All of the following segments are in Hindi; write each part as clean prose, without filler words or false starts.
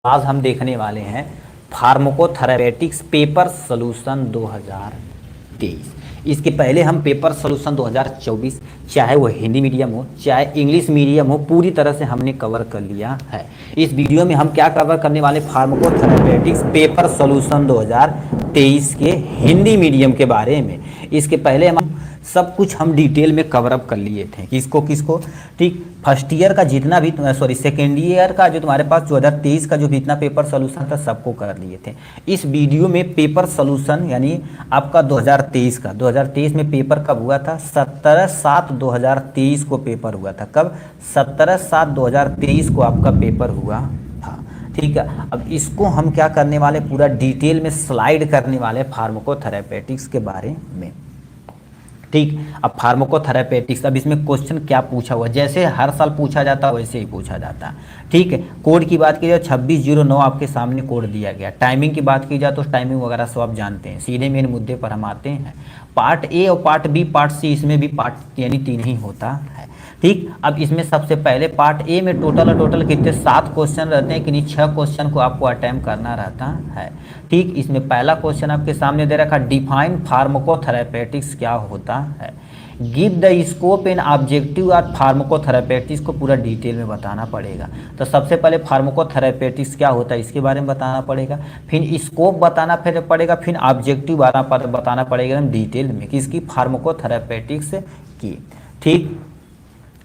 आज हम देखने वाले हैं फार्माकोथेरेपेटिक्स पेपर सॉल्यूशन 2023। इसके पहले हम पेपर सॉल्यूशन 2024 चाहे वो हिंदी मीडियम हो चाहे इंग्लिश मीडियम हो पूरी तरह से हमने कवर कर लिया है। इस वीडियो में हम क्या कवर करने वाले फार्माकोथेरेपेटिक्स पेपर सॉल्यूशन 2023 के हिंदी मीडियम के बारे में। इसके पहले हम सब कुछ हम डिटेल में कवर अप कर लिए थे। किसको ठीक, फर्स्ट ईयर का जितना भी सेकेंड ईयर का जो तुम्हारे पास 2023 का जो भी इतना पेपर सॉल्यूशन था सबको कर लिए थे। इस वीडियो में पेपर सॉल्यूशन यानी आपका 2023 में पेपर कब हुआ था? 17/7/2023 को पेपर हुआ था। कब? 17/7/2023 को आपका पेपर हुआ था। ठीक है, अब इसको हम क्या करने वाले, पूरा डिटेल में स्लाइड करने वाले फार्माकोथेरेपेटिक्स के बारे में। ठीक, अब फार्माकोथेरेपेटिक्स, अब इसमें क्वेश्चन क्या पूछा हुआ, जैसे हर साल पूछा जाता वैसे ही पूछा जाता। ठीक है, कोड की बात की जाए 2609 आपके सामने कोड दिया गया। टाइमिंग की बात की जाए तो टाइमिंग वगैरह सब आप जानते हैं। सीधे मेन मुद्दे पर हम आते हैं। पार्ट ए और पार्ट बी, पार्ट सी, इसमें भी पार्ट यानी 3 ही होता है। ठीक, अब इसमें सबसे पहले पार्ट ए में टोटल कितने 7 क्वेश्चन रहते हैं कि नहीं, 6 क्वेश्चन को आपको अटेम्प्ट करना रहता है। ठीक, इसमें पहला क्वेश्चन आपके सामने दे रखा, डिफाइन फार्माकोथेरेपेटिक्स क्या होता है। Give the scope and objective of pharmacotherapeutics को पूरा डिटेल में बताना पड़ेगा। तो सबसे पहले फार्माकोथेरेपेटिक्स क्या होता है इसके बारे में बताना पड़ेगा, फिर स्कोप बताना फिर पड़ेगा, फिर ऑब्जेक्टिव बताना पड़ेगा डिटेल में किसकी, फार्माकोथेरेपेटिक्स की। ठीक,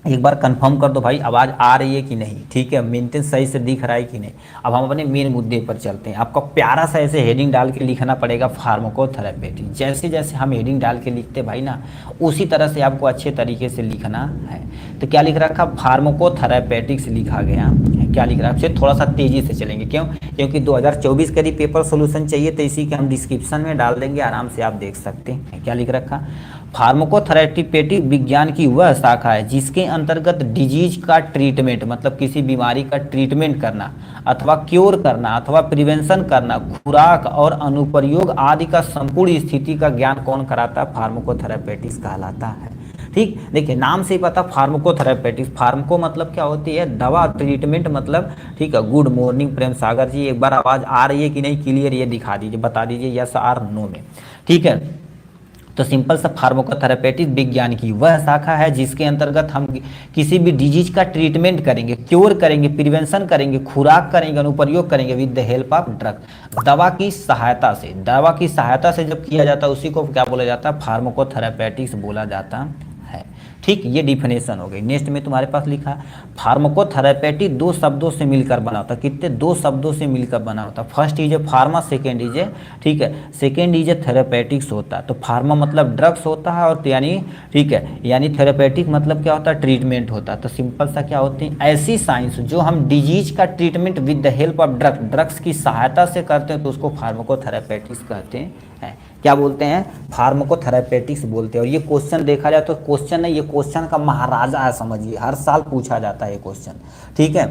एक बार कंफर्म कर दो भाई आवाज़ आ रही है कि नहीं। ठीक है, मेंटेन सही से दिख रहा है कि नहीं। अब हम अपने मेन मुद्दे पर चलते हैं। आपको प्यारा सा ऐसे हेडिंग डाल के लिखना पड़ेगा फार्माकोथेरेपेटिक्स। जैसे जैसे हम हेडिंग डाल के लिखते भाई ना, उसी तरह से आपको अच्छे तरीके से लिखना है। तो क्या लिख रखा, फार्माकोथेरेपेटिक्स लिखा गया है। क्या लिख रहा है, थोड़ा सा तेज़ी से चलेंगे। क्यों? क्योंकि 2024 का यदि पेपर सोल्यूशन चाहिए तो इसी के हम डिस्क्रिप्शन में डाल देंगे, आराम से आप देख सकते हैं। क्या लिख रखा, फार्माकोथेरेपेटिक विज्ञान की वह शाखा है जिसके अंतर्गत डिजीज का ट्रीटमेंट, मतलब किसी बीमारी का ट्रीटमेंट करना अथवा क्योर करना अथवा प्रिवेंशन करना, खुराक और अनुप्रयोग आदि का संपूर्ण स्थिति का ज्ञान कौन कराता है? फार्माकोथेरेपेटिक्स कहलाता है। ठीक, देखिए नाम से ही पता फार्माकोथेरेपेटिक्स, फार्माको मतलब क्या होती है, दवा, ट्रीटमेंट मतलब। ठीक है, गुड मॉर्निंग प्रेम सागर जी, एक बार आवाज़ आ रही है कि नहीं क्लियर, ये दिखा दीजिए, बता दीजिए यस आर नो में। ठीक है, तो सिंपल सा फार्माकोथेरेपेटिक विज्ञान की वह शाखा है जिसके अंतर्गत हम किसी भी डिजीज का ट्रीटमेंट करेंगे, क्योर करेंगे, प्रिवेंशन करेंगे, खुराक करेंगे, अनुप्रयोग करेंगे with the help of drug, दवा की सहायता से। दवा की सहायता से जब किया जाता है उसी को क्या बोला जाता है, फार्माकोथेरेपेटिक्स बोला जाता है। ठीक, ये डिफिनेशन हो गई। नेक्स्ट में तुम्हारे पास लिखा है, फार्माकोथेरेपेटिक 2 शब्दों से मिलकर बना होता है। कितने? 2 शब्दों से मिलकर बना होता है। First is a pharma, second is a, ठीक है, सेकेंड इज ए थेरेपेटिक्स होता है। तो फार्मा मतलब ड्रग्स होता है और यानी, ठीक है, यानी थेरेपेटिक मतलब क्या होता है, ट्रीटमेंट होता है। तो सिंपल सा क्या होती है, ऐसी साइंस जो हम डिजीज का treatment with the help of drugs की सहायता से करते हैं तो उसको फार्माकोथेरेपेटिक्स कहते हैं। क्या बोलते हैं? फार्माकोथेरेपेटिक्स बोलते हैं। और ये क्वेश्चन देखा जाए तो क्वेश्चन है, ये क्वेश्चन का महाराजा है, समझिए हर साल पूछा जाता है ये क्वेश्चन। ठीक है,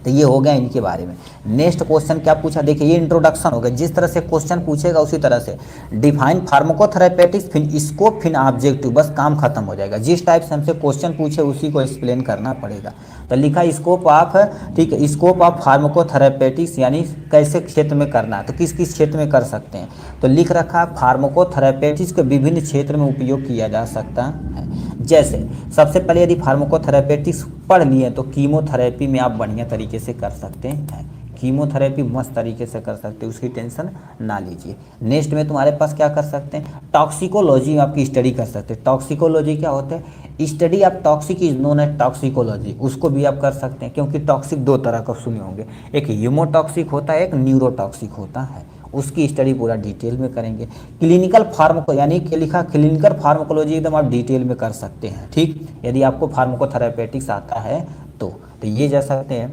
तो ये हो गया इनके बारे में। नेक्स्ट क्वेश्चन क्या पूछा, देखिए ये इंट्रोडक्शन हो गया। जिस तरह से क्वेश्चन पूछेगा उसी तरह से डिफाइन फार्माकोथेरेपेटिक्स, फिर स्कोप, फिर ऑब्जेक्टिव, बस काम खत्म हो जाएगा। जिस टाइप से हमसे क्वेश्चन पूछे उसी को एक्सप्लेन करना पड़ेगा। तो लिखा स्कोप ऑफ, ठीक है, स्कोप ऑफ फार्माकोथेरेपेटिक्स यानी कैसे क्षेत्र में करना है, तो किस किस क्षेत्र में कर सकते हैं। तो लिख रखा फार्माकोथेरेपेटिक्स को विभिन्न क्षेत्र में उपयोग किया जा सकता है। जैसे सबसे पहले यदि फार्माकोथेरेपेटिक्स पढ़ लिए तो कीमोथेरेपी में आप बढ़िया तरीके से कर सकते हैं। कीमोथेरेपी मस्त तरीके से कर सकते हैं, उसकी टेंशन ना लीजिए। नेक्स्ट में तुम्हारे पास क्या कर सकते हैं, टॉक्सिकोलॉजी में आपकी स्टडी कर सकते हैं। टॉक्सिकोलॉजी क्या होता है, study of toxic is known as toxicology, उसको भी आप कर सकते हैं। क्योंकि टॉक्सिक 2 तरह का सुने होंगे, एक ह्यूमोटॉक्सिक होता है, एक न्यूरोटॉक्सिक होता है। उसकी स्टडी पूरा डिटेल में करेंगे। क्लिनिकल फार्माको यानी कि लिखा क्लिनिकल फार्माकोलॉजी एकदम आप डिटेल में कर सकते हैं। ठीक, यदि आपको फार्माकोथेरेपेटिक्स आता है तो ये जा सकते हैं।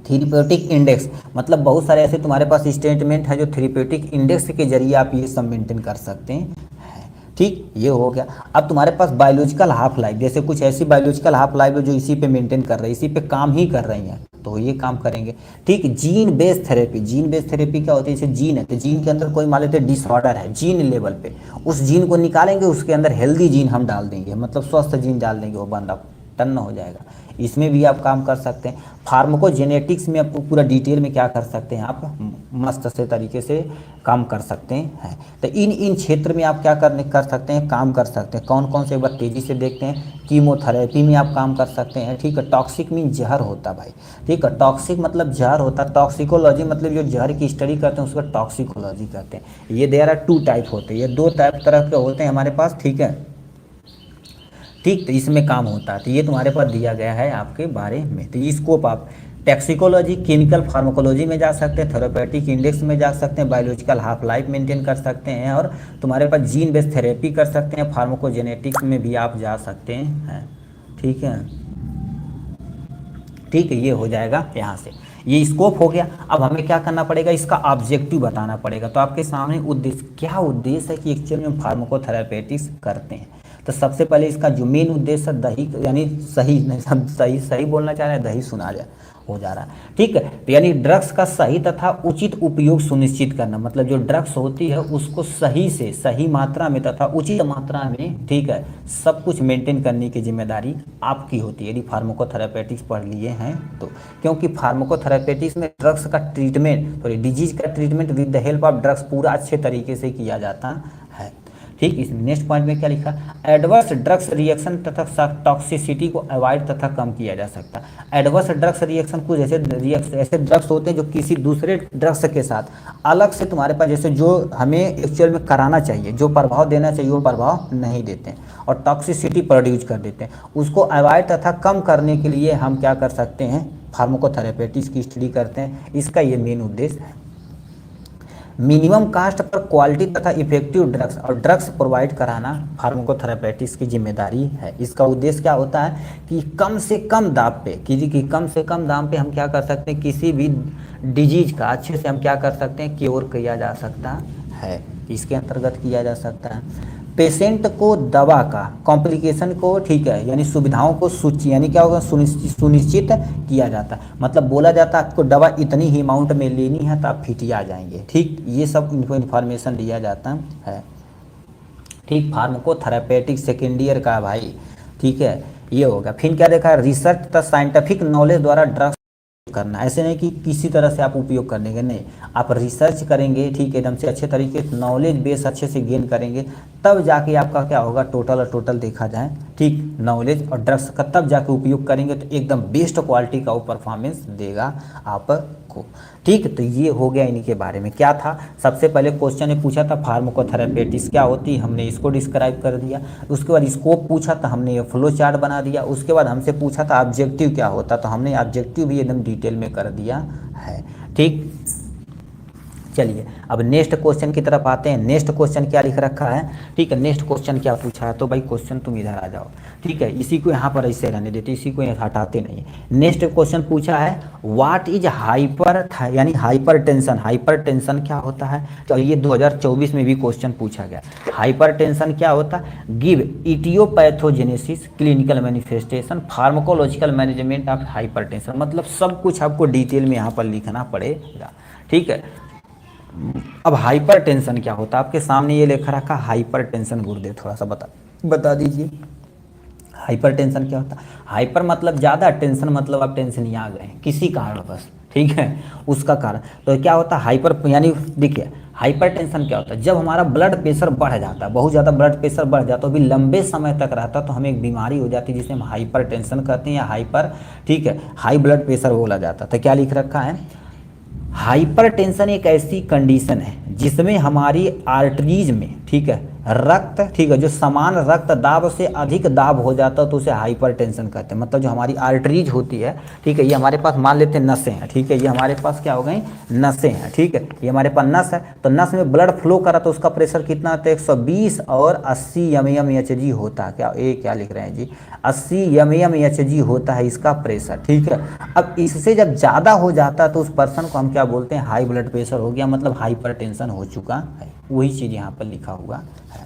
थेरेप्यूटिक इंडेक्स मतलब बहुत सारे ऐसे तुम्हारे पास स्टेटमेंट है जो थेरेप्यूटिक इंडेक्स के जरिए आप ये सब मेंटेन कर सकते हैं। ठीक, ये हो गया। अब तुम्हारे पास बायोलॉजिकल हाफ लाइफ, जैसे कुछ ऐसी बायोलॉजिकल हाफ लाइफ जो इसी पे मेंटेन कर रही है, इसी पे काम ही कर रही हैं, तो ये काम करेंगे। ठीक, gene based therapy, gene based therapy क्या होती है, जैसे जीन है तो जीन के अंदर कोई मान लेते डिसऑर्डर है जीन लेवल पे, उस जीन को निकालेंगे, उसके अंदर हेल्दी जीन हम डाल देंगे, मतलब स्वस्थ जीन डाल देंगे, वो बंदा टन हो जाएगा। इसमें भी आप काम कर सकते हैं। फार्माकोजेनेटिक्स में आपको पूरा डिटेल में क्या कर सकते हैं, आप मस्त से तरीके से काम कर सकते हैं। तो इन क्षेत्र में आप क्या कर सकते हैं, काम कर सकते हैं। कौन कौन से, एक बार तेज़ी से देखते हैं। कीमोथेरेपी में आप काम कर सकते हैं, ठीक है। टॉक्सिक मीन जहर होता है भाई, ठीक है। टॉक्सिक मतलब जहर होता है। टॉक्सिकोलॉजी मतलब जो जहर की स्टडी करते हैं उसको टॉक्सिकोलॉजी कहते हैं। ये देयर आर 2 टाइप होते हैं, ये 2 टाइप तरह के होते हैं हमारे पास, ठीक है। ठीक, तो इसमें काम होता है। तो ये तुम्हारे पास दिया गया है आपके बारे में। तो स्कोप आप टैक्सिकोलॉजी, केमिकल फार्माकोलॉजी में जा सकते हैं, थेरापेटिक इंडेक्स में जा सकते हैं, बायोलॉजिकल हाफ लाइफ मेंटेन कर सकते हैं, और तुम्हारे पास जीन बेस्ड थेरेपी कर सकते हैं। फार्माकोजेनेटिक्स में भी आप जा सकते हैं, ठीक है। ठीक है, ये हो जाएगा यहाँ से, ये स्कोप हो गया। अब हमें क्या करना पड़ेगा, इसका ऑब्जेक्टिव बताना पड़ेगा। तो आपके सामने उद्देश्य, क्या उद्देश्य है कि एक्चुअली हम फार्माकोथेरेपेटिक्स करते हैं। तो सबसे पहले इसका जो मेन उद्देश्य है दही, यानी सही नहीं, सब सही बोलना चाह रहे हैं, दही सुना जाए हो जा रहा है, ठीक है। तो यानी ड्रग्स का सही तथा उचित उपयोग सुनिश्चित करना, मतलब जो ड्रग्स होती है उसको सही से सही मात्रा में तथा उचित मात्रा में, ठीक है, सब कुछ मेंटेन करने की जिम्मेदारी आपकी होती है यदि फार्माकोथेरेपेटिक्स पढ़ लिए हैं तो। क्योंकि फार्माकोथेरेपेटिक्स में ड्रग्स का ट्रीटमेंट, सॉरी डिजीज का treatment with the help of drugs पूरा अच्छे तरीके से किया जाता है, ठीक। इस नेक्स्ट पॉइंट में क्या लिखा, एडवर्स ड्रग्स रिएक्शन तथा टॉक्सिसिटी को अवॉइड तथा कम किया जा सकता है। एडवर्स ड्रग्स रिएक्शन कुछ ऐसे ड्रग्स होते हैं जो किसी दूसरे ड्रग्स के साथ अलग से तुम्हारे पास, जैसे जो हमें एक्चुअल में कराना चाहिए, जो प्रभाव देना चाहिए वो प्रभाव नहीं देते हैं और टॉक्सिसिटी प्रोड्यूस कर देते हैं। उसको अवॉइड तथा कम करने के लिए हम क्या कर सकते हैं, फार्माकोथेरेपेटिक्स की स्टडी करते हैं। इसका ये मेन उद्देश्य है। मिनिमम कास्ट पर क्वालिटी तथा इफेक्टिव ड्रग्स और ड्रग्स प्रोवाइड कराना फार्माकोथेरेपेटिक्स की जिम्मेदारी है। इसका उद्देश्य क्या होता है कि कम से कम दाम पे, कम से कम दाम पे हम क्या कर सकते हैं, किसी भी डिजीज का अच्छे से हम क्या कर सकते हैं, क्योर किया जा सकता है। इसके अंतर्गत किया जा सकता है। पेशेंट को दवा का कॉम्प्लिकेशन को, ठीक है, यानी सुविधाओं को सूची, यानी क्या होगा, सुनिश्चित किया जाता है। मतलब बोला जाता है आपको दवा इतनी ही अमाउंट में लेनी है तो आप फिटिया जाएंगे, ठीक। ये सब इनको इन्फॉर्मेशन दिया जाता है, ठीक। फार्माकोथेरेपेटिक सेकेंड ईयर का भाई, ठीक है, ये होगा। फिर क्या देखा है, रिसर्च तथा साइंटिफिक नॉलेज द्वारा ड्रग्स करना। ऐसे नहीं कि किसी तरह से आप उपयोग करने के, नहीं, आप रिसर्च करेंगे, ठीक है, एकदम से अच्छे तरीके से नॉलेज बेस अच्छे से गेन करेंगे, तब जाके आपका क्या होगा, टोटल देखा जाए, ठीक, नॉलेज और ड्रग्स का तब जाके उपयोग करेंगे तो एकदम बेस्ट क्वालिटी का वो परफॉर्मेंस देगा आपको, ठीक। तो ये हो गया इन्हीं के बारे में। क्या था, सबसे पहले क्वेश्चन ने पूछा था फार्माकोथेरेपेटिक्स क्या होती है, हमने इसको डिस्क्राइब कर दिया। उसके बाद स्कोप पूछा था, हमने ये फ्लो चार्ट बना दिया। उसके बाद हमसे पूछा था ऑब्जेक्टिव क्या होता, तो हमने ऑब्जेक्टिव भी एकदम डिटेल में कर दिया है, ठीक। चलिए अब नेक्स्ट क्वेश्चन की तरफ आते हैं। नेक्स्ट क्वेश्चन क्या लिख रखा है, ठीक है, नेक्स्ट क्वेश्चन क्या पूछा है, तो भाई क्वेश्चन तुम इधर आ जाओ, ठीक है, इसी को यहाँ पर ऐसे रहने देते, इसी को हटाते नहीं। नेक्स्ट क्वेश्चन पूछा है व्हाट इज हाइपर, यानी हाइपरटेंशन। हाइपरटेंशन क्या होता है, तो ये 2024 में भी क्वेश्चन पूछा गया। हाइपरटेंशन क्या होता है, give aetiopathogenesis, clinical manifestation, pharmacological management of hypertension. मतलब सब कुछ आपको डिटेल में यहाँ पर लिखना पड़ेगा, ठीक है। अब हाइपर टेंशन क्या होता है, आपके सामने ये लिखा रखा हाइपर टेंशन, गुरुदेव थोड़ा सा बता दीजिए हाइपर टेंशन क्या होता है। हाइपर मतलब ज़्यादा, टेंशन मतलब आप टेंशन ही आ गए किसी कारण बस, ठीक है, उसका कारण। तो क्या होता है हाइपर, यानी देखिए हाइपर टेंशन क्या होता है, जब हमारा ब्लड प्रेशर बढ़ जाता है, बहुत ज़्यादा ब्लड प्रेशर बढ़ जाता है, अभी लंबे समय तक रहता है, तो हमें एक बीमारी हो जाती है जिसे हम हाइपर टेंशन कहते हैं, या हाइपर, ठीक है, हाई ब्लड प्रेशर बोला जाता है। तो क्या लिख रखा है, हाइपरटेंशन एक ऐसी कंडीशन है जिसमें हमारी आर्टरीज में, ठीक है, रक्त, ठीक है, जो समान रक्त दाब से अधिक दाब हो जाता है तो उसे हाइपरटेंशन कहते हैं। मतलब जो हमारी आर्टरीज होती है, ठीक है, ये हमारे पास मान लेते हैं नसें हैं, ठीक है, ये हमारे पास क्या हो गई, नसें हैं, ठीक है, ये हमारे पास नस है, तो नस में ब्लड फ्लो करा तो उसका प्रेशर कितना होता है, 120 और 80 mmHg होता है। क्या ये क्या लिख रहे हैं जी, 80 mmHg होता है इसका प्रेशर, ठीक है। अब इससे जब ज़्यादा हो जाता है तो उस पर्सन को हम क्या बोलते हैं, हाई ब्लड प्रेशर हो गया, मतलब हाइपरटेंशन हो चुका है। वही चीज़ यहाँ पर लिखा हुआ है।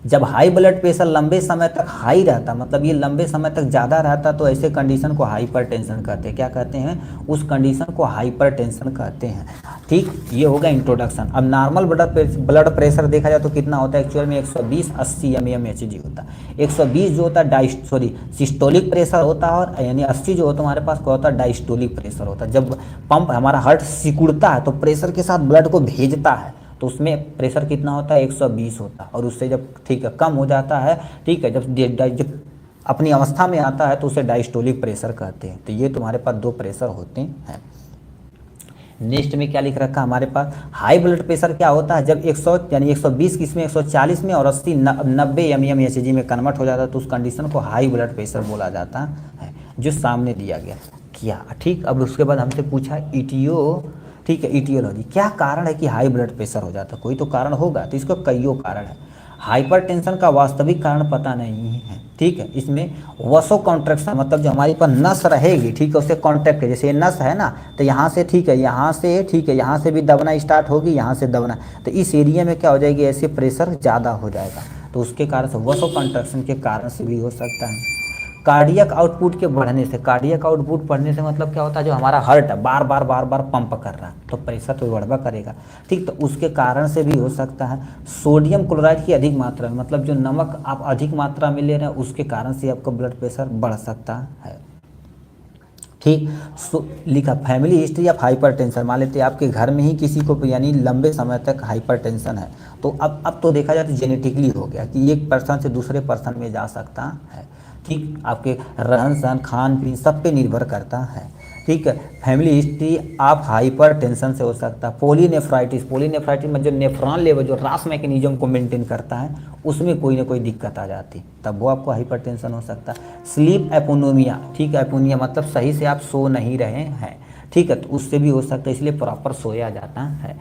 जब हाई ब्लड प्रेशर लंबे समय तक हाई रहता, मतलब ये लंबे समय तक ज़्यादा रहता, तो ऐसे कंडीशन को हाइपरटेंशन कहते हैं। क्या कहते हैं, उस कंडीशन को हाइपरटेंशन कहते हैं। ठीक, ये होगा इंट्रोडक्शन। अब नॉर्मल ब्लड प्रेशर देखा जाए तो कितना होता है एक्चुअल में 120 80 mmHg होता है। 120 जो होता है सिस्टोलिक प्रेशर होता है, और यानी 80 जो होता है हमारे पास क्या होता है डायस्टोलिक प्रेशर होता है। जब पंप हमारा हार्ट सिकुड़ता है तो प्रेशर के साथ ब्लड को भेजता है, तो उसमें प्रेशर कितना होता है 120 होता है। और उससे जब ठीक है कम हो जाता है, ठीक है, जब अपनी अवस्था में आता है तो उसे डायस्टोलिक प्रेशर कहते हैं। तो ये तुम्हारे पास दो प्रेशर होते हैं। नेक्स्ट में क्या लिख रखा है हमारे पास, हाई ब्लड प्रेशर क्या होता है जब 100 यानी 120 किसमें 140 में और 80 90 mmHg में कन्वर्ट हो जाता है तो उस कंडीशन को हाई ब्लड प्रेशर बोला जाता है, जो सामने दिया गया क्या। ठीक, अब उसके बाद हमसे पूछा ईटीओ, ठीक है, ईटियोलॉजी, क्या कारण है कि हाई ब्लड प्रेशर हो जाता है। कोई तो कारण होगा, तो इसको कईयों कारण है। हाइपरटेंशन का वास्तविक कारण पता नहीं है, ठीक है। इसमें वसो कॉन्ट्रैक्शन मतलब जो हमारी पर नस रहेगी, ठीक है, उससे कॉन्ट्रैक्ट है। जैसे ये नस है ना, तो यहाँ से ठीक है, यहाँ से ठीक है, यहाँ से भी दबना स्टार्ट होगी, यहाँ से दबना, तो इस एरिया में क्या हो जाएगी, ऐसे प्रेशर ज़्यादा हो जाएगा। तो उसके कारण से वसो कॉन्ट्रैक्शन के कारण से भी हो सकता है। कार्डियक आउटपुट के बढ़ने से, कार्डियक आउटपुट बढ़ने से मतलब क्या होता है, जो हमारा हार्ट है बार बार पंप कर रहा है तो प्रेशर तो बढ़ा करेगा, ठीक, तो उसके कारण से भी हो सकता है। सोडियम क्लोराइड की अधिक मात्रा में, मतलब जो नमक आप अधिक मात्रा में ले रहे हैं उसके कारण से आपका ब्लड प्रेशर बढ़ सकता है, ठीक। लिखा फैमिली हिस्ट्री ऑफ हाइपरटेंशन, मान लेते हैं आपके घर में ही किसी को यानी लंबे समय तक हाइपरटेंशन है, तो अब तो देखा जाए तो जेनेटिकली हो गया कि एक पर्सन से दूसरे पर्सन में जा सकता है, ठीक। आपके रहन सहन खान पीन सब पे निर्भर करता है, ठीक है। फैमिली हिस्ट्री आप हाइपर टेंशन से हो सकता है। पोलीनेफ्राइटिस में जो नेफ्रॉन लेवल जो रास मैकेनिज्म को मेंटेन करता है उसमें कोई ना कोई दिक्कत आ जाती, तब वो आपको हाइपर टेंशन हो सकता है। स्लीप एपोनोमिया, ठीक है, एपोनिया मतलब सही से आप सो नहीं रहे हैं, ठीक है, तो उससे भी हो सकता है, इसलिए प्रॉपर सोया जाता है।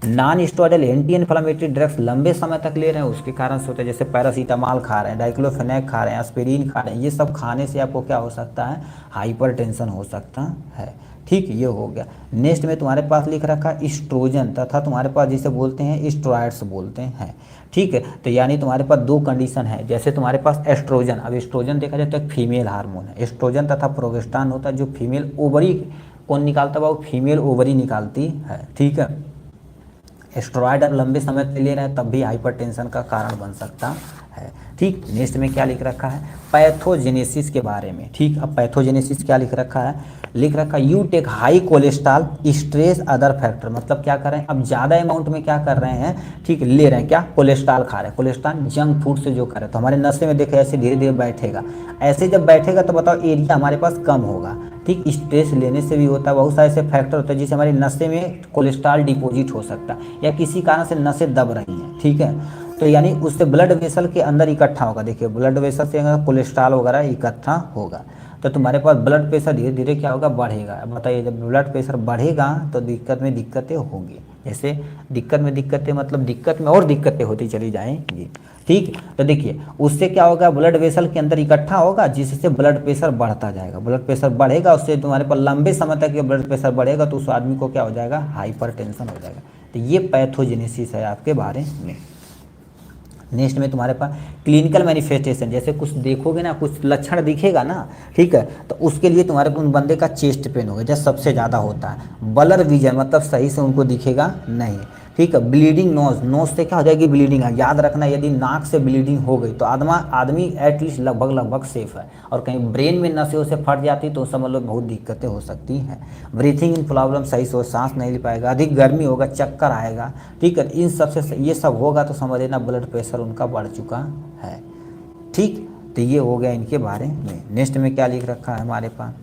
Non steroidal anti inflammatory drugs लंबे समय तक ले रहे हैं उसके कारण से होता है, जैसे पैरासीटामॉल खा रहे हैं, डाइक्लोफेनेक खा रहे हैं, एस्पिरिन खा रहे हैं, ये सब खाने से आपको क्या हो सकता है, हाइपरटेंशन हो सकता है, ठीक, ये हो गया। नेक्स्ट में तुम्हारे पास लिख रखा है एस्ट्रोजन तथा तुम्हारे पास जिसे बोलते हैं स्टेरॉइड्स बोलते हैं, ठीक है। तो यानी तुम्हारे पास दो कंडीशन है, जैसे तुम्हारे पास एस्ट्रोजन, अब एस्ट्रोजन देखा जाए तो एक फीमेल हार्मोन है, एस्ट्रोजन तथा प्रोगेस्टेरॉन होता है जो फीमेल ओवरी कौन निकालता है, वो फीमेल ओवरी निकालती है, ठीक है। स्टेरॉइड आप लंबे समय से ले रहे हैं तब भी हाइपरटेंशन का कारण बन सकता है, ठीक। नेक्स्ट में क्या लिख रखा है, पैथोजेनेसिस के बारे में, ठीक। अब पैथोजेनेसिस क्या लिख रखा है, you take high cholesterol stress other factor, मतलब क्या कर रहे हैं, अब ज़्यादा अमाउंट में क्या कर रहे हैं, ठीक, ले रहे हैं क्या, कोलेस्ट्रॉल खा रहे हैं, कोलेस्ट्रॉल जंक फूड से जो कर रहे हैं तो हमारे नशे में देखे ऐसे धीरे धीरे बैठेगा, ऐसे जब बैठेगा तो बताओ एरिया हमारे पास कम होगा, ठीक। स्ट्रेस लेने से भी होता है, बहुत सारे ऐसे फैक्टर होते हैं जिससे हमारे नशे में कोलेस्ट्रॉल डिपॉजिट हो सकता है या किसी कारण से नसें दब रही हैं, ठीक है, तो यानी उससे ब्लड वेसल के अंदर इकट्ठा होगा। देखिए ब्लड वेसल से कोलेस्ट्रॉल वगैरह इकट्ठा होगा तो तुम्हारे पास ब्लड प्रेशर धीरे धीरे क्या होगा, बढ़ेगा। अब बताइए जब ब्लड प्रेशर बढ़ेगा तो दिक्कतें होंगी, जैसे दिक्कतें मतलब दिक्कत में और दिक्कतें होती चली जाएंगी, ठीक। तो देखिए उससे क्या होगा, ब्लड वेसल के अंदर इकट्ठा होगा जिससे ब्लड प्रेशर बढ़ता जाएगा, ब्लड प्रेशर बढ़ेगा, उससे तुम्हारे पास लंबे समय तक ब्लड प्रेशर बढ़ेगा तो उस आदमी को क्या हो जाएगा, हाइपरटेंशन हो जाएगा। तो ये पैथोजेनेसिस है आपके बारे में। नेक्स्ट में तुम्हारे पास क्लिनिकल मैनिफेस्टेशन, जैसे कुछ देखोगे ना, कुछ लक्षण दिखेगा ना, ठीक है, तो उसके लिए तुम्हारे उन बंदे का चेस्ट पेन होगा जैसे सबसे ज़्यादा होता है। ब्लर विजन मतलब सही से उनको दिखेगा नहीं, ठीक है। ब्लीडिंग नोज से क्या हो जाएगी, ब्लीडिंग है। याद रखना यदि नाक से ब्लीडिंग हो गई तो आदमी एटलीस्ट लगभग सेफ है, और कहीं ब्रेन में नसें उसे फट जाती तो समझ लो बहुत दिक्कतें हो सकती हैं। ब्रीथिंग इन प्रॉब्लम, सही से सांस नहीं ले पाएगा, अधिक गर्मी होगा, चक्कर आएगा, ठीक है। इन सब से ये सब होगा तो समझ लेना ब्लड प्रेशर उनका बढ़ चुका है, ठीक। तो ये हो गया इनके बारे में। नेक्स्ट में क्या लिख रखा है हमारे पास,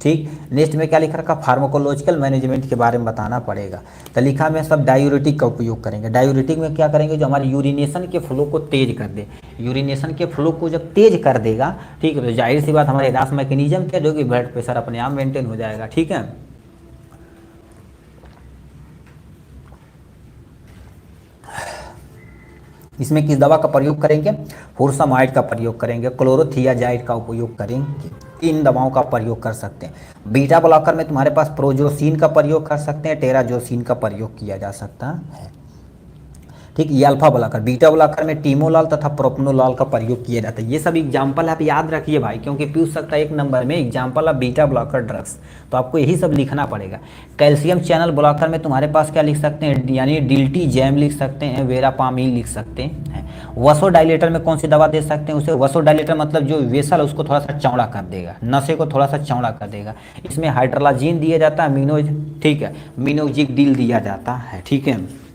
ठीक। नेक्स्ट में क्या लिख रखा, फार्माकोलॉजिकल मैनेजमेंट के बारे में बताना पड़ेगा। तो लिखा में सब डायूरेटिक का उपयोग करेंगे। डायूरेटिक में क्या करेंगे, जो हमारे यूरिनेशन के फ्लो को तेज कर दे, यूरिनेशन के फ्लो को जब तेज कर देगा, ठीक है, तो जाहिर सी बात हमारे रास मैकेनिज्म तेज होगी, ब्लड प्रेशर अपने आप मेंटेन हो जाएगा, ठीक है। इसमें किस दवा का प्रयोग करेंगे, फुरसामाइड का प्रयोग करेंगे, क्लोरोथियाजाइड का उपयोग करेंगे, इन दवाओं का प्रयोग कर सकते हैं। बीटा ब्लॉकर में तुम्हारे पास प्रोजोसिन का प्रयोग कर सकते हैं, टेराजोसिन का प्रयोग किया जा सकता है। ठीक, ये अल्फा ब्लॉकर। बीटा ब्लॉकर में टीमोलाल तथा प्रोपनोलाल का प्रयोग किया जाता है। ये सब एग्जाम्पल आप याद रखिए भाई, क्योंकि पूछ सकता है एक नंबर में example of beta blocker drugs, तो आपको यही सब लिखना पड़ेगा। कैल्शियम चैनल ब्लॉकर में तुम्हारे पास क्या लिख सकते हैं, यानी डिल्टी जैम लिख सकते हैं, वेरापामिल लिख सकते हैं। वसोडाइलेटर में कौन सी दवा दे सकते हैं उसे, वसोडाइलेटर मतलब जो वेसल उसको थोड़ा सा चौड़ा कर देगा, नशे को थोड़ा सा चौड़ा कर देगा। इसमें हाइड्रोलाजीन दिया जाता है, मिनोज, ठीक है, मिनोजिक डील दिया जाता है, ठीक है,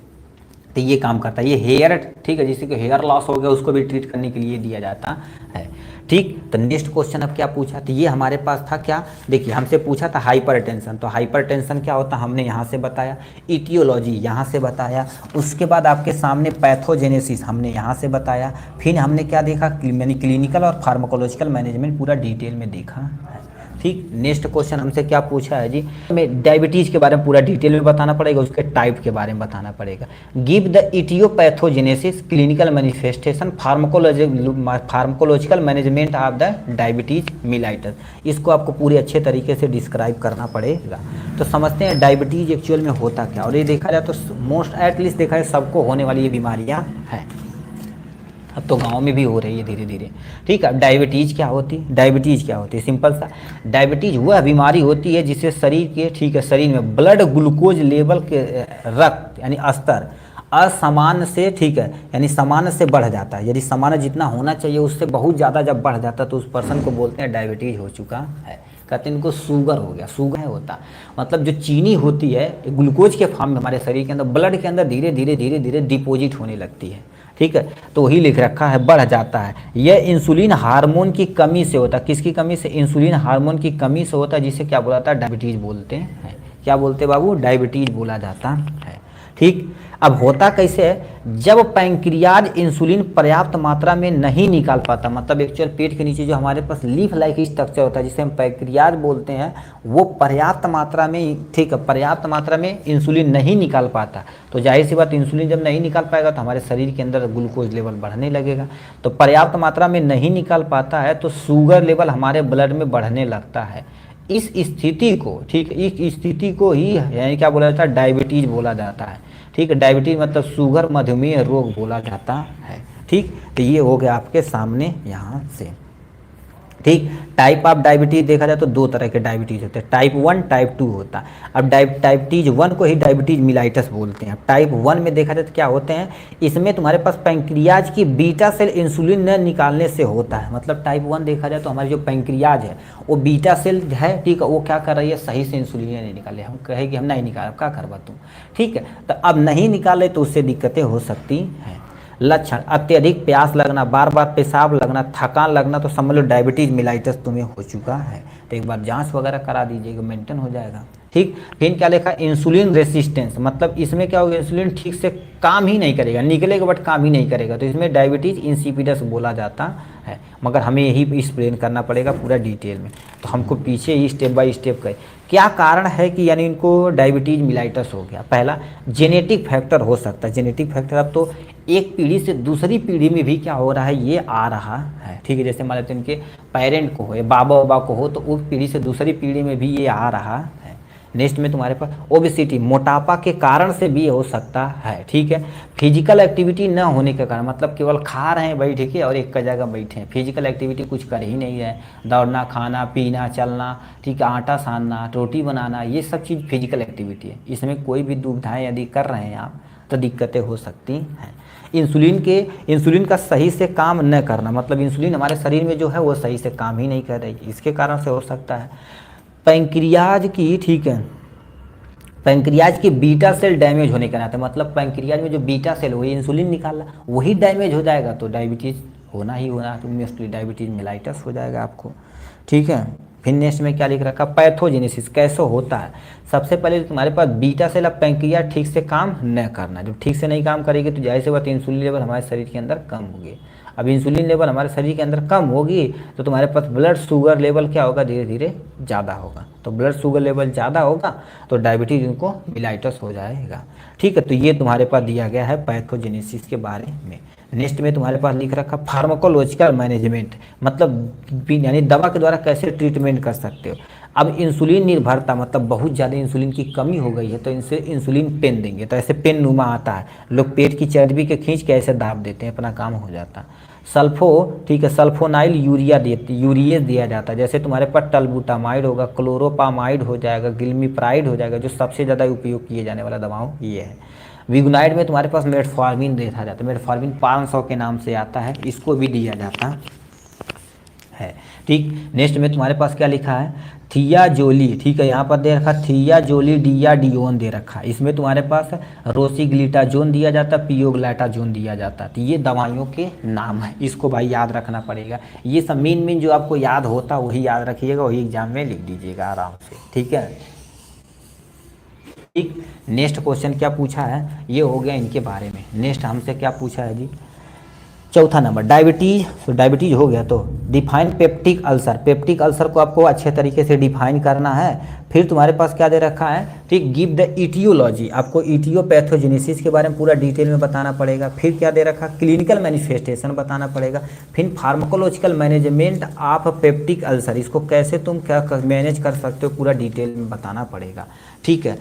तो ये काम करता है। ये हेयर, ठीक है, जिससे कि हेयर लॉस हो गया उसको भी ट्रीट करने के लिए दिया जाता है, ठीक। तो नेक्स्ट क्वेश्चन अब क्या पूछा, तो ये हमारे पास था क्या, देखिए हमसे पूछा था हाइपरटेंशन, तो हाइपरटेंशन क्या होता है हमने यहाँ से बताया, इटियोलॉजी यहाँ से बताया, उसके बाद आपके सामने पैथोजेनेसिस हमने यहाँ से बताया, फिर हमने क्या देखा, यानी क्लिनिकल और फार्माकोलॉजिकल मैनेजमेंट पूरा डिटेल में देखा है, ठीक। नेक्स्ट क्वेश्चन हमसे क्या पूछा है जी, हमें डायबिटीज़ के बारे में पूरा डिटेल में बताना पड़ेगा, उसके टाइप के बारे में बताना पड़ेगा। Give the aetiopathogenesis, clinical manifestation, pharmacological management of the diabetes mellitus, इसको आपको पूरे अच्छे तरीके से डिस्क्राइब करना पड़ेगा। तो समझते हैं डायबिटीज़ एक्चुअल में होता क्या, और ये देखा जाए तो मोस्ट एटलीस्ट देखा जाए सबको होने वाली ये बीमारियाँ हैं, अब तो गांव में भी हो रही है धीरे धीरे, ठीक है। डायबिटीज़ क्या होती है, डायबिटीज़ क्या होती है, सिंपल सा, डायबिटीज़ वह बीमारी होती है जिससे शरीर के, ठीक है, शरीर में ब्लड ग्लूकोज लेवल के रक्त यानी स्तर असामान्य से, ठीक है, यानी सामान्य से बढ़ जाता है। यदि सामान्य जितना होना चाहिए उससे बहुत ज़्यादा जब बढ़ जाता है तो उस पर्सन को बोलते हैं डायबिटीज़ हो चुका है, कहते हैं इनको शुगर हो गया। शुगर होता मतलब जो चीनी होती है ग्लूकोज के फॉर्म में हमारे शरीर के अंदर, ब्लड के अंदर धीरे धीरे धीरे धीरे डिपोजिट होने लगती है, ठीक है, तो वही लिख रखा है बढ़ जाता है। यह इंसुलिन हार्मोन की कमी से होता है, किसकी कमी से, इंसुलिन हार्मोन की कमी से होता है, जिसे क्या बोला जाता है, डायबिटीज़ बोलते हैं। क्या बोलते हैं बाबू, डायबिटीज़ बोला जाता है, ठीक। अब होता कैसे है, जब पैंक्रियाज इंसुलिन पर्याप्त मात्रा में नहीं निकाल पाता, मतलब एक्चुअल पेट के नीचे जो हमारे पास लीफ लाइक स्ट्रक्चर होता है जिसे हम पैंक्रियाज बोलते हैं, वो पर्याप्त मात्रा में, ठीक है, पर्याप्त मात्रा में इंसुलिन नहीं निकाल पाता, तो जाहिर सी बात इंसुलिन जब नहीं निकाल पाएगा तो हमारे शरीर के अंदर ग्लूकोज लेवल बढ़ने लगेगा। तो पर्याप्त मात्रा में नहीं निकाल पाता है तो शुगर लेवल हमारे ब्लड में बढ़ने लगता है। इस स्थिति को, ठीक है, इस स्थिति को ही यानी क्या बोला जाता है, डायबिटीज़ बोला जाता है, ठीक है। डायबिटीज़ मतलब शुगर मधुमेह रोग बोला जाता है, ठीक। तो ये हो गया आपके सामने यहाँ से, ठीक। टाइप ऑफ डायबिटीज़ देखा जाए तो दो तरह के डायबिटीज़ होते हैं, टाइप 1 टाइप 2 होता है। अब डायबिटीज़ 1 को ही डायबिटीज़ मिलाइटस बोलते हैं। टाइप 1 में देखा जाए तो क्या होते हैं, इसमें तुम्हारे पास पैंक्रियाज की बीटा सेल इंसुलिन न निकालने से होता है। मतलब टाइप 1 देखा जाए तो हमारी जो पैंक्रियाज है वो बीटा सेल है, ठीक है, वो क्या कर रही है, सही से इंसुलिन नहीं निकाले, हम कहें कि हम नहीं निकाल, क्या करवा तुम, ठीक है। तो अब नहीं निकाले तो उससे दिक्कतें हो सकती हैं। लक्षण, अत्यधिक प्यास लगना, बार बार पेशाब लगना, थकान लगना, तो समझ लो डायबिटीज़ मिलाइटस तुम्हें हो चुका है। तो एक बार जांच वगैरह करा दीजिएगा, मेंटेन हो जाएगा, ठीक। फिर क्या लिखा, इंसुलिन रेसिस्टेंस, मतलब इसमें क्या होगा, इंसुलिन ठीक से काम ही नहीं करेगा, निकलेगा बट काम ही नहीं करेगा, तो इसमें डायबिटीज़ इंसिपिडस बोला जाता है। मगर हमें यही एक्सप्लेन करना पड़ेगा पूरा डिटेल में, तो हमको पीछे ही स्टेप बाय स्टेप करें क्या कारण है कि यानी इनको डायबिटीज़ मिलाइटस हो गया। पहला जेनेटिक फैक्टर हो सकता है, जेनेटिक फैक्टर अब तो एक पीढ़ी से दूसरी पीढ़ी में भी क्या हो रहा है, ये आ रहा है, ठीक है। जैसे मान लेते हैं इनके पेरेंट को हो या बाबा बाबा को हो तो उस पीढ़ी से दूसरी पीढ़ी में भी ये आ रहा है। नेक्स्ट में तुम्हारे पास ओबेसिटी, मोटापा के कारण से भी हो सकता है, ठीक है। फिजिकल एक्टिविटी न होने के कारण, मतलब केवल खा रहे हैं भाई, ठीक है, और एक का जगह बैठे हैं, फिजिकल एक्टिविटी कुछ कर ही नहीं रहे, दौड़ना, खाना, पीना, चलना, ठीक है, आटा सानना, रोटी बनाना, ये सब चीज़ फिजिकल एक्टिविटी है। इसमें कोई भी दुविधाएं यदि कर रहे हैं आप तो दिक्कतें हो सकती हैं। इंसुलिन का सही से काम न करना, मतलब इंसुलिन हमारे शरीर में जो है वो सही से काम ही नहीं कर रही, इसके कारण से हो सकता है। पैंक्रियाज की, ठीक है, पैंक्रियाज की बीटा सेल डैमेज होने के नाते, मतलब पैंक्रियाज में जो बीटा सेल वही इंसुलिन निकाला वही डैमेज हो जाएगा तो डायबिटीज़ होना ही होना, तो मोस्टली डायबिटीज़ मेलाइटस हो जाएगा आपको, ठीक है। फिर नेक्स्ट में क्या लिख रखा, पैथोजेनेसिस कैसे होता है। सबसे पहले तुम्हारे पास बीटा सेल अब पैंक्रियाज ठीक से काम न करना, जब ठीक से नहीं काम करेगी तो जाहिर सी बात इंसुलिन लेवल हमारे शरीर के अंदर कम होगी। अब इंसुलिन लेवल हमारे शरीर के अंदर कम होगी तो तुम्हारे पास ब्लड शुगर लेवल क्या होगा, धीरे धीरे ज़्यादा होगा। तो ब्लड शुगर लेवल ज़्यादा होगा तो डायबिटीज़ उनको मिलाइटस हो जाएगा, ठीक है। तो ये तुम्हारे पास दिया गया है पैथोजेनेसिस के बारे में। नेक्स्ट में तुम्हारे पास लिख रखा फार्माकोलॉजिकल मैनेजमेंट, मतलब यानी दवा के द्वारा कैसे ट्रीटमेंट कर सकते हो। अब इंसुलिन निर्भरता, मतलब बहुत ज़्यादा इंसुलिन की कमी हो गई है तो इनसे इंसुलिन पेन देंगे, तो ऐसे पेन नुमा आता है, लोग पेट की चर्बी के खींच के ऐसे दाब देते हैं, अपना काम हो जाता। सल्फो, ठीक है, सल्फोनाइल यूरिया यूरिएज दिया जाता है, जैसे तुम्हारे पास टलबुटामाइड होगा, क्लोरोपामाइड हो जाएगा, गिल्मीप्राइड हो जाएगा, जो सबसे ज़्यादा उपयोग किए जाने वाला दवाओं ये है। विगुनाइड में तुम्हारे पास मेटफॉर्मिन देखा जाता है, मेटफॉर्मिन 500 के नाम से आता है, इसको भी दिया जाता है। ठीक, नेक्स्ट में तुम्हारे पास क्या लिखा है, थियाजोली, ठीक है, यहाँ पर दे रखा थियाजोली डियाडियोन दे रखा है, इसमें तुम्हारे पास रोसिग्लिटाजोन दिया जाता है, पियोग्लाटाजोन दिया जाता है। तो ये दवाइयों के नाम है, इसको भाई याद रखना पड़ेगा। ये सब मेन जो आपको याद होता है वही याद रखिएगा, वही एग्जाम में लिख दीजिएगा आराम से, ठीक है। ठीक, नेक्स्ट क्वेश्चन क्या पूछा है, ये हो गया इनके बारे में। नेक्स्ट हमसे क्या पूछा है जी, चौथा नंबर डायबिटीज, तो डायबिटीज हो गया, तो define peptic ulcer, peptic ulcer को आपको अच्छे तरीके से डिफाइन करना है। फिर तुम्हारे पास क्या दे रखा है, ठीक, गिव द इटियोलॉजी, आपको इटियोपैथोजेनेसिस के बारे में पूरा डिटेल में बताना पड़ेगा। फिर क्या दे रखा, क्लिनिकल मैनिफेस्टेशन बताना पड़ेगा। फिर pharmacological management of peptic ulcer, इसको कैसे तुम क्या मैनेज कर सकते हो पूरा डिटेल में बताना पड़ेगा, ठीक है।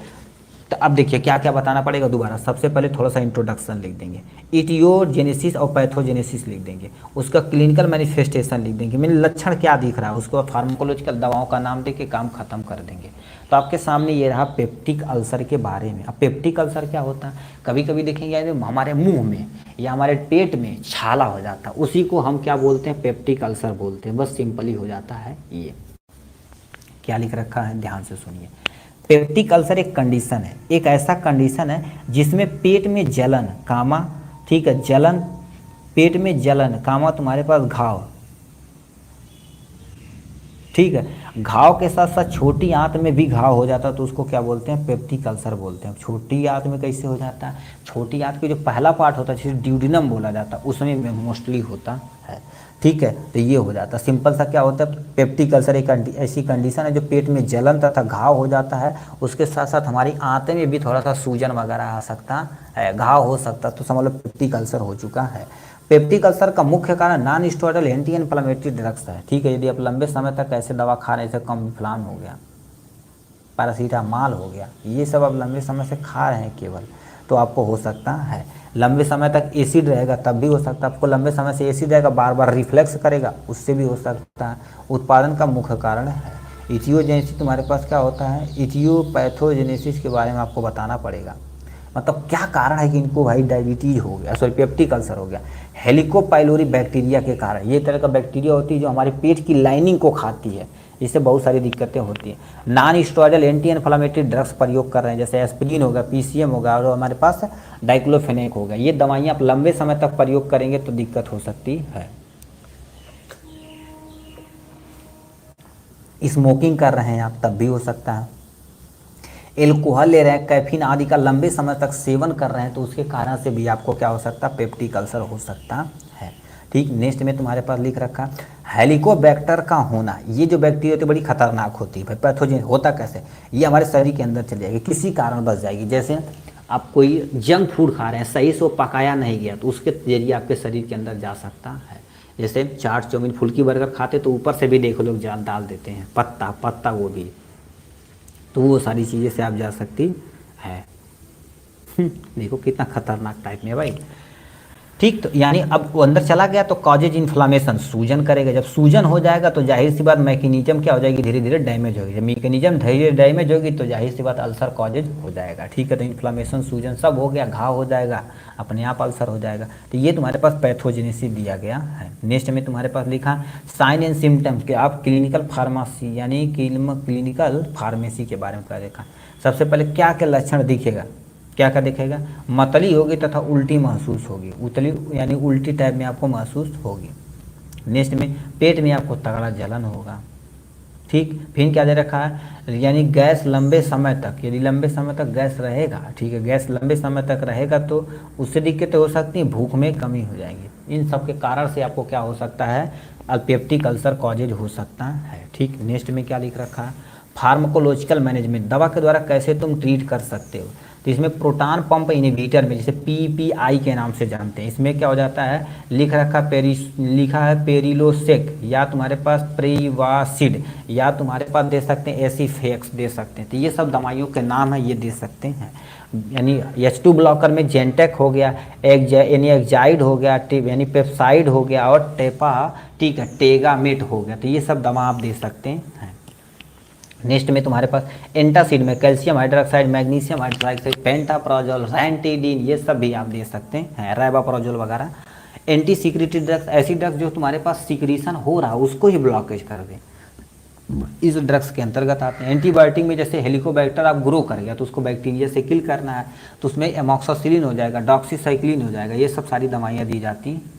तो अब देखिए क्या क्या बताना पड़ेगा दोबारा। सबसे पहले थोड़ा सा इंट्रोडक्शन लिख देंगे, इटियोजेनेसिस और पैथोजेनेसिस लिख देंगे, उसका क्लिनिकल मैनिफेस्टेशन लिख देंगे, मेरे लक्षण क्या दिख रहा है, उसको फार्माकोलॉजिकल दवाओं का नाम देके काम खत्म कर देंगे। तो आपके सामने ये रहा पेप्टिक अल्सर के बारे में। अब पेप्टिक अल्सर क्या होता है, कभी कभी देखेंगे हमारे मुंह में या हमारे पेट में छाला हो जाता है, उसी को हम क्या बोलते हैं, पेप्टिक अल्सर बोलते हैं, बस सिंपली हो जाता है। ये क्या लिख रखा है, ध्यान से सुनिए। पेप्टिक अल्सर एक कंडीशन है, एक ऐसा कंडीशन है जिसमें पेट में जलन कामा, ठीक है, जलन, पेट में जलन कामा तुम्हारे पास घाव, ठीक है, घाव के साथ साथ छोटी आंत में भी घाव हो जाता है तो उसको क्या बोलते हैं, पेप्टिक अल्सर बोलते हैं। छोटी आंत में कैसे हो जाता है, छोटी आंत के जो पहला पार्ट होता है जिसे ड्यूडिनम बोला जाता है उसमें मोस्टली होता है, ठीक है। तो ये हो जाता है, सिंपल सा क्या होता है, पेप्टिक अल्सर एक ऐसी कंडीशन है जो पेट में जलन तथा घाव हो जाता है, उसके साथ साथ हमारी आंतें में भी थोड़ा सा सूजन वगैरह आ सकता है, घाव हो सकता है, तो समझ लो पेप्टिक अल्सर हो चुका है। पेप्टिक अल्सर का मुख्य कारण non steroidal anti inflammatory drugs है, ठीक है। यदि आप लंबे समय तक ऐसे दवा खा रहे हैं, कॉम्प्लान हो गया, पैरासीटामॉल हो गया, ये सब आप लंबे समय से खा रहे हैं केवल, तो आपको हो सकता है। लंबे समय तक एसिड रहेगा तब भी हो सकता है, आपको लंबे समय से एसिड रहेगा, बार बार रिफ्लेक्स करेगा, उससे भी हो सकता है। उत्पादन का मुख्य कारण है। इथियोजेनेसिस तुम्हारे पास क्या होता है, इथियोपैथोजेनेसिस के बारे में आपको बताना पड़ेगा, मतलब क्या कारण है कि इनको भाई डायबिटीज हो गया, सॉरी पेप्टिक अल्सर हो गया। हेलिकोपाइलोरी बैक्टीरिया के कारण, ये तरह का बैक्टीरिया होती है जो हमारे पेट की लाइनिंग को खाती है, इससे बहुत सारी दिक्कतें होती हैं। Non steroidal anti inflammatory drugs प्रयोग कर रहे हैं, जैसे एस्पिरिन होगा, पीसीएम होगा, और हमारे पास डाइक्लोफेनेक होगा, ये दवाइयाँ आप लंबे समय तक प्रयोग करेंगे तो दिक्कत हो सकती है। स्मोकिंग कर रहे हैं आप तब भी हो सकता है, एल्कोहल ले रहे हैं, कैफीन आदि का लंबे समय तक सेवन कर रहे हैं तो उसके कारण से भी आपको क्या हो सकता है, पेप्टिक अल्सर हो सकता है, ठीक। नेक्स्ट में तुम्हारे पास लिख रखा हेलिकोबैक्टर का होना, ये जो बैक्टीरिया होती है बड़ी खतरनाक होती है भाई, पैथोजन होता कैसे, ये हमारे शरीर के अंदर चली जाएगी, किसी कारण बच जाएगी। जैसे आप कोई जंक फूड खा रहे हैं, सही से वो पकाया नहीं गया तो उसके जरिए आपके शरीर के अंदर जा सकता है। जैसे चाट चाउमीन फुल्की बर्गर खाते तो ऊपर से भी देखो लोग जान डाल देते हैं, पत्ता गोभी, तो वो सारी चीज़ें से आप जा सकती है। देखो कितना खतरनाक टाइप में भाई, ठीक। तो यानी अब वो अंदर चला गया तो कॉजेज इन्फ्लामेशन, सूजन करेगा, जब सूजन हो जाएगा तो जाहिर सी बात मैकेनिज्म क्या हो जाएगी, धीरे धीरे डैमेज होगी, जब मैकेनिज्म धीरे डैमेज होगी तो जाहिर सी बात अल्सर कॉजेज हो जाएगा, ठीक है। तो इन्फ्लामेशन, सूजन सब हो गया, घाव हो जाएगा, अपने आप अल्सर हो जाएगा। तो ये तुम्हारे पास पैथोजेनेसिस दिया गया है। नेक्स्ट में तुम्हारे पास लिखा साइन एंड सिम्टम्स के, आप क्लिनिकल फार्मेसी यानी क्लिनिकल फार्मेसी के बारे में क्या देखा। सबसे पहले क्या क्या लक्षण दिखेगा, क्या क्या दिखेगा, मतली होगी तथा उल्टी महसूस होगी, उतली यानी उल्टी टाइप में आपको महसूस होगी। नेक्स्ट में पेट में आपको तगड़ा जलन होगा, ठीक। फिर क्या दे रखा है, यानी गैस लंबे समय तक, यदि लंबे समय तक गैस रहेगा, ठीक है, गैस लंबे समय तक रहेगा तो उससे दिक्कतें हो सकती हैं, भूख में कमी हो जाएगी। इन सब के कारण से आपको क्या हो सकता है, पेप्टिक अल्सर कॉजेज हो सकता है, ठीक। नेक्स्ट में क्या लिख रखा है, फार्माकोलॉजिकल मैनेजमेंट, दवा के द्वारा कैसे तुम ट्रीट कर सकते हो। तो इसमें प्रोटॉन पंप इनहिबिटर में, जैसे पीपीआई के नाम से जानते हैं, इसमें क्या हो जाता है, लिखा है पेरिलोसेक, या तुम्हारे पास प्रीवासिड, या तुम्हारे पास दे सकते हैं एसिफेक्स दे सकते हैं। तो ये सब दवाइयों के नाम है, ये दे सकते हैं। यानी H2 ब्लॉकर में जेंटेक हो गया, यानी एक्जाइड हो गया, यानी पेप्साइड हो गया, और टेपा, ठीक है, टेगामेट हो गया। तो ये सब दवा आप दे सकते हैं। नेक्स्ट में तुम्हारे पास एंटासिड में calcium hydroxide, magnesium hydroxide, pantoprazole, ranitidine, ये सब भी आप दे सकते हैं, राइबाप्राजोल वगैरह। एंटी सिक्रेटरी ड्रग्स, ऐसी ड्रग्स जो तुम्हारे पास सिक्रीशन हो रहा है उसको ही ब्लॉकेज कर दें, इस ड्रग्स के अंतर्गत आते हैं। एंटीबायोटिक में जैसे हेलिकोबैक्टर आप ग्रो कर गया तो उसको बैक्टीरिया से किल करना है, तो उसमें एमॉक्सासिलिन हो जाएगा, डॉक्सीसाइक्लिन हो जाएगा, ये सब सारी दवाइयाँ दी जाती हैं।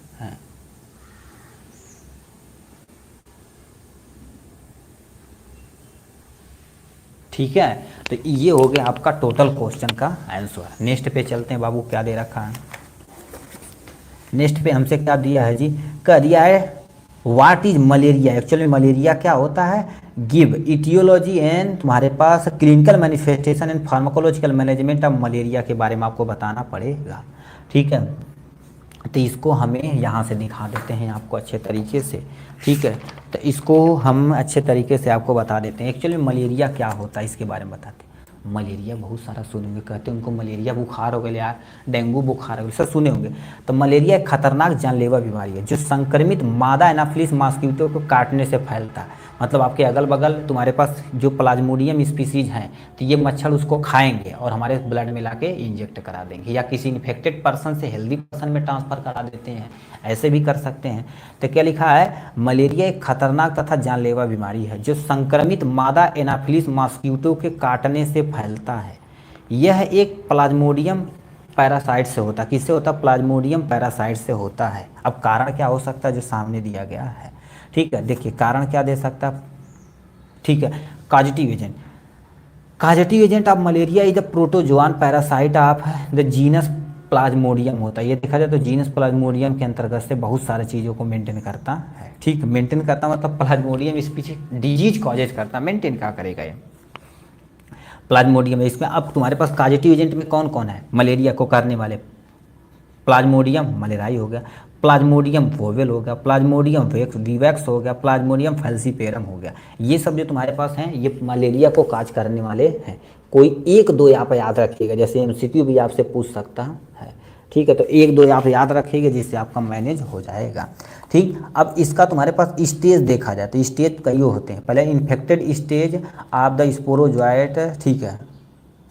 ठीक है, तो ये हो गया आपका टोटल क्वेश्चन का आंसर। नेक्स्ट पे चलते हैं बाबू, क्या दे रखा है। नेक्स्ट पे हमसे क्या दिया है जी, कह दिया है what is malaria. Actually malaria क्या होता है, गिव इटियोलॉजी एंड तुम्हारे पास clinical manifestation and pharmacological management of malaria के बारे में आपको बताना पड़ेगा। ठीक है, तो इसको हमें यहाँ से दिखा देते हैं आपको अच्छे तरीके से। ठीक है, तो इसको हम अच्छे तरीके से आपको बता देते हैं। एक्चुअली मलेरिया क्या होता है इसके बारे में बताते हैं। मलेरिया बहुत सारा सुने होंगे, कहते हैं उनको मलेरिया बुखार हो गया यार, डेंगू बुखार हो गया, सब सुने होंगे। तो मलेरिया एक खतरनाक जानलेवा बीमारी है जो संक्रमित मादा एनाफिलिस मॉस्किटो को काटने से फैलता है। मतलब आपके अगल बगल तुम्हारे पास जो प्लाज्मोडियम स्पीसीज हैं, तो ये मच्छर उसको खाएंगे और हमारे ब्लड में लाके इंजेक्ट करा देंगे, या किसी इन्फेक्टेड पर्सन से हेल्दी पर्सन में ट्रांसफर करा देते हैं, ऐसे भी कर सकते हैं। तो क्या लिखा है, मलेरिया एक खतरनाक तथा जानलेवा बीमारी है जो संक्रमित मादा एनाफिलिस मॉस्किटो के काटने से फैलता है। यह एक प्लाज्मोडियम पैरासाइट से होता है। किससे होता है, प्लाज्मोडियम पैरासाइट से होता है। अब कारण क्या हो सकता है, जो सामने दिया गया है। ठीक है, देखिए कारण क्या दे सकता है। ठीक है, causative agent, causative agent of malaria is the protozoan parasite of the genus Plasmodium होता है। ये देखा जाए तो जीनस प्लाज्मोडियम के अंतर्गत से बहुत सारी चीज़ों को मेंटेन करता है। ठीक, मेंटेन करता मतलब प्लाज्मोडियम स्पीशीज डिजीज कॉजेज करता, मेंटेन क्या करेगा ये प्लाज्मोडियम। इसमें अब तुम्हारे पास कॉजेटिव एजेंट में कौन कौन है, मलेरिया को करने वाले, प्लाज्मोडियम मलेराई हो गया, प्लाज्मोडियम वोवेल हो गया, प्लाज्मोडियम विवैक्स हो गया, प्लाज्मोडियम फैल्सीपेरम हो गया। ये सब जो तुम्हारे पास हैं ये मलेरिया को काज करने वाले हैं। कोई एक दो आप याद रखिएगा, जैसे एमसीक्यू भी आपसे पूछ सकता है। ठीक है, तो एक दो आप याद रखिएगा जिससे आपका मैनेज हो जाएगा। ठीक, अब इसका तुम्हारे पास स्टेज देखा जाए तो स्टेज कई होते हैं। पहले infected stage of the sporozoite. ठीक है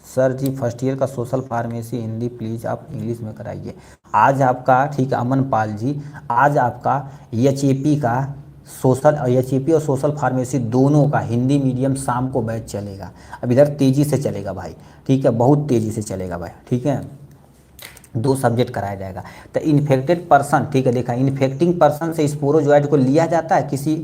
सर जी, फर्स्ट ईयर का सोशल फार्मेसी हिंदी प्लीज़ आप इंग्लिश में कराइए। आज आपका, ठीक है अमन पाल जी, आज आपका एचएपी का सोशल, एचएपी और सोशल फार्मेसी दोनों का हिंदी मीडियम शाम को बैच चलेगा। अब इधर तेज़ी से चलेगा भाई, ठीक है, बहुत तेज़ी से चलेगा भाई। ठीक है, 2 सब्जेक्ट कराया जाएगा। तो इन्फेक्टेड पर्सन, ठीक है, देखा इन्फेक्टिंग पर्सन से स्पोरोजोइट को लिया जाता है किसी।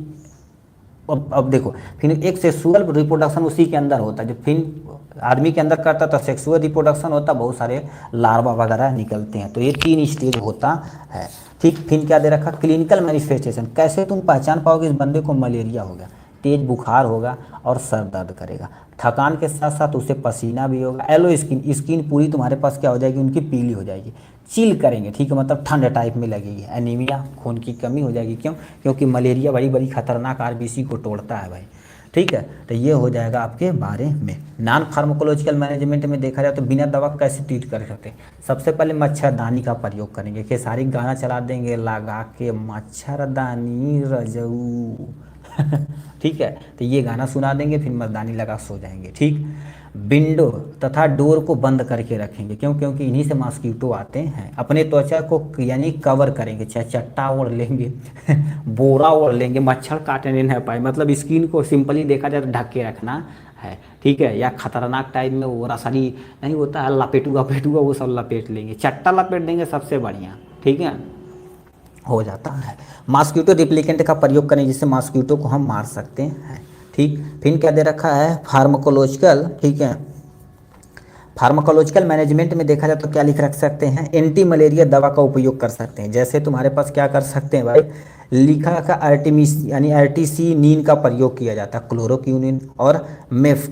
अब देखो, फिर एक सेक्सुअल रिप्रोडक्शन उसी के अंदर होता है, जो फिर आदमी के अंदर करता तो सेक्सुअल रिप्रोडक्शन होता, बहुत सारे लार्वा वगैरह निकलते हैं। तो ये 3 स्टेज होता है। ठीक, फिर क्या दे रखा, क्लिनिकल मैनिफेस्टेशन, कैसे तुम पहचान पाओगे इस बंदे को मलेरिया हो गया। तेज बुखार होगा और सर दर्द करेगा, थकान के साथ साथ उसे पसीना भी होगा, येलो स्किन, स्किन पूरी तुम्हारे पास क्या हो जाएगी, उनकी पीली हो जाएगी, चिल करेंगे, ठीक है, मतलब ठंड टाइप में लगेगी, एनीमिया, खून की कमी हो जाएगी। क्यों, क्योंकि मलेरिया बड़ी बड़ी खतरनाक आरबीसी को तोड़ता है भाई। ठीक है, तो ये हो जाएगा आपके बारे में। नॉन फार्माकोलॉजिकल मैनेजमेंट में देखा जाए तो बिना दवा कैसे ट्रीट कर सकते हैं। सबसे पहले मच्छरदानी का प्रयोग करेंगे, खेसारी गाना चला देंगे, लगा के मच्छरदानी रजऊ ठीक है, तो ये गाना सुना देंगे, फिर मर्दानी लगा सो जाएंगे। ठीक, विंडो तथा डोर को बंद करके रखेंगे, क्यों, क्योंकि इन्हीं से मॉस्किटो आते हैं। अपने त्वचा को यानी कवर करेंगे, चाहे चट्टा ओढ़ लेंगे बोरा ओढ़ लेंगे, मच्छर काटने नहीं पाए, मतलब स्किन को सिंपली देखा जाए तो ढक के रखना है। ठीक है, या खतरनाक टाइप में वो रसाली नहीं होता है, लपेटुआ पेटुआ, वो सब लपेट लेंगे, चट्टा लपेट देंगे, सबसे बढ़िया। ठीक है, हो जाता है। मॉस्किटो रिप्लिकेंट का प्रयोग करें जिससे मॉस्किटो को हम मार सकते हैं। ठीक, फिर क्या दे रखा है, फार्माकोलॉजिकल। ठीक है, फार्माकोलॉजिकल मैनेजमेंट में देखा जाए तो क्या लिख रख सकते हैं, एंटी मलेरिया दवा का उपयोग कर सकते हैं। जैसे तुम्हारे पास क्या कर सकते हैं भाई, लिखा रखा आर्टिमिस यानी आर्टिसिनिन का प्रयोग किया जाता है, क्लोरोक्यूनिन और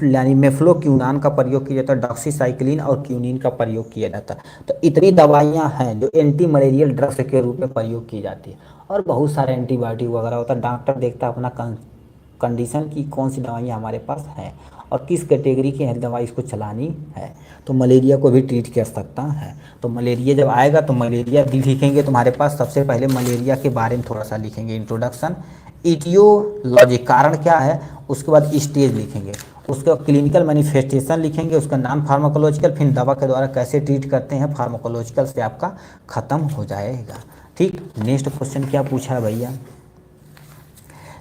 यानी मेफ्लोक्यूनान का प्रयोग किया जाता है, डॉक्सीसाइक्लिन और क्यूनिन का प्रयोग किया जाता है। तो इतनी दवाइयाँ हैं जो एंटी मलेरियल ड्रग्स के रूप में प्रयोग की जाती है, और बहुत सारे एंटीबायोटिक वगैरह होता है। डॉक्टर देखता है अपना कंडीशन की कौन सी दवाइयाँ हमारे पास हैं और किस कैटेगरी की है दवाई इसको चलानी है, तो मलेरिया को भी ट्रीट कर सकता है। तो मलेरिया जब आएगा तो मलेरिया भी लिखेंगे तुम्हारे पास। सबसे पहले मलेरिया के बारे में थोड़ा सा लिखेंगे, इंट्रोडक्शन, इटियोलॉजी कारण क्या है, उसके बाद स्टेज लिखेंगे, उसके बाद क्लिनिकल मैनिफेस्टेशन लिखेंगे, उसका नाम फार्माकोलॉजिकल, फिर दवा के द्वारा कैसे ट्रीट करते हैं, फार्माकोलॉजिकल से आपका ख़त्म हो जाएगा। ठीक, नेक्स्ट क्वेश्चन क्या पूछा है भैया,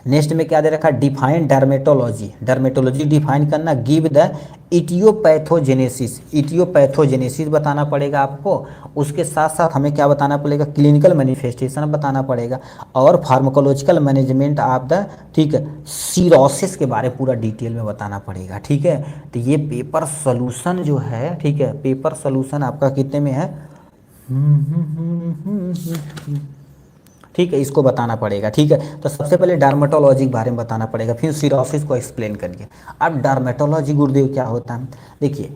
नेक्स्ट में क्या दे रखा है, डिफाइन डर्मेटोलॉजी। डर्मेटोलॉजी डिफाइन करना, गिव द इटियोपैथोजेनेसिस, इटियोपैथोजेनेसिस बताना पड़ेगा आपको। उसके साथ साथ हमें क्या बताना पड़ेगा, क्लिनिकल मैनिफेस्टेशन बताना पड़ेगा, और फार्माकोलॉजिकल मैनेजमेंट ऑफ द, ठीक है, सीरोसिस के बारे में पूरा डिटेल में बताना पड़ेगा। ठीक है, तो ये पेपर सोल्यूशन जो है, ठीक है, पेपर सोल्यूशन आपका कितने में है, ठीक है, इसको बताना पड़ेगा। ठीक है, तो सबसे पहले डर्मेटोलॉजी के बारे में बताना पड़ेगा, फिर सिरोसिस को एक्सप्लेन करिए। अब डर्मेटोलॉजी गुरुदेव क्या होता है, देखिए,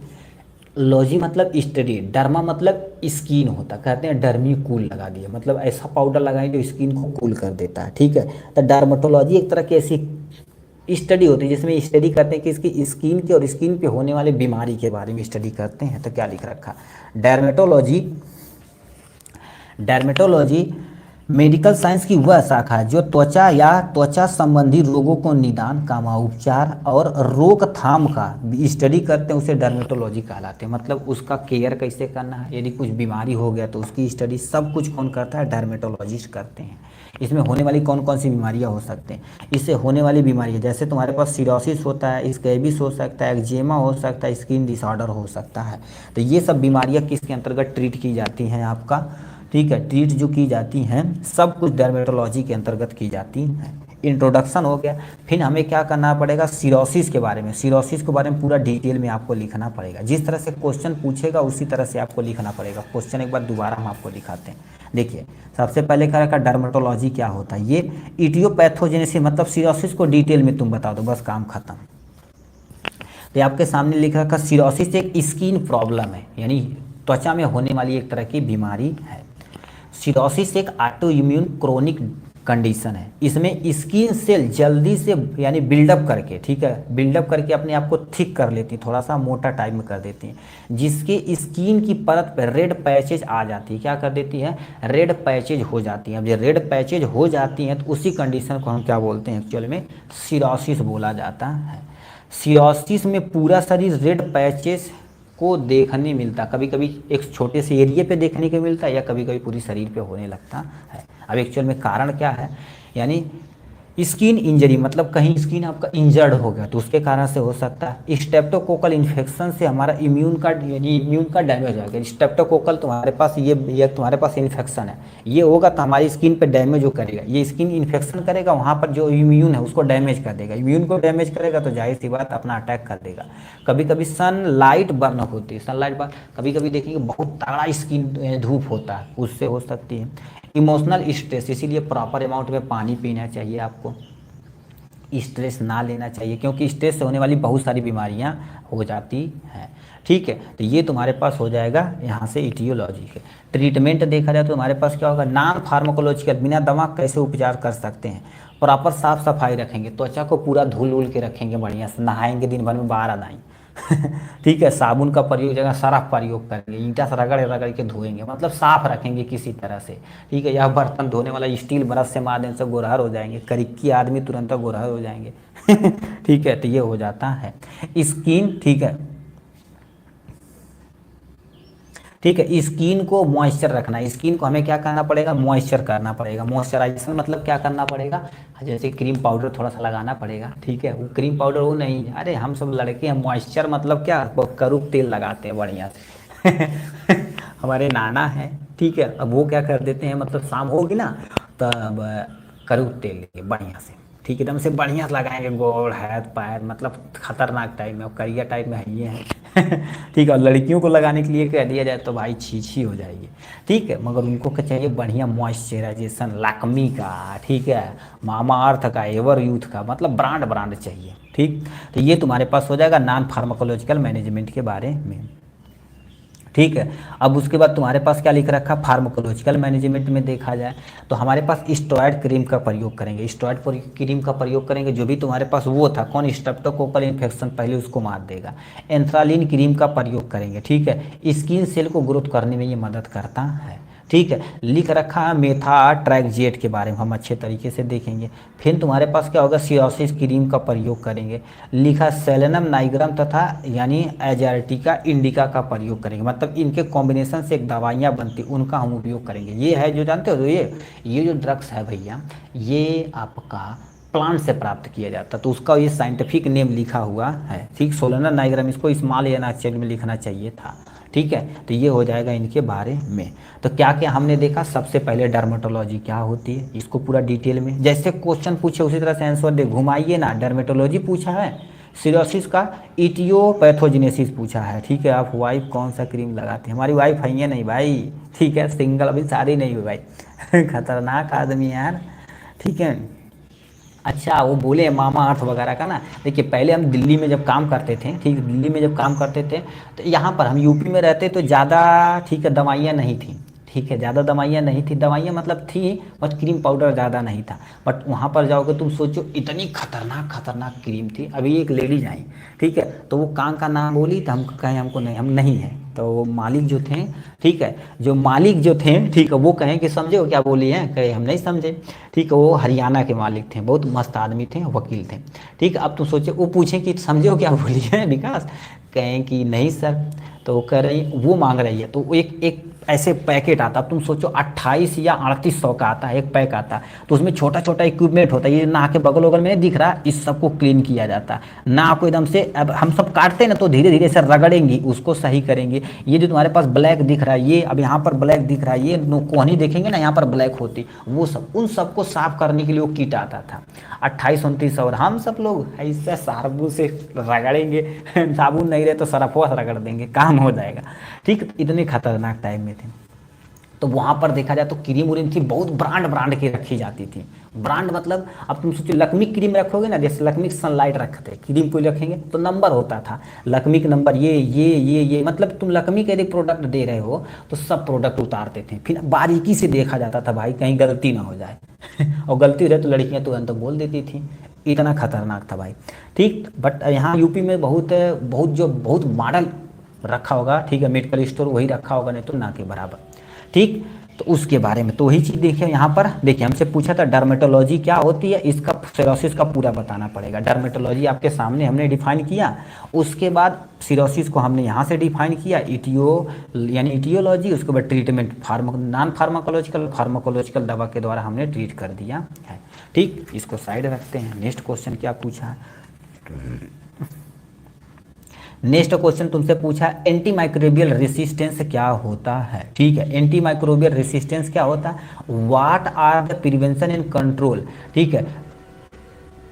लॉजी मतलब स्टडी, डर्मा मतलब स्किन होता, कहते हैं डर्मी कूल लगा दिया, मतलब ऐसा पाउडर लगाएं जो स्किन को कूल कर देता है। ठीक है, तो डर्मेटोलॉजी एक तरह की ऐसी स्टडी होती है जिसमें स्टडी करते हैं कि इसकी स्किन के और स्किन पे होने वाले बीमारी के बारे में स्टडी करते हैं। तो क्या लिख रखा, डर्मेटोलॉजी, डर्मेटोलॉजी मेडिकल साइंस की वह शाखा है जो त्वचा या त्वचा संबंधी रोगों को निदान, कामा उपचार और रोकथाम का स्टडी करते हैं, उसे डर्मेटोलॉजी कहलाते हैं। मतलब उसका केयर कैसे करना है, यदि कुछ बीमारी हो गया तो उसकी स्टडी सब कुछ कौन करता है, डर्मेटोलॉजिस्ट करते हैं। इसमें होने वाली कौन कौन सी बीमारियां हो सकते हैं, इससे होने वाली बीमारियां जैसे तुम्हारे पास सिरोसिस होता है, स्कैबिस हो सकता है, एक्जेमा हो सकता है, स्किन डिसऑर्डर हो सकता है। तो ये सब बीमारियां किसके अंतर्गत ट्रीट की जाती हैं आपका, ठीक है, ट्रीट जो की जाती हैं सब कुछ डर्मेटोलॉजी के अंतर्गत की जाती हैं। इंट्रोडक्शन हो गया, फिर हमें क्या करना पड़ेगा, सिरोसिस के बारे में, सिरोसिस के बारे में पूरा डिटेल में आपको लिखना पड़ेगा। जिस तरह से क्वेश्चन पूछेगा उसी तरह से आपको लिखना पड़ेगा। क्वेश्चन एक बार दोबारा हम आपको दिखाते हैं। देखिए, सबसे पहले क्या रखा, डर्मेटोलॉजी क्या होता है, ये इटियोपैथोजेनेसिस मतलब सिरोसिस को डिटेल में तुम बता दो, बस काम खत्म। तो आपके सामने लिख रखा, सिरोसिस एक स्किन प्रॉब्लम है, यानी त्वचा में होने वाली एक तरह की बीमारी है। सिरोसिस एक ऑटो इम्यून क्रोनिक कंडीशन है, इसमें स्किन सेल जल्दी से यानी बिल्डअप करके, ठीक है, बिल्डअप करके अपने आप को थिक कर लेती हैं, थोड़ा सा मोटा टाइप में कर देती हैं, जिसके स्किन की परत पर रेड पैचेज आ जाती है। क्या कर देती है, रेड पैचेज हो जाती हैं। अब ये रेड पैचेज हो जाती हैं तो उसी कंडीशन को हम क्या बोलते हैं, एक्चुअल में सिरोसिस बोला जाता है। सिरोसिस में पूरा शरीर रेड पैचेज को देखने मिलता, कभी कभी एक छोटे से एरिया पे देखने को मिलता है या कभी कभी पूरी शरीर पे होने लगता है। अब एक्चुअल में कारण क्या है, यानी स्किन इंजरी, मतलब कहीं स्किन आपका इंजर्ड हो गया तो उसके कारण से हो सकता है। स्ट्रेप्टोकोकल इन्फेक्शन से हमारा इम्यून का यानी इम्यून का डैमेज हो गया। स्ट्रेप्टोकोकल तुम्हारे पास ये तुम्हारे पास इन्फेक्शन है, ये होगा तो हमारी स्किन पे डैमेज जो करेगा, ये स्किन इन्फेक्शन करेगा, वहाँ पर जो इम्यून है उसको डैमेज कर देगा। इम्यून को डैमेज करेगा तो जाहिर सी बात अपना अटैक कर देगा। कभी कभी सनलाइट बर्न होती है, सनलाइट बर्न कभी कभी देखेंगे बहुत तगड़ा स्किन धूप होता है, उससे हो सकती है। इमोशनल स्ट्रेस, इसीलिए प्रॉपर अमाउंट में पानी पीना चाहिए आपको, स्ट्रेस ना लेना चाहिए, क्योंकि स्ट्रेस से होने वाली बहुत सारी बीमारियां हो जाती हैं। ठीक है, तो ये तुम्हारे पास हो जाएगा यहाँ से इटियोलॉजी के। ट्रीटमेंट देखा जाए तो तुम्हारे पास क्या होगा, नॉन फार्माकोलॉजिकल, बिना दवा कैसे उपचार कर सकते हैं। प्रॉपर साफ सफाई रखेंगे, त्वचा को पूरा धुल उल के रखेंगे, बढ़िया से नहाएंगे, दिन भर में बाहर आएंगे ठीक है, साबुन का प्रयोग जगह सरफ प्रयोग करेंगे, ईंटा से रगड़ रगड़ के धोएंगे, मतलब साफ रखेंगे किसी तरह से। ठीक है, यह बर्तन धोने वाला स्टील ब्रश से मार देने से गोरहर हो जाएंगे, करिक्की आदमी तुरंत गोरहर हो जाएंगे ठीक है, तो ये हो जाता है स्किन। ठीक है, ठीक है, स्किन को मॉइस्चर रखना, स्किन को हमें क्या करना पड़ेगा, मॉइस्चर करना पड़ेगा। मॉइस्चराइजेशन मतलब क्या करना पड़ेगा, जैसे क्रीम पाउडर थोड़ा सा लगाना पड़ेगा। ठीक है, वो क्रीम पाउडर वो नहीं, अरे हम सब लड़के हैं, मॉइस्चर मतलब क्या, करूब तेल लगाते हैं बढ़िया से हमारे नाना है, ठीक है, अब वो क्या कर देते हैं, मतलब शाम होगी ना तब करूब तेल लेके बढ़िया से, ठीक है, एकदम से बढ़िया से लगाएंगे, गोड़ हाथ पैर, मतलब खतरनाक टाइप में, करिया टाइप में है ये है। ठीक है, और लड़कियों को लगाने के लिए कह दिया जाए तो भाई छीछी हो जाएगी। ठीक है, मगर उनको क्या चाहिए, बढ़िया मॉइस्चराइजेशन लैक्मी का, ठीक है, मामा अर्थ का, एवर यूथ का, मतलब ब्रांड ब्रांड चाहिए। ठीक, तो ये तुम्हारे पास हो जाएगा नॉन फार्माकोलॉजिकल मैनेजमेंट के बारे में। ठीक है, अब उसके बाद तुम्हारे पास क्या लिख रखा, फार्माकोलॉजिकल मैनेजमेंट में देखा जाए तो हमारे पास स्टेरॉयड क्रीम का प्रयोग करेंगे, स्टेरॉयड क्रीम का प्रयोग करेंगे, जो भी तुम्हारे पास वो था कौन, स्ट्रेप्टोकोकल इन्फेक्शन, पहले उसको मार देगा। एंथ्रालिन क्रीम का प्रयोग करेंगे, ठीक है, स्किन सेल को ग्रोथ करने में ये मदद करता है। ठीक है, लिख रखा है मेथाट्रैक्जेट के बारे में, हम अच्छे तरीके से देखेंगे। फिर तुम्हारे पास क्या होगा, सिरोसिस क्रीम का प्रयोग करेंगे, लिखा सेलेनम नाइग्राम तथा यानी एजार्टिका इंडिका का प्रयोग करेंगे, मतलब इनके कॉम्बिनेशन से एक दवाइयाँ बनती, उनका हम उपयोग करेंगे। ये है जो जानते हो, ये जो ड्रग्स है भैया, ये आपका प्लांट से प्राप्त किया जाता, तो उसका ये साइंटिफिक नेम लिखा हुआ है। ठीक, सोलेनम नाइग्राम, इसको स्मॉल या एक्चुअल में लिखना चाहिए था। ठीक है, तो ये हो जाएगा इनके बारे में। तो क्या क्या हमने देखा, सबसे पहले डर्मेटोलॉजी क्या होती है, इसको पूरा डिटेल में, जैसे क्वेश्चन पूछे उसी तरह से आंसर दे, घुमाइए ना। डर्मेटोलॉजी पूछा है, सिरोसिस का इटियोपैथोजेनेसिस पूछा है। ठीक है, आप वाइफ कौन सा क्रीम लगाते हैं, हमारी वाइफ है नहीं भाई, ठीक है, सिंगल, अभी शादी नहीं हुई भाई। खतरनाक आदमी यार। ठीक है, अच्छा वो बोले मामा अर्थ वगैरह का ना, देखिए पहले हम दिल्ली में जब काम करते थे, ठीक, दिल्ली में जब काम करते थे तो यहाँ पर हम यूपी में रहते तो ज़्यादा, ठीक है, दवाइयाँ नहीं थी। ठीक है, ज़्यादा दवाइयाँ नहीं थी, दवाइयाँ मतलब थी बट क्रीम पाउडर ज़्यादा नहीं था। बट वहाँ पर जाओगे तुम सोचो, इतनी खतरनाक खतरनाक क्रीम थी। अभी एक लेडीज आई, ठीक है, तो वो कान का नाम बोली तो हमको कहें हमको नहीं, हम नहीं है, तो वो मालिक जो थे, ठीक है, जो मालिक जो थे, ठीक है, वो कहें कि समझे वो क्या बोली है, कहे हम नहीं समझे। ठीक है, वो हरियाणा के मालिक थे, बहुत मस्त आदमी थे, वकील थे। ठीक है, अब तुम सोचे, वो पूछें कि समझे वो क्या बोली है विकास, कहें कि नहीं सर, तो वो कह रही, वो मांग रही है, तो वो एक एक ऐसे पैकेट आता, अब तुम सोचो 28 या 3800 का आता है एक पैक आता, तो उसमें छोटा छोटा इक्विपमेंट होता है, ये नाक के बगल वगल में नहीं दिख रहा, इस सबको क्लीन किया जाता है। नाक को एकदम से, अब हम सब काटते हैं ना तो धीरे धीरे से रगड़ेंगे, उसको सही करेंगे। ये जो तुम्हारे पास ब्लैक दिख रहा है, ये अब यहाँ पर ब्लैक दिख रहा है, ये कोहनी देखेंगे ना यहाँ पर ब्लैक होती, वो सब, उन सबको साफ करने के लिए वो किट आता था 28-29 और हम सब लोग ऐसे साबुन से रगड़ेंगे। साबुन नहीं रहे तो सरफो रगड़ देंगे, काम हो जाएगा। ठीक, इतने खतरनाक टाइम में थे। तो वहाँ पर देखा जाए तो क्रीम उरीम थी, बहुत ब्रांड ब्रांड की रखी जाती थी। ब्रांड मतलब अब तुम सोचो, लक्मी क्रीम रखोगे ना, जैसे लक्मी सनलाइट रखते क्रीम को रखेंगे तो नंबर होता था, लक्मी का नंबर ये मतलब तुम लक्मी के यदि प्रोडक्ट दे रहे हो तो सब प्रोडक्ट उतारते थे, फिर बारीकी से देखा जाता था भाई कहीं गलती ना हो जाए। और गलती रहे तो लड़कियाँ तुरंत बोल देती थी, इतना खतरनाक था भाई। ठीक, बट यहाँ यूपी में बहुत मॉडल रखा होगा, ठीक है, मेडिकल स्टोर वही रखा होगा, नहीं तो ना के बराबर। ठीक, तो उसके बारे में तो वही चीज़ देखिए यहाँ पर, देखिए हमसे पूछा था डर्मेटोलॉजी क्या होती है, इसका सिरोसिस का पूरा बताना पड़ेगा। डर्मेटोलॉजी आपके सामने हमने डिफाइन किया, उसके बाद सिरोसिस को हमने यहाँ से डिफाइन किया, यानी इटियोलॉजी, उसके बाद ट्रीटमेंट, नॉन फार्माकोलॉजिकल दवा के द्वारा हमने ट्रीट कर दिया है। ठीक, इसको साइड रखते हैं। नेक्स्ट क्वेश्चन क्या पूछा है, नेक्स्ट क्वेश्चन तुमसे पूछा एंटी माइक्रोबियल रेसिस्टेंस क्या होता है। ठीक है, एंटी माइक्रोबियल रेसिस्टेंस क्या होता है, what are the prevention and control, ठीक है,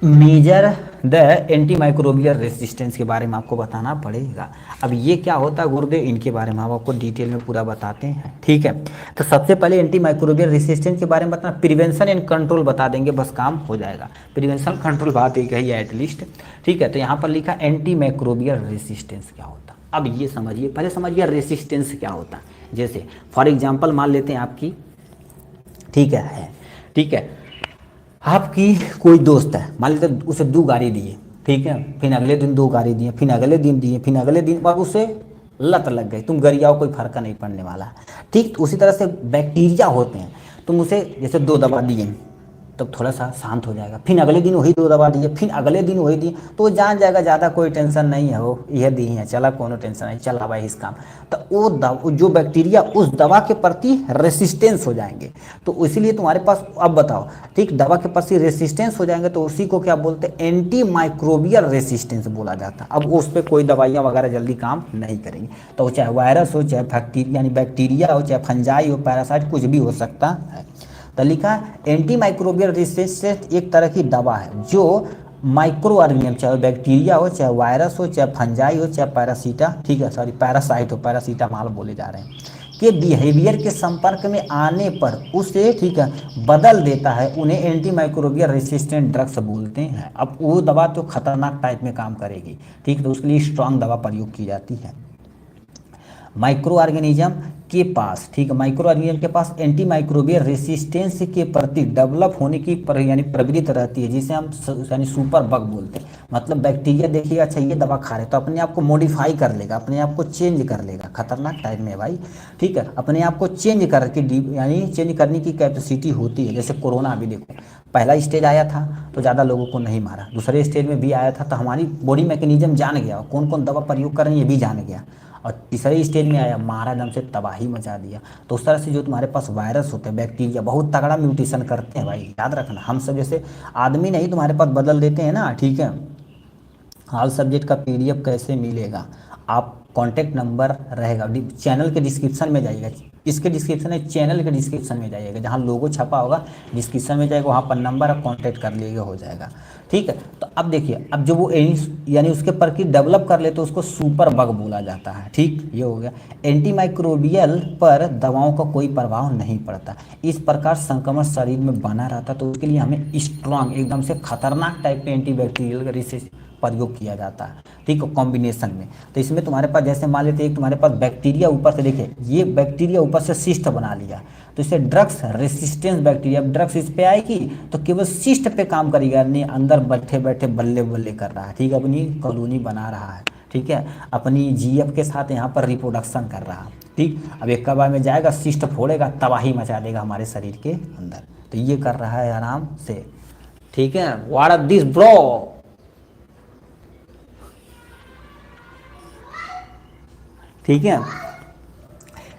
major the anti microbial resistance के बारे में आपको बताना पड़ेगा। अब ये क्या होता है गुरुदेव, इनके बारे में हम आपको डिटेल में पूरा बताते हैं। ठीक है, तो सबसे पहले एंटी माइक्रोबियल रेसिस्टेंस के बारे में बताना, प्रिवेंशन एंड कंट्रोल बता देंगे, बस काम हो जाएगा। प्रिवेंशन कंट्रोल बात एक है एटलीस्ट। ठीक है, तो यहाँ पर लिखा एंटी माइक्रोबियल रेसिस्टेंस क्या होता। अब ये समझिए, पहले समझिए रेसिस्टेंस क्या होता। जैसे फॉर एग्जाम्पल मान लेते हैं आपकी, ठीक है, आपकी कोई दोस्त है, मान लीजिए उसे 2 गाड़ी दिए, ठीक है, फिर अगले दिन 2 गाड़ी दिए, फिर अगले दिन दिए, फिर अगले दिन पर उसे लत लग गई, तुम गरियाओ कोई फर्क नहीं पड़ने वाला। ठीक, तो उसी तरह से बैक्टीरिया होते हैं, तुम उसे जैसे 2 दवा दिए तब थोड़ा सा शांत हो जाएगा, फिर अगले दिन वही 2 दवा दिए, फिर अगले दिन वही दिए, तो वो जान जाएगा ज़्यादा कोई टेंशन नहीं है, वो यह दी है, चला कोनो टेंशन नहीं, चला भाई इस काम। तो वो जो बैक्टीरिया उस दवा के प्रति रेसिस्टेंस हो जाएंगे, तो इसीलिए तुम्हारे पास, अब बताओ, ठीक, दवा के प्रति रेसिस्टेंस हो जाएंगे तो उसी को क्या बोलते हैं, एंटी माइक्रोबियल रेसिस्टेंस बोला जाता है। अब उस पर कोई दवाइयाँ वगैरह जल्दी काम नहीं करेंगी, तो चाहे वायरस हो, चाहे बैक्टीरिया हो, चाहे फंजाई हो, पैरासाइट, कुछ भी हो सकता है। तो लिखा एंटी माइक्रोबियल रेसिस्टेंस एक तरह की दवा है जो माइक्रो ऑर्गेनिज्म, चाहे बैक्टीरिया हो, चाहे वायरस हो, चाहे फंजाई हो, चाहे पैरासीटा, ठीक है सॉरी पैरासाइट हो, पैरासीटामॉल बोले जा रहे हैं, के बिहेवियर के संपर्क में आने पर उसे, ठीक है, बदल देता है। उन्हें एंटी माइक्रोबियल रेसिस्टेंट ड्रग्स बोलते हैं। अब वो दवा तो खतरनाक टाइप में काम करेगी, ठीक है, तो उसके लिए स्ट्रांग दवा प्रयोग की जाती है। माइक्रो ऑर्गेनिज्म के पास, ठीक है, माइक्रो ऑर्गेनिज्म के पास एंटी माइक्रोबियल रेसिस्टेंस के प्रति डेवलप होने की यानी प्रवृत्ति रहती है, जिसे हम यानी सुपर बग बोलते हैं। मतलब बैक्टीरिया देखिएगा, अच्छा ये दवा खा रहे तो अपने आप को मॉडिफाई कर लेगा, अपने आप को चेंज कर लेगा, खतरनाक टाइप में भाई, ठीक है, अपने आप को चेंज करके यानी चेंज करने की कैपेसिटी होती है। जैसे कोरोना अभी देखो, पहला स्टेज आया था तो ज़्यादा लोगों को नहीं मारा, दूसरे स्टेज में भी आया था तो हमारी बॉडी मैकेनिज्म जान गया, कौन कौन दवा प्रयोग कर रहे हैं ये भी जान गया, और तीसरे स्टेज में आया, मारा एकदम से तबाही मचा दिया। तो उस तरह से जो तुम्हारे पास वायरस होते हैं, बैक्टीरिया बहुत तगड़ा म्यूटेशन करते हैं भाई, याद रखना। हम सब जैसे आदमी नहीं तुम्हारे पास बदल देते हैं ना, ठीक है। ऑल सब्जेक्ट का PDF कैसे मिलेगा, आप कॉन्टैक्ट नंबर रहेगा चैनल के डिस्क्रिप्शन में जाइएगा, इसके डिस्क्रिप्शन में, चैनल के डिस्क्रिप्शन में जाइएगा, जहाँ लोगो छपा होगा डिस्क्रिप्शन में जाएगा, वहाँ पर नंबर आप कॉन्टैक्ट कर लीजिएगा, हो जाएगा, ठीक है। तो अब देखिए, अब जो वो यानी उसके पर की डेवलप कर ले तो उसको सुपर बग बोला जाता है, ठीक, ये हो गया। एंटी माइक्रोबियल पर दवाओं का कोई प्रभाव नहीं पड़ता, इस प्रकार संक्रमण शरीर में बना रहता, तो उसके लिए हमें स्ट्रांग एकदम से खतरनाक टाइप के एंटीबैक्टीरियल रेसिस्टेंस प्रयोग किया जाता है, ठीक है, कॉम्बिनेशन में। तो इसमें तुम्हारे पास जैसे मान लेते हैं तुम्हारे पास बैक्टीरिया ऊपर से, देखिए ये बैक्टीरिया ऊपर से सिस्ट बना लिया, तो इसे ड्रग्स रेसिस्टेंस बैक्टीरिया, ड्रग्स इस पे आएगी तो केवल सिस्ट पे काम करेगा, नहीं अंदर बैठे बैठे बल्ले बल्ले कर रहा है, ठीक है, अपनी कॉलोनी बना रहा है, ठीक है, अपनी GF के साथ यहाँ पर रिप्रोडक्शन कर रहा है, ठीक। अब एक बार में जाएगा, सिस्ट फोड़ेगा, तबाही मचा देगा हमारे शरीर के अंदर, तो ये कर रहा है आराम से, ठीक है। व्हाट आर दिस ब्रो, ठीक है।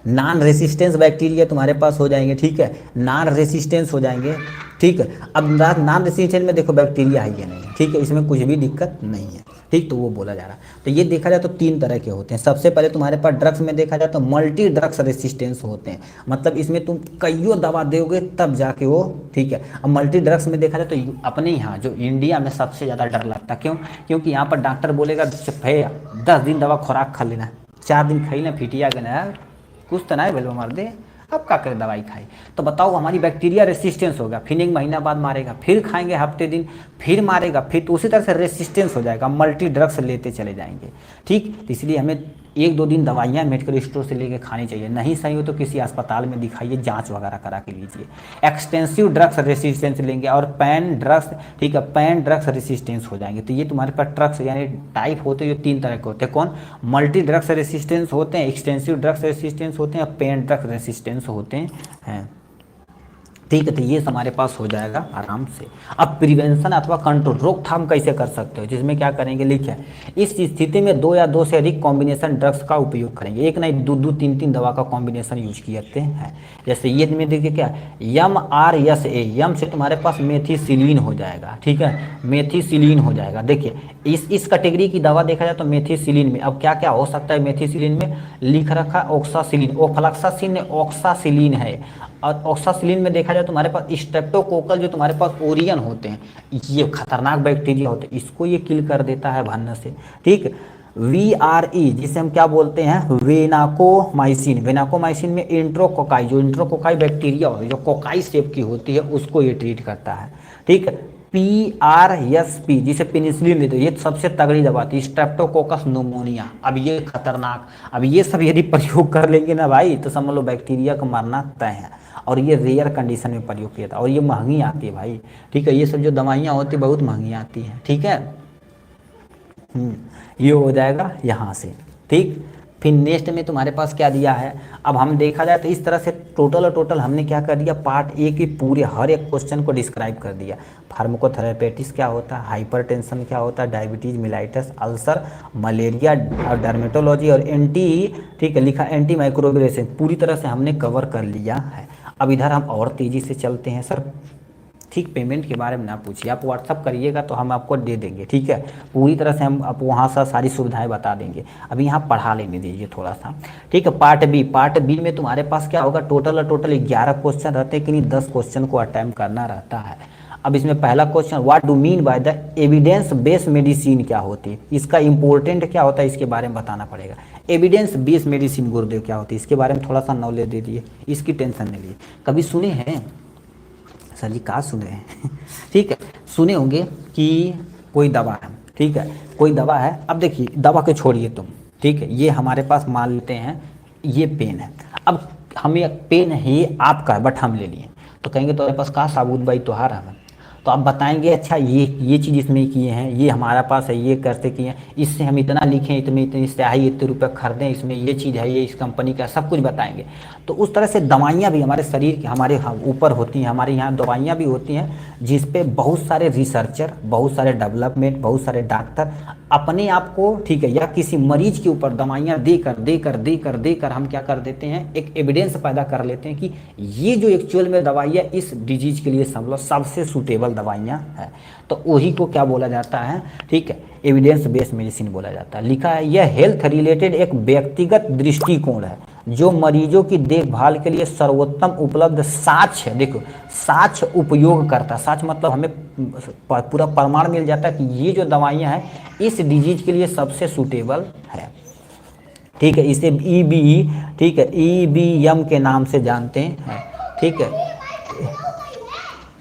नॉन रेसिस्टेंस बैक्टीरिया तुम्हारे पास हो जाएंगे, ठीक है, नॉन रेसिस्टेंस हो जाएंगे, ठीक है। अब नॉन रेसिस्टेंस में देखो बैक्टीरिया है या नहीं, ठीक है, इसमें कुछ भी दिक्कत नहीं है, ठीक, तो वो बोला जा रहा है। तो ये देखा जाए तो 3 तरह के होते हैं। सबसे पहले तुम्हारे पास ड्रग्स में देखा जाए तो मल्टी ड्रग्स रेसिस्टेंस होते हैं, मतलब इसमें तुम कईयों दवा दोगे तब जाके वो, ठीक है। अब मल्टी ड्रग्स में देखा जाए तो अपने यहाँ जो इंडिया में सबसे ज़्यादा डर लगता है, क्यों, क्योंकि यहाँ पर डॉक्टर बोलेगा 10 दिन दवा खुराक खा लेना, 4 दिन खाई ना फिटिया गए ना, कुछ तो ना बेलवा मार दे, अब क्या करें दवाई खाई, तो बताओ हमारी बैक्टीरिया रेसिस्टेंस होगा, फिर 1 महीना बाद मारेगा, फिर खाएंगे हफ्ते दिन, फिर मारेगा, फिर तो उसी तरह से रेसिस्टेंस हो जाएगा, मल्टी ड्रग्स लेते चले जाएंगे, ठीक। तो इसलिए हमें 1-2 दिन दवाइयाँ मेडिकल स्टोर से लेके खानी चाहिए, नहीं सही हो तो किसी अस्पताल में दिखाइए, जांच वगैरह करा के लीजिए। एक्सटेंसिव ड्रग्स रेसिस्टेंस लेंगे और पैन ड्रग्स, ठीक है, पैन ड्रग्स रेसिस्टेंस हो जाएंगे। तो ये तुम्हारे पास ड्रग्स यानी टाइप होते हैं, जो 3 तरह के होते हैं, कौन, मल्टी ड्रग्स रेसिस्टेंस होते हैं, एक्सटेंसिव ड्रग्स रेसिस्टेंस होते हैं, और पैन ड्रग्स रेसिस्टेंस होते हैं, ठीक है। तो ये हमारे पास हो जाएगा आराम से। अब प्रिवेंशन अथवा कंट्रोल, रोकथाम कैसे कर सकते हो, जिसमें क्या करेंगे, लिखे इस स्थिति में 2 या 2 से अधिक कॉम्बिनेशन ड्रग्स का उपयोग करेंगे, एक नहीं 2-2, 3-3 दवा का कॉम्बिनेशन यूज करते हैं। जैसे ये में देखिए क्या, MRSA, यम से तुम्हारे पास मेथिसिलिन हो जाएगा, ठीक है, मेथिसिलिन हो जाएगा। देखिए इस कैटेगरी की दवा देखा जाए तो मेथिसिलिन में अब क्या क्या हो सकता है, मेथिसिलिन में लिख रखा ऑक्सासिलिन, ओफ्लैक्सासिन ऑक्सासिलिन है, और ऑक्सासिलिन में देखा जाए तुम्हारे पास स्ट्रेप्टोकोकल, जो तुम्हारे पास ओरियन होते हैं, ये खतरनाक बैक्टीरिया होते हैं, इसको ये किल कर देता है भनने से, ठीक। VRE जिसे हम क्या बोलते हैं, वेनाकोमाइसिन, वेनाकोमाइसिन में इंट्रोकोकाई, जो इंट्रोकोकाई बैक्टीरिया होती है, जो कोकाई शेप की होती है, उसको ये ट्रीट करता है, ठीक। PRSP जिसे पेनिसिलिन लेते, ये सबसे तगड़ी दवा थी, स्ट्रेप्टोकोकस न्यूमोनिया। अब ये खतरनाक, अब ये सब यदि प्रयोग कर लेंगे ना भाई, तो समझ लो बैक्टीरिया को मारना तय है, और ये रेयर कंडीशन में प्रयोग किया था, और ये महंगी आती है भाई, ठीक है, ये सब जो दवाइयाँ होती है बहुत महंगी आती हैं, ठीक है। ये हो जाएगा यहाँ से, ठीक। फिर नेक्स्ट में तुम्हारे पास क्या दिया है, अब हम देखा जाए तो इस तरह से टोटल हमने क्या कर दिया, पार्ट ए के पूरे हर एक क्वेश्चन को डिस्क्राइब कर दिया। फार्माकोथेरेपेटिक्स क्या होता है, हाइपरटेंशन क्या होता है, डायबिटीज, मिलाइटस, अल्सर, मलेरिया और डर्मेटोलॉजी, और ठीक है लिखा एंटी माइक्रोबियल रेसिस्टेंस, पूरी तरह से हमने कवर कर लिया है। अब इधर हम और तेजी से चलते हैं सर, ठीक, पेमेंट के बारे में ना पूछिए, आप व्हाट्सअप करिएगा तो हम आपको दे देंगे, ठीक है, पूरी तरह से हम आप वहाँ से सारी सुविधाएं बता देंगे। अभी यहाँ पढ़ा लेने दीजिए थोड़ा सा, ठीक है। पार्ट बी में तुम्हारे पास क्या होगा, टोटल 11 क्वेश्चन रहते हैं कि नहीं, 10 क्वेश्चन को अटेम्प्ट करना रहता है। अब इसमें पहला question, what do mean by the evidence based medicine क्या होती है, इसका इंपॉर्टेंट क्या होता है, इसके बारे में बताना पड़ेगा। एविडेंस बेस्ड मेडिसिन गुरुदेव क्या होती है, इसके बारे में थोड़ा सा नॉलेज दे दिए, इसकी टेंशन नहीं लिए। कभी सुने हैं सर जी, कहाँ सुने हैं ठीक है, सुने होंगे कि कोई दवा है, ठीक है, कोई दवा है। अब देखिए दवा को छोड़िए तुम, ठीक है, ये हमारे पास मान लेते हैं ये पेन है। अब हमें पेन है ये आपका है बट हम ले लिए, तो कहेंगे तुम्हारे पास कहाँ साबुत भाई तुहार है, तो आप बताएंगे अच्छा ये चीज़ इसमें किए हैं, ये हमारा पास है, ये करते किए हैं, इससे हम इतना लिखें, इतनी स्याही, इतने रुपए खरीदें, इसमें ये चीज़ है, ये इस कंपनी का, सब कुछ बताएंगे। तो उस तरह से दवाइयाँ भी हमारे शरीर के हमारे ऊपर होती हैं, हमारे यहाँ दवाइयाँ भी होती हैं जिस पे बहुत सारे रिसर्चर, बहुत सारे डेवलपमेंट, बहुत सारे डॉक्टर अपने आप को, ठीक है, या किसी मरीज के ऊपर दवाइयाँ देकर हम क्या कर देते हैं, एक एविडेंस पैदा कर लेते हैं कि ये जो एक्चुअल में दवाइयाँ इस डिजीज के लिए सबसे सूटेबल दवाइयाँ है। तो वही को क्या बोला जाता है, ठीक है, एविडेंस बेस्ड मेडिसिन बोला जाता है। लिखा है यह हेल्थ रिलेटेड एक व्यक्तिगत दृष्टिकोण है जो मरीजों की देखभाल के लिए सर्वोत्तम उपलब्ध साक्ष्य, देखो साक्ष्य उपयोग करता है। साक्ष्य मतलब हमें पूरा प्रमाण मिल जाता है कि ये जो दवाइयाँ हैं इस डिजीज के लिए सबसे सूटेबल है, ठीक है। इसे EBE, ठीक है, EBM के नाम से जानते हैं, ठीक है,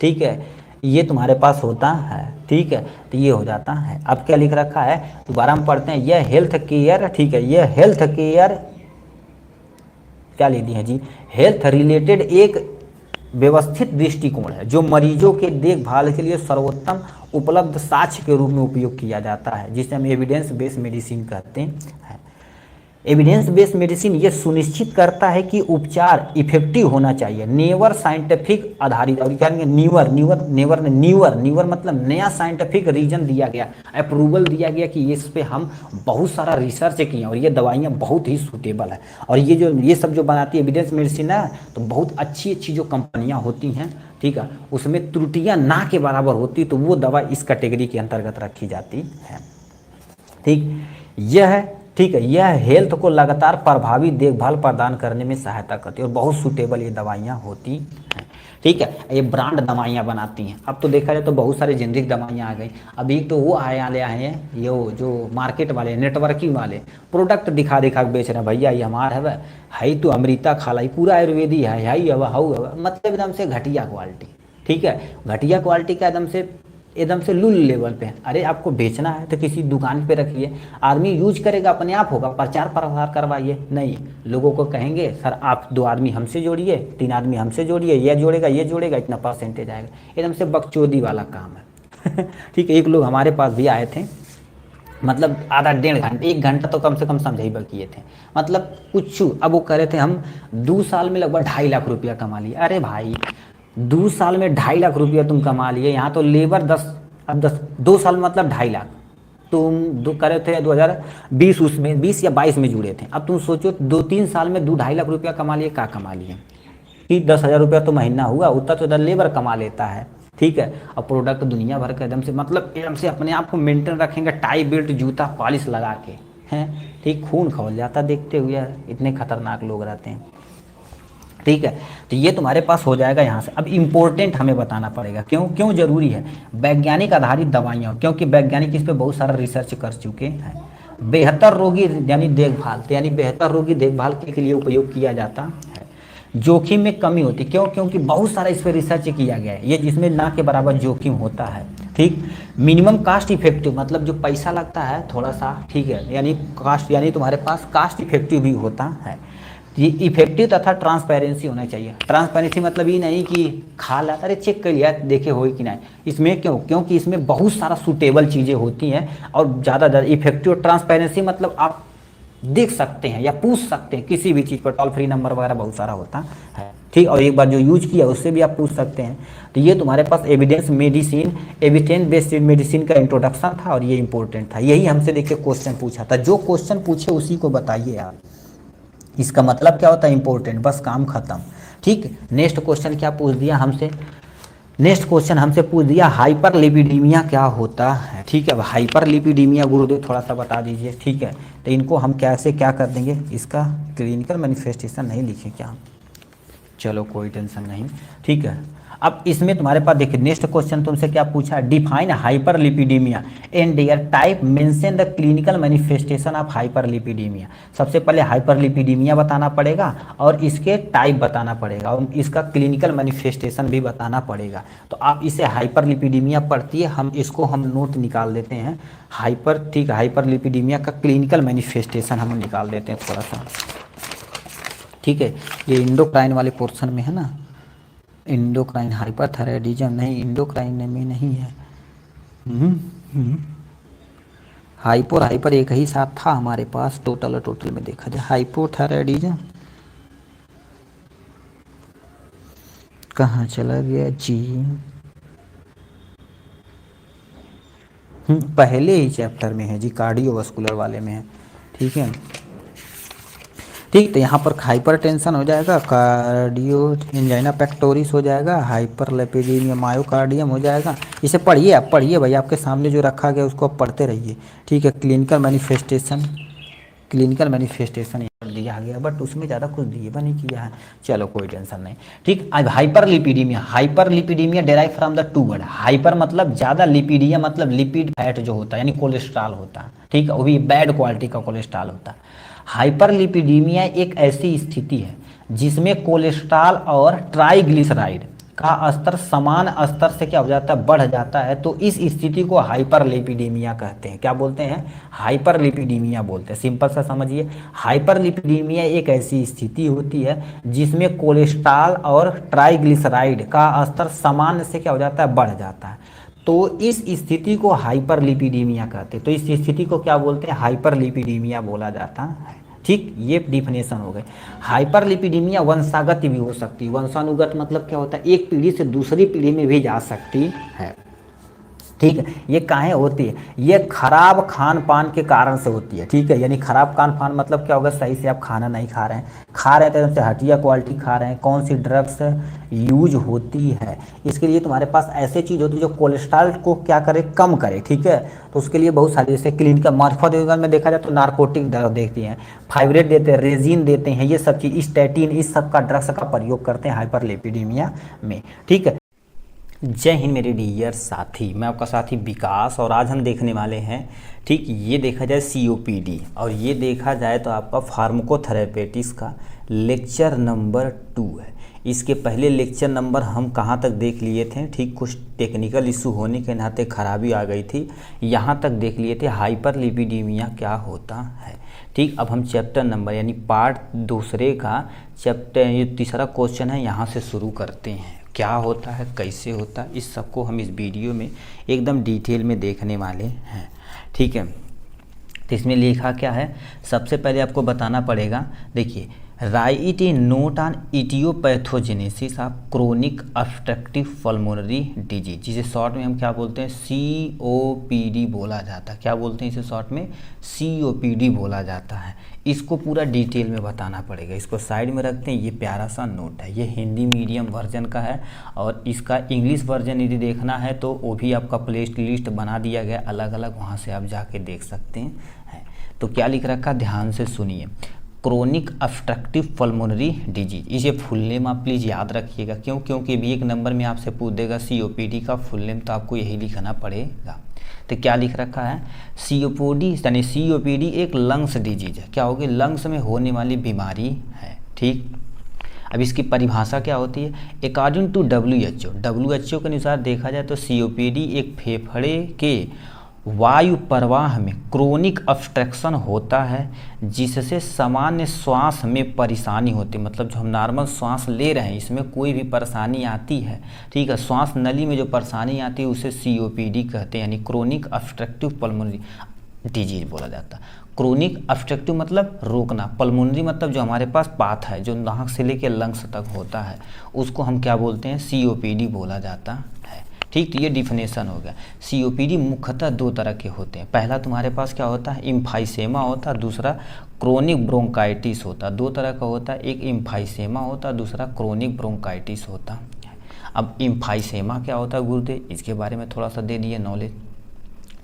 ठीक है, ये तुम्हारे पास होता है, ठीक है, तो ये हो जाता है। अब क्या लिख रखा है, दोबारा हम पढ़ते हैं, यह हेल्थ केयर, ठीक है, यह हेल्थ केयर क्या ले दी है जी, हेल्थ रिलेटेड एक व्यवस्थित दृष्टिकोण है जो मरीजों के देखभाल के लिए सर्वोत्तम उपलब्ध साक्ष्य के रूप में उपयोग किया जाता है, जिसे हम एविडेंस बेस्ड मेडिसिन कहते हैं। एविडेंस बेस्ड मेडिसिन ये सुनिश्चित करता है कि उपचार इफेक्टिव होना चाहिए, नेवर साइंटिफिक आधारित, और क्या न्यूअर मतलब नया साइंटिफिक रीजन दिया गया, अप्रूवल दिया गया कि इस पे हम बहुत सारा रिसर्च किए और ये दवाइयाँ बहुत ही सूटेबल है। और ये सब जो बनाती है एविडेंस मेडिसिन है, तो बहुत अच्छी जो कंपनियाँ होती हैं, ठीक है, उसमें त्रुटियाँ ना के बराबर होती, तो वो दवा इस कैटेगरी के अंतर्गत रखी जाती है, ठीक। ठीक है, यह हेल्थ को लगातार प्रभावी देखभाल प्रदान करने में सहायता करती है और बहुत सूटेबल ये दवाइयाँ होती हैं, ठीक है। ये ब्रांड दवाइयाँ बनाती हैं। अब तो देखा जाए तो बहुत सारे जेनरिक दवाइयाँ आ गई। अभी तो वो आए हैं ये जो मार्केट वाले नेटवर्किंग वाले प्रोडक्ट दिखा के बेच रहे हैं, भैया ये हमारा है तो अमृता खाला, पूरा आयुर्वेदी है, मतलब एकदम से घटिया क्वालिटी, ठीक है, घटिया क्वालिटी का एकदम से लुल लेवल पे। अरे आपको बेचना है तो किसी दुकान पे रखिए, आदमी यूज करेगा, अपने आप होगा, प्रचार प्रसार करवाइए, नहीं लोगों को कहेंगे सर आप 2 आदमी हमसे जोड़िए, 3 आदमी हमसे जोड़िए, ये जोड़ेगा इतना परसेंटेज आएगा, एकदम से बकचोदी वाला काम है ठीक है। एक लोग हमारे पास भी आए थे, मतलब आधा 1.5 घंटा 1 घंटा तो कम से कम समझाइबा किए थे, मतलब कुछ। अब वो कह रहे थे हम 2 साल में लगभग 2.5 लाख रुपया कमा लिए। अरे भाई 2 साल में 2.5 लाख रुपया तुम कमा लिए, यहाँ तो लेबर 2 साल मतलब 2.5 लाख तुम करे थे 2020 उसमें 20 या 22 में जुड़े थे। अब तुम सोचो 2-3 साल में 2-2.5 लाख रुपया कमा लिए, क्या कमा लिए कि 10,000 रुपया तो महीना हुआ, उतना तो इधर लेबर कमा लेता है, ठीक है। और प्रोडक्ट दुनिया भर का एकदम से अपने आप को मेंटेन रखेंगे, टाई बेल्ट जूता पॉलिश लगा के हैं, ठीक, खून खौल जाता देखते हुए, इतने खतरनाक लोग रहते हैं, ठीक है। तो ये तुम्हारे पास हो जाएगा यहाँ से। अब इम्पोर्टेंट हमें बताना पड़ेगा, क्यों जरूरी है, वैज्ञानिक आधारित दवाइयाँ, क्योंकि वैज्ञानिक इस पर बहुत सारा रिसर्च कर चुके हैं। बेहतर रोगी बेहतर रोगी देखभाल के लिए उपयोग किया जाता है। जोखिम में कमी होती, क्योंकि बहुत सारा इस पर रिसर्च किया गया है, ये जिसमें ना के बराबर जोखिम होता है, ठीक। मिनिमम कास्ट इफेक्टिव, मतलब जो पैसा लगता है थोड़ा सा, ठीक है, यानी तुम्हारे पास कास्ट इफेक्टिव भी होता है। ये इफेक्टिव तथा ट्रांसपेरेंसी होना चाहिए। ट्रांसपेरेंसी मतलब ये नहीं कि खा ला, अरे चेक कर लिया देखे हो कि नहीं, इसमें क्योंकि इसमें बहुत सारा सूटेबल चीज़ें होती हैं और ज़्यादा इफेक्टिव। ट्रांसपेरेंसी मतलब आप देख सकते हैं या पूछ सकते हैं किसी भी चीज़ पर, टोल फ्री नंबर वगैरह बहुत सारा होता है, ठीक। और एक बार जो यूज किया उससे भी आप पूछ सकते हैं। तो ये तुम्हारे पास एविडेंस बेस्ड मेडिसिन का इंट्रोडक्शन था और ये इंपॉर्टेंट था। यही हमसे देखिए क्वेश्चन पूछा था, जो क्वेश्चन पूछे उसी को बताइए आप, इसका मतलब क्या होता है, इंपॉर्टेंट, बस काम खत्म, ठीक। नेक्स्ट क्वेश्चन क्या पूछ दिया हमसे, नेक्स्ट क्वेश्चन हमसे पूछ दिया हाइपरलिपिडीमिया क्या होता है। ठीक है, अब हाइपरलिपिडीमिया गुरुदेव थोड़ा सा बता दीजिए। ठीक है, तो इनको हम कैसे क्या कर देंगे, इसका क्लिनिकल मैनिफेस्टेशन नहीं लिखे क्या, चलो कोई टेंशन नहीं। ठीक है, अब इसमें तुम्हारे पास देखिए नेक्स्ट क्वेश्चन तुमसे क्या पूछा है, define hyperlipidaemia and their type, mention the clinical manifestation of hyperlipidaemia. सबसे पहले हाइपरलिपिडीमिया बताना पड़ेगा और इसके टाइप बताना पड़ेगा और इसका क्लिनिकल मैनिफेस्टेशन भी बताना पड़ेगा। तो आप इसे हाइपरलिपिडीमिया पढ़ती है, हम नोट निकाल देते हैं हाइपर, ठीक है, हाइपरलिपिडीमिया का क्लिनिकल मैनिफेस्टेशन हम निकाल देते हैं थोड़ा सा। ठीक है, ये इंडोक्राइन वाले पोर्शन में है ना, इंडोक्राइन हाइपरथायराइडिज्म नहीं, इंडोक्राइन में नहीं है। हाइपर एक ही साथ था हमारे पास, टोटल में देखा जाए हाइपोथायराइडिज्म कहाँ चला गया जी, पहले ही चैप्टर में है जी, कार्डियोवास्कुलर वाले में है। ठीक है, ठीक, तो यहाँ पर हाइपरटेंशन हो जाएगा, कार्डियो एंजाइना पेक्टोरिस हो जाएगा, हाइपरलिपिडीमिया मायोकार्डियम हो जाएगा। इसे पढ़िए, आप पढ़िए भाई, आपके सामने जो रखा गया उसको आप पढ़ते रहिए। ठीक है, क्लिनिकल मैनिफेस्टेशन दिया गया, बट उसमें ज़्यादा कुछ दिए नहीं किया है, चलो कोई टेंशन नहीं। ठीक, अब hyperlipidaemia derive from the two word, hyper मतलब ज़्यादा, लिपिडिया मतलब लिपिड फैट जो होता है यानी कोलेस्ट्रॉल होता है। ठीक है, वो भी बैड क्वालिटी का कोलेस्ट्रॉल होता है। हाइपरलिपिडीमिया एक ऐसी स्थिति है जिसमें कोलेस्ट्रॉल और ट्राइग्लिसराइड का स्तर समान स्तर से क्या हो जाता है, बढ़ जाता है। तो इस स्थिति को हाइपरलिपिडीमिया कहते हैं। क्या बोलते हैं, हाइपरलिपिडीमिया बोलते हैं। सिंपल सा समझिए, हाइपरलिपिडीमिया एक ऐसी स्थिति होती है जिसमें कोलेस्ट्रॉल और ट्राइग्लिसराइड का स्तर समान से क्या हो जाता है, बढ़ जाता है। तो इस स्थिति को हाइपरलिपिडीमिया कहते हैं। तो इस स्थिति को क्या बोलते हैं, हाइपरलिपिडीमिया बोला जाता है। ठीक, ये डिफिनेशन हो गए। हाइपरलिपिडीमिया वंशागत भी हो सकती है। वंशानुगत मतलब क्या होता है, एक पीढ़ी से दूसरी पीढ़ी में भी जा सकती है। ठीक है, ये काहे होती है, ये खराब खान पान के कारण से होती है। ठीक है, यानी खराब खान पान मतलब क्या होगा, सही से आप खाना नहीं खा रहे हैं, तो एकदम से घटिया क्वालिटी खा रहे हैं, कौन सी ड्रग्स यूज होती है, इसके लिए तुम्हारे पास ऐसे चीज़ होती है जो कोलेस्ट्रॉल को क्या करे, कम करे। ठीक है, तो उसके लिए बहुत सारे जैसे क्लिनिकल मार्फाडोगल में देखा जाए तो नार्कोटिक ड्रग देखती हैं, फाइब्रेट देते हैं, रेजिन देते हैं, ये सब चीज़, स्टैटिन, इस सब का ड्रग्स का प्रयोग करते हैं हाइपरलिपिडीमिया में। ठीक है, जय हिंद मेरे डियर साथी, मैं आपका साथी विकास और आज हम देखने वाले हैं, ठीक, ये देखा जाए COPD और ये देखा जाए तो आपका फार्माकोथेरेपेटिक्स का लेक्चर नंबर 2 है। इसके पहले लेक्चर नंबर हम कहाँ तक देख लिए थे, ठीक, कुछ टेक्निकल इशू होने के नाते खराबी आ गई थी, यहाँ तक देख लिए थे हाइपरलिपिडीमिया क्या होता है। ठीक, अब हम चैप्टर नंबर यानी पार्ट दूसरे का चैप्टर, ये तीसरा क्वेश्चन है, यहाँ से शुरू करते हैं। क्या होता है, कैसे होता है, इस सबको हम इस वीडियो में एकदम डिटेल में देखने वाले हैं। ठीक है, तो इसमें लिखा क्या है, सबसे पहले आपको बताना पड़ेगा, देखिए, right A note on aetiopathogenesis of chronic obstructive pulmonary disease, जिसे शॉर्ट में हम क्या बोलते हैं, COPD बोला जाता है। क्या बोलते हैं इसे शॉर्ट में, COPD बोला जाता है। इसको पूरा डिटेल में बताना पड़ेगा। इसको साइड में रखते हैं, ये प्यारा सा नोट है, ये हिंदी मीडियम वर्जन का है और इसका इंग्लिश वर्जन यदि देखना है तो वो भी आपका प्ले लिस्ट बना दिया गया अलग अलग, वहाँ से आप जाके देख सकते हैं। तो क्या लिख रखा, ध्यान से सुनिए, क्रोनिक ऑब्स्ट्रक्टिव पल्मोनरी डिजीज, इसे फुल नेम आप प्लीज़ याद रखिएगा। क्यों, क्योंकि भी एक नंबर में आपसे पूछ देगा COPD का फुल नेम, तो आपको यही लिखना पड़ेगा। तो क्या लिख रखा है, COPD एक लंग्स डिजीज है। क्या होगी, लंग्स में होने वाली बीमारी है। ठीक, अब इसकी परिभाषा क्या होती है, अकॉर्डिंग टू WHO के अनुसार देखा जाए तो COPD एक फेफड़े के वायु प्रवाह में क्रोनिक ऑब्स्ट्रक्शन होता है जिससे सामान्य श्वास में परेशानी होती है। मतलब जो हम नॉर्मल श्वास ले रहे हैं इसमें कोई भी परेशानी आती है, ठीक है, श्वास नली में जो परेशानी आती है उसे COPD कहते हैं, यानी क्रोनिक ऑब्स्ट्रक्टिव पल्मोनरी डिजीज बोला जाता है। क्रोनिक ऑब्स्ट्रक्टिव मतलब रोकना, पल्मोनरी मतलब जो हमारे पास पाथ है जो नाक से लेकर लंग्स तक होता है उसको हम क्या बोलते हैं, COPD बोला जाता है। ठीक, तो ये डिफिनेशन हो गया। COPD मुख्यतः दो तरह के होते हैं। पहला तुम्हारे पास क्या होता है, इम्फाइसेमा होता है, दूसरा क्रोनिक ब्रोंकाइटिस होता है। दो तरह का होता है, एक इम्फाइसेमा होता है, दूसरा क्रोनिक ब्रोंकाइटिस होता है। अब इम्फाइसेमा क्या होता है गुरुदेव, इसके बारे में थोड़ा सा दे दिए नॉलेज।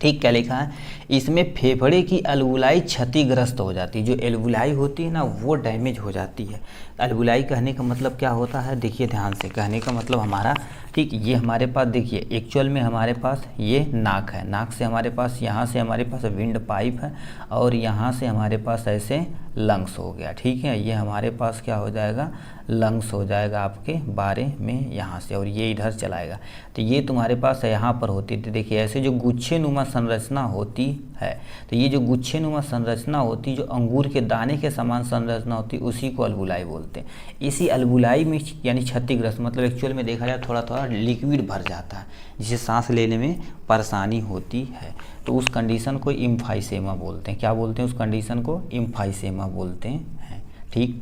ठीक, क्या लिखा है, इसमें फेफड़े की अलवुलाई क्षतिग्रस्त हो जाती है, जो एल्वुलाई होती है ना वो डैमेज हो जाती है। अलवुलाई कहने का मतलब क्या होता है, देखिए ध्यान से, कहने का मतलब हमारा, ठीक, ये हमारे पास देखिए एक्चुअल में हमारे पास ये नाक है, नाक से हमारे पास, यहाँ से हमारे पास विंड पाइप है और यहाँ से हमारे पास ऐसे लंग्स हो गया। ठीक है, ये हमारे पास क्या हो जाएगा, लंग्स हो जाएगा आपके बारे में यहाँ से, और ये इधर चलाएगा। तो ये तुम्हारे पास यहाँ पर होती थी, देखिए ऐसे जो गुच्छे नुमा संरचना होती है, तो ये जो गुच्छे नुमा संरचना होती, जो अंगूर के दाने के समान संरचना होती, उसी को अलवुलाई बोलते हैं। इसी अलवुलाई में यानी क्षतिग्रस्त मतलब एक्चुअल में देखा जाए थोड़ा थोड़ा लिक्विड भर जाता है, जिसे सांस लेने में परेशानी होती है, तो उस कंडीशन को इम्फाइसेमा बोलते हैं। क्या बोलते हैं उस कंडीशन को, इम्फाइसेमा बोलते हैं। ठीक,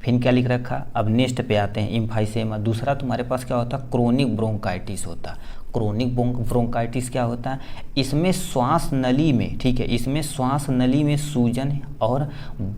फिर क्या लिख रखा, अब नेक्स्ट पे आते हैं इम्फाइसेमा। दूसरा तुम्हारे पास क्या होता है, क्रोनिक ब्रोंकाइटिस होता है। क्रोनिक ब्रोंकाइटिस क्या होता है, इसमें श्वास नली में, ठीक है, इसमें श्वास नली में सूजन और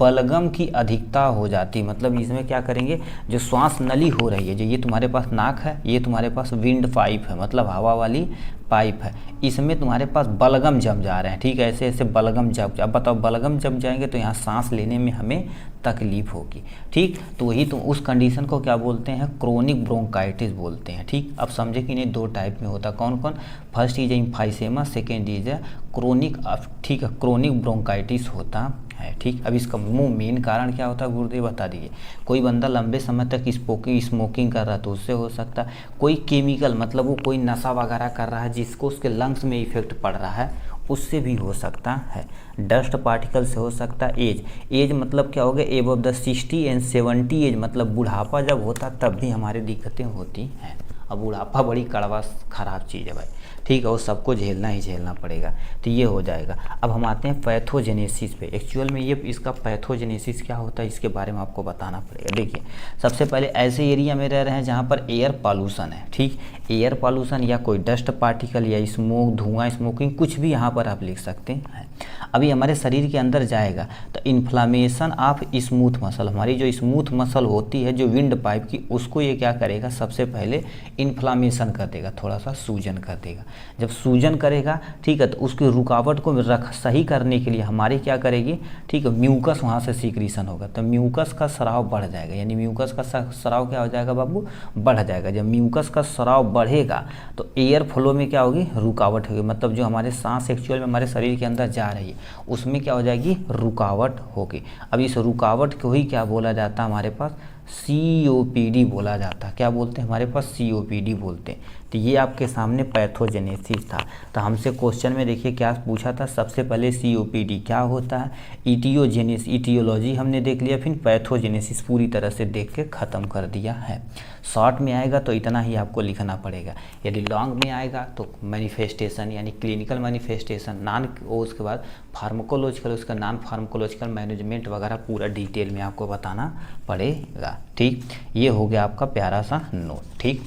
बलगम की अधिकता हो जाती है। मतलब इसमें क्या करेंगे, जो श्वास नली हो रही है, जो ये तुम्हारे पास नाक है, ये तुम्हारे पास विंड पाइप है, मतलब हवा वाली पाइप है, इसमें तुम्हारे पास बलगम जम जा रहे हैं। ठीक है, ऐसे ऐसे बलगम जम, अब बताओ बलगम जम जाएंगे तो यहाँ सांस लेने में हमें तकलीफ होगी। ठीक, तो वही तुम उस कंडीशन को क्या बोलते हैं, क्रोनिक ब्रोंकाइटिस बोलते हैं। ठीक, अब समझे कि नहीं, दो टाइप में होता, कौन कौन, first is emphysema, second is chronic, ठीक है, क्रोनिक ब्रोंकाइटिस होता है। ठीक, अब इसका मेन कारण क्या होता है गुरुदेव बता दीजिए। कोई बंदा लंबे समय तक स्मोकिंग कर रहा है तो उससे हो सकता है, कोई केमिकल मतलब वो कोई नशा वगैरह कर रहा है जिसको उसके लंग्स में इफेक्ट पड़ रहा है, उससे भी हो सकता है। डस्ट पार्टिकल से हो सकता है। एज मतलब क्या हो गया, एबव द 60 एंड 70 एज, मतलब बुढ़ापा जब होता तब भी हमारी दिक्कतें होती हैं। अब बुढ़ापा बड़ी कड़वा ख़राब चीज़ है भाई, ठीक है, वो सबको झेलना ही झेलना पड़ेगा, तो ये हो जाएगा। अब हम आते हैं पैथोजेनेसिस पे। एक्चुअल में ये इसका पैथोजेनेसिस क्या होता है इसके बारे में आपको बताना पड़ेगा। देखिए, सबसे पहले ऐसे एरिया में रह रहे हैं जहाँ पर एयर पॉल्यूशन है। ठीक, एयर पॉल्यूशन या कोई डस्ट पार्टिकल या स्मोक, धुआं, स्मोकिंग, कुछ भी यहाँ पर आप लिख सकते हैं। अभी हमारे शरीर के अंदर जाएगा तो इन्फ्लामेशन ऑफ स्मूथ मसल, हमारी जो स्मूथ मसल होती है जो विंड पाइप की, उसको ये क्या करेगा, सबसे पहले इन्फ्लामेशन कर देगा, थोड़ा सा सूजन कर देगा। जब सूजन करेगा, ठीक है, तो उसकी रुकावट को सही करने के लिए हमारी क्या करेगी, ठीक है, म्यूकस वहाँ से सीक्रेशन होगा, तो म्यूकस का स्राव बढ़ जाएगा, यानी म्यूकस का स्राव क्या हो जाएगा बाबू, बढ़ जाएगा। जब म्यूकस का स्राव बढ़ेगा तो एयर फ्लो में क्या होगी, रुकावट होगी, मतलब जो हमारे सांस एक्चुअल में हमारे शरीर के अंदर जा रही है उसमें क्या हो जाएगी, रुकावट होगी। अब इस रुकावट को ही क्या बोला जाता है हमारे पास, COPD बोला जाता है। क्या बोलते हैं हमारे पास, COPD बोलते हैं। तो ये आपके सामने पैथोजेनेसिस था। तो हमसे क्वेश्चन में देखिए क्या पूछा था, सबसे पहले COPD क्या होता है, इटियोलॉजी हमने देख लिया, फिर पैथोजेनेसिस पूरी तरह से देख के ख़त्म कर दिया है। शॉर्ट में आएगा तो इतना ही आपको लिखना पड़ेगा, यदि लॉन्ग में आएगा तो मैनिफेस्टेशन यानी क्लिनिकल मैनिफेस्टेशन, नॉन उसके बाद फार्माकोलॉजिकल, उसका नॉन फार्माकोलॉजिकल मैनेजमेंट वगैरह पूरा डिटेल में आपको बताना पड़ेगा। ठीक, ये हो गया आपका प्यारा सा नोट। ठीक,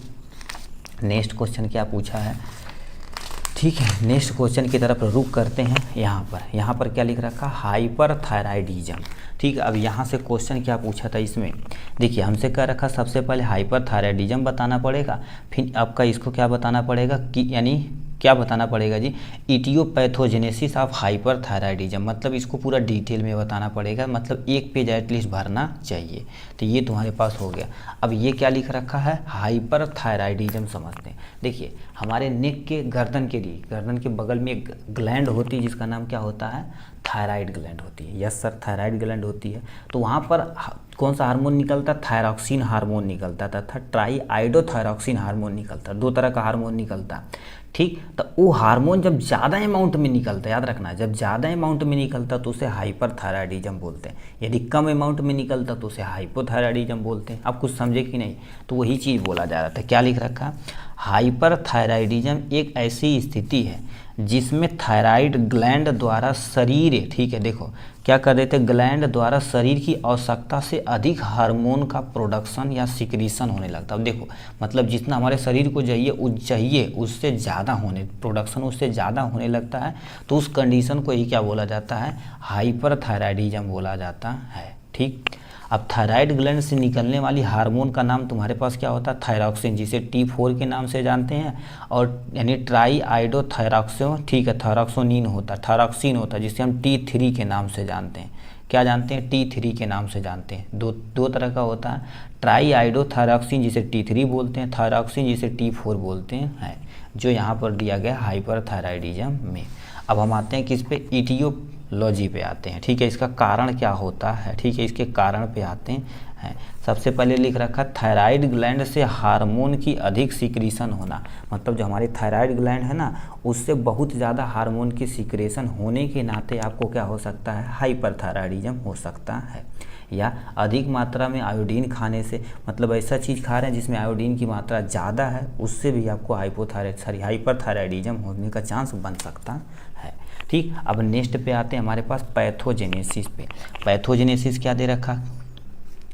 नेक्स्ट क्वेश्चन क्या पूछा है, ठीक है, नेक्स्ट क्वेश्चन की तरफ रुक करते हैं। यहाँ पर क्या लिख रखा, हाइपरथायराइडिज्म। ठीक है, अब यहाँ से क्वेश्चन क्या पूछा था इसमें, देखिए हमसे कह रखा सबसे पहले हाइपरथायराइडिज्म बताना पड़ेगा, फिर आपका इसको क्या बताना पड़ेगा कि यानी क्या बताना पड़ेगा जी, इटियोपैथोजेनेसिस ऑफ हाइपरथायराइडिज्म, मतलब इसको पूरा डिटेल में बताना पड़ेगा, मतलब एक पेज एटलीस्ट भरना चाहिए। तो ये तुम्हारे पास हो गया। अब ये क्या लिख रखा है, हाइपरथायराइडिज्म समझते हैं। देखिए हमारे नेक के गर्दन के लिए, गर्दन के बगल में एक ग्लैंड होती है जिसका नाम क्या होता है, थायराइड ग्लैंड होती है। यस सर, थायराइड ग्लैंड होती है। तो वहाँ पर कौन सा हार्मोन निकलता, थायरॉक्सिन हार्मोन निकलता तथा ट्राईआइडोथायरॉक्सिन हार्मोन निकलता, दो तरह का हार्मोन निकलता। ठीक, तो वो हार्मोन जब ज़्यादा अमाउंट में निकलता है, याद रखना, जब ज़्यादा अमाउंट में निकलता तो उसे हाइपरथायराइडिज्म बोलते हैं, यदि कम अमाउंट में निकलता तो उसे हाइपोथायराइडिज्म बोलते हैं। आप कुछ समझे कि नहीं, तो वही चीज़ बोला जा रहा था। क्या लिख रखा, हाइपरथायराइडिज्म एक ऐसी स्थिति है जिसमें थायराइड ग्लैंड द्वारा शरीर, ठीक है, देखो क्या कर देते, ग्लैंड द्वारा शरीर की आवश्यकता से अधिक हार्मोन का प्रोडक्शन या सिक्रीशन होने लगता है। अब देखो मतलब जितना हमारे शरीर को चाहिए उससे ज़्यादा होने, प्रोडक्शन उससे ज़्यादा होने लगता है, तो उस कंडीशन को ही क्या बोला जाता है, हाइपरथायराइडिज्म बोला जाता है। ठीक, अब थायराइड ग्लैंड से निकलने वाली हार्मोन का नाम तुम्हारे पास क्या होता है, थायरॉक्सिन, जिसे T4 के नाम से जानते हैं, और यानी ट्राई आइडो थायरॉक्सो, ठीक है, थायरॉक्सोनिन होता है, थायरॉक्सिन होता है, जिसे हम T3 के नाम से जानते हैं। क्या जानते हैं, T3 के नाम से जानते हैं। दो तरह का होता है, ट्राई आइडो थायरॉक्सिन जिसे T3 बोलते हैं, थायरॉक्सिन जिसे T4 बोलते हैं, जो यहाँ पर दिया गया हाइपरथायराइडिज्म में। अब हम आते हैं किस पे, इटियोलॉजी पे आते हैं, ठीक है, इसका कारण क्या होता है, ठीक है, इसके कारण पे आते हैं। सबसे पहले लिख रखा थायराइड ग्लैंड से हार्मोन की अधिक सिक्रीशन होना, मतलब जो हमारी थायराइड ग्लैंड है ना, उससे बहुत ज़्यादा हार्मोन की सिक्रेशन होने के नाते आपको क्या हो सकता है, हाइपरथायराइडिज्म हो सकता है। या अधिक मात्रा में आयोडीन खाने से, मतलब ऐसा चीज़ खा रहे हैं जिसमें आयोडीन की मात्रा ज़्यादा है, उससे भी आपको हाइपरथायराइडिज्म होने का चांस बन सकता है। ठीक, अब नेक्स्ट पे आते हैं हमारे पास पैथोजेनेसिस पे। पैथोजेनेसिस क्या दे रखा,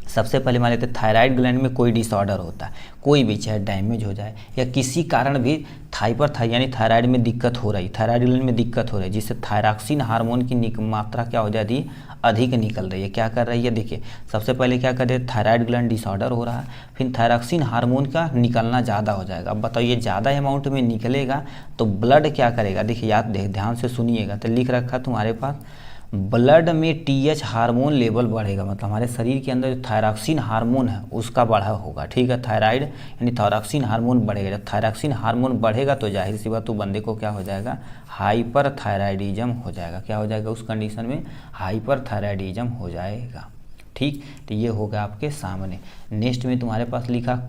सबसे पहले मान लेते हैं थायराइड ग्लैंड में कोई डिसऑर्डर होता है, कोई भी, चाहे डैमेज हो जाए या किसी कारण भी यानी थायराइड में दिक्कत हो रही, थायराइड ग्लैंड में दिक्कत हो रही है, जिससे थायरॉक्सिन हार्मोन की मात्रा क्या हो जाती है, अधिक निकल रही है। क्या कर रही है, देखिए सबसे पहले क्या कर रहे हैं, थायराइड ग्लैंड डिसऑर्डर हो रहा है, फिर थायरॉक्सिन हार्मोन का निकलना ज़्यादा हो जाएगा। अब बताइए ज़्यादा अमाउंट में निकलेगा तो ब्लड क्या करेगा, देखिए ध्यान से सुनिएगा, तो लिख रखा तुम्हारे पास ब्लड में TH हार्मोन लेवल बढ़ेगा, मतलब हमारे शरीर के अंदर जो थायरॉक्सिन हार्मोन है उसका बढ़ा होगा, ठीक है, थायराइड यानी थायरॉक्सिन हार्मोन बढ़ेगा। जब थायरॉक्सिन हार्मोन बढ़ेगा तो जाहिर सी बात, तो बंदे को क्या हो जाएगा, हाइपरथायराइडिज्म हो जाएगा। क्या हो जाएगा, उस कंडीशन में हाइपरथायराइडिज्म हो जाएगा। ठीक, तो ये होगा आपके सामने। नेक्स्ट में तुम्हारे पास लिखा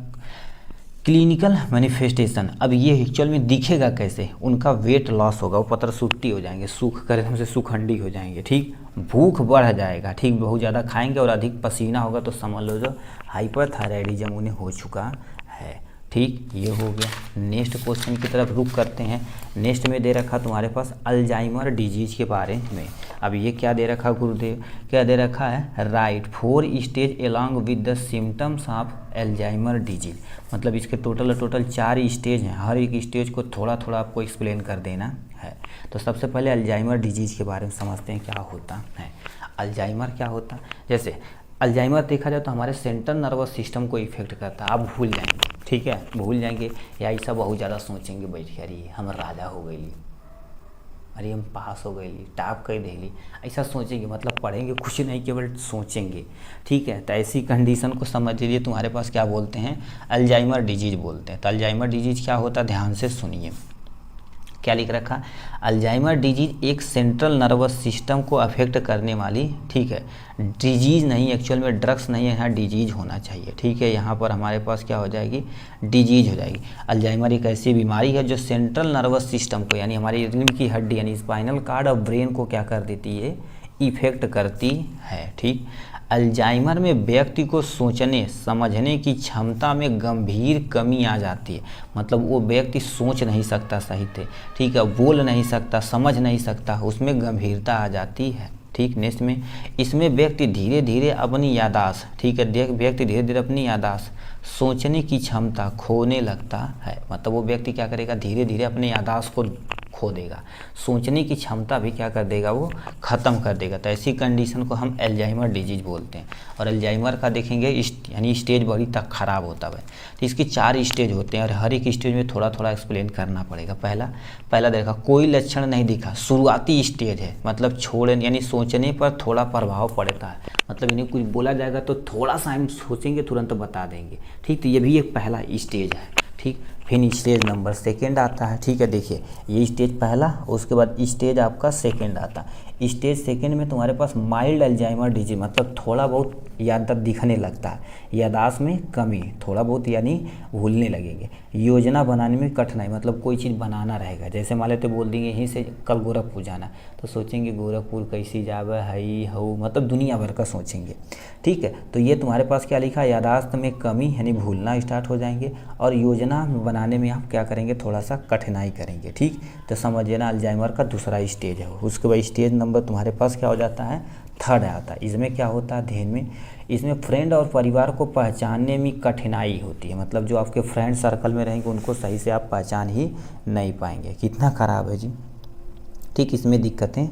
क्लिनिकल मैनिफेस्टेशन। अब ये एक्चुअल में दिखेगा कैसे, उनका वेट लॉस होगा, वो पत्र सूखी हो जाएंगे, सूख कर एकदम से सुखंडी हो जाएंगे, ठीक, भूख बढ़ जाएगा, ठीक, बहुत ज़्यादा खाएंगे और अधिक पसीना होगा, तो समझ लो जो हाइपरथायराइडिज्म उन्हें हो चुका है। ठीक, ये हो गया। नेक्स्ट क्वेश्चन की तरफ रुक करते हैं। नेक्स्ट में दे रखा तुम्हारे पास अल्जाइमर डिजीज के बारे में। अब ये क्या दे रखा गुरुदेव, क्या दे रखा है, right 4 stage along with the symptoms of Alzheimer disease, मतलब इसके टोटल 4 स्टेज हैं, हर एक स्टेज को थोड़ा थोड़ा आपको एक्सप्लेन कर देना है। तो सबसे पहले अल्जाइमर डिजीज के बारे में समझते हैं क्या होता है। अल्जाइमर क्या होता है, जैसे अल्जाइमर देखा जाए तो हमारे सेंट्रल नर्वस सिस्टम को इफेक्ट करता है। आप भूल जाएंगे, ठीक है, भूल जाएंगे, या ऐसा बहुत ज़्यादा सोचेंगे बैठ के, अरे हम राजा हो गई, अरे हम पास हो गई, टॉप कर देली, ऐसा सोचेंगे, मतलब पढ़ेंगे कुछ नहीं, केवल सोचेंगे, ठीक है। तो ऐसी कंडीशन को समझ लीजिए तुम्हारे पास क्या बोलते हैं, अल्जाइमर डिजीज बोलते हैं। तो अल्जाइमर डिजीज क्या होता है, ध्यान से सुनिए क्या लिख रखा, अल्जाइमर डिजीज एक सेंट्रल नर्वस सिस्टम को अफेक्ट करने वाली, ठीक है, डिजीज़ नहीं, एक्चुअल में ड्रग्स नहीं है, यहाँ डिजीज होना चाहिए, ठीक है। यहाँ पर हमारे पास क्या हो जाएगी, डिजीज हो जाएगी। अल्जाइमर एक ऐसी बीमारी है जो सेंट्रल नर्वस सिस्टम को, यानी हमारी रीढ़ की हड्डी यानी स्पाइनल कार्ड और ब्रेन को क्या कर देती है, इफेक्ट करती है, ठीक। अल्जाइमर में व्यक्ति को सोचने समझने की क्षमता में गंभीर कमी आ जाती है, मतलब वो व्यक्ति सोच नहीं सकता सही से, ठीक है, बोल नहीं सकता, समझ नहीं सकता, उसमें गंभीरता आ जाती है, ठीक। नेक्स्ट में इसमें व्यक्ति धीरे धीरे अपनी याददाश्त, ठीक है, व्यक्ति धीरे धीरे अपनी याददाश्त, सोचने की क्षमता खोने लगता है, मतलब वो व्यक्ति क्या करेगा, धीरे धीरे अपनी याददाश्त को खो देगा, सोचने की क्षमता भी क्या कर देगा, वो ख़त्म कर देगा। तो ऐसी कंडीशन को हम अल्जाइमर डिजीज बोलते हैं। और अल्जाइमर का देखेंगे यानी स्टेज बड़ी तक ख़राब होता है, तो इसके 4 स्टेज होते हैं और हर एक स्टेज में थोड़ा थोड़ा एक्सप्लेन करना पड़ेगा। पहला देखा, कोई लक्षण नहीं दिखा, शुरुआती स्टेज है, मतलब छोड़े यानी सोचने पर थोड़ा प्रभाव पड़ता है, मतलब इन्हें कुछ बोला जाएगा तो थोड़ा सा हम सोचेंगे तुरंत बता देंगे, ठीक। तो ये भी एक पहला स्टेज है, ठीक। फिर स्टेज नंबर 2 आता है, ठीक है, देखिए ये स्टेज पहला, उसके बाद स्टेज आपका 2 आता है। स्टेज 2 में तुम्हारे पास माइल्ड अल्जाइमर डिजीज, मतलब थोड़ा बहुत याददाश्त दिखने लगता है, याददाश्त में कमी, थोड़ा बहुत यानी भूलने लगेंगे, योजना बनाने में कठिनाई, मतलब कोई चीज़ बनाना रहेगा, जैसे मान लेते बोल देंगे यहीं से कल गोरखपुर जाना, तो सोचेंगे गोरखपुर कैसी जावे हई हऊ, मतलब दुनिया भर का सोचेंगे, ठीक है। तो ये तुम्हारे पास क्या लिखा, याददाश्त में कमी यानी भूलना स्टार्ट हो जाएंगे, और योजना बनाने में आप क्या करेंगे, थोड़ा सा कठिनाई करेंगे, ठीक। तो समझिए ना, अल्जाइमर का दूसरा स्टेज है। उसके बाद स्टेज नंबर तुम्हारे पास क्या हो जाता है, 3 आता है। इसमें क्या होता है ध्यान में, इसमें फ्रेंड और परिवार को पहचानने में कठिनाई होती है, मतलब जो आपके फ्रेंड सर्कल में रहेंगे उनको सही से आप पहचान ही नहीं पाएंगे। कितना ख़राब है जी, ठीक, इसमें दिक्कतें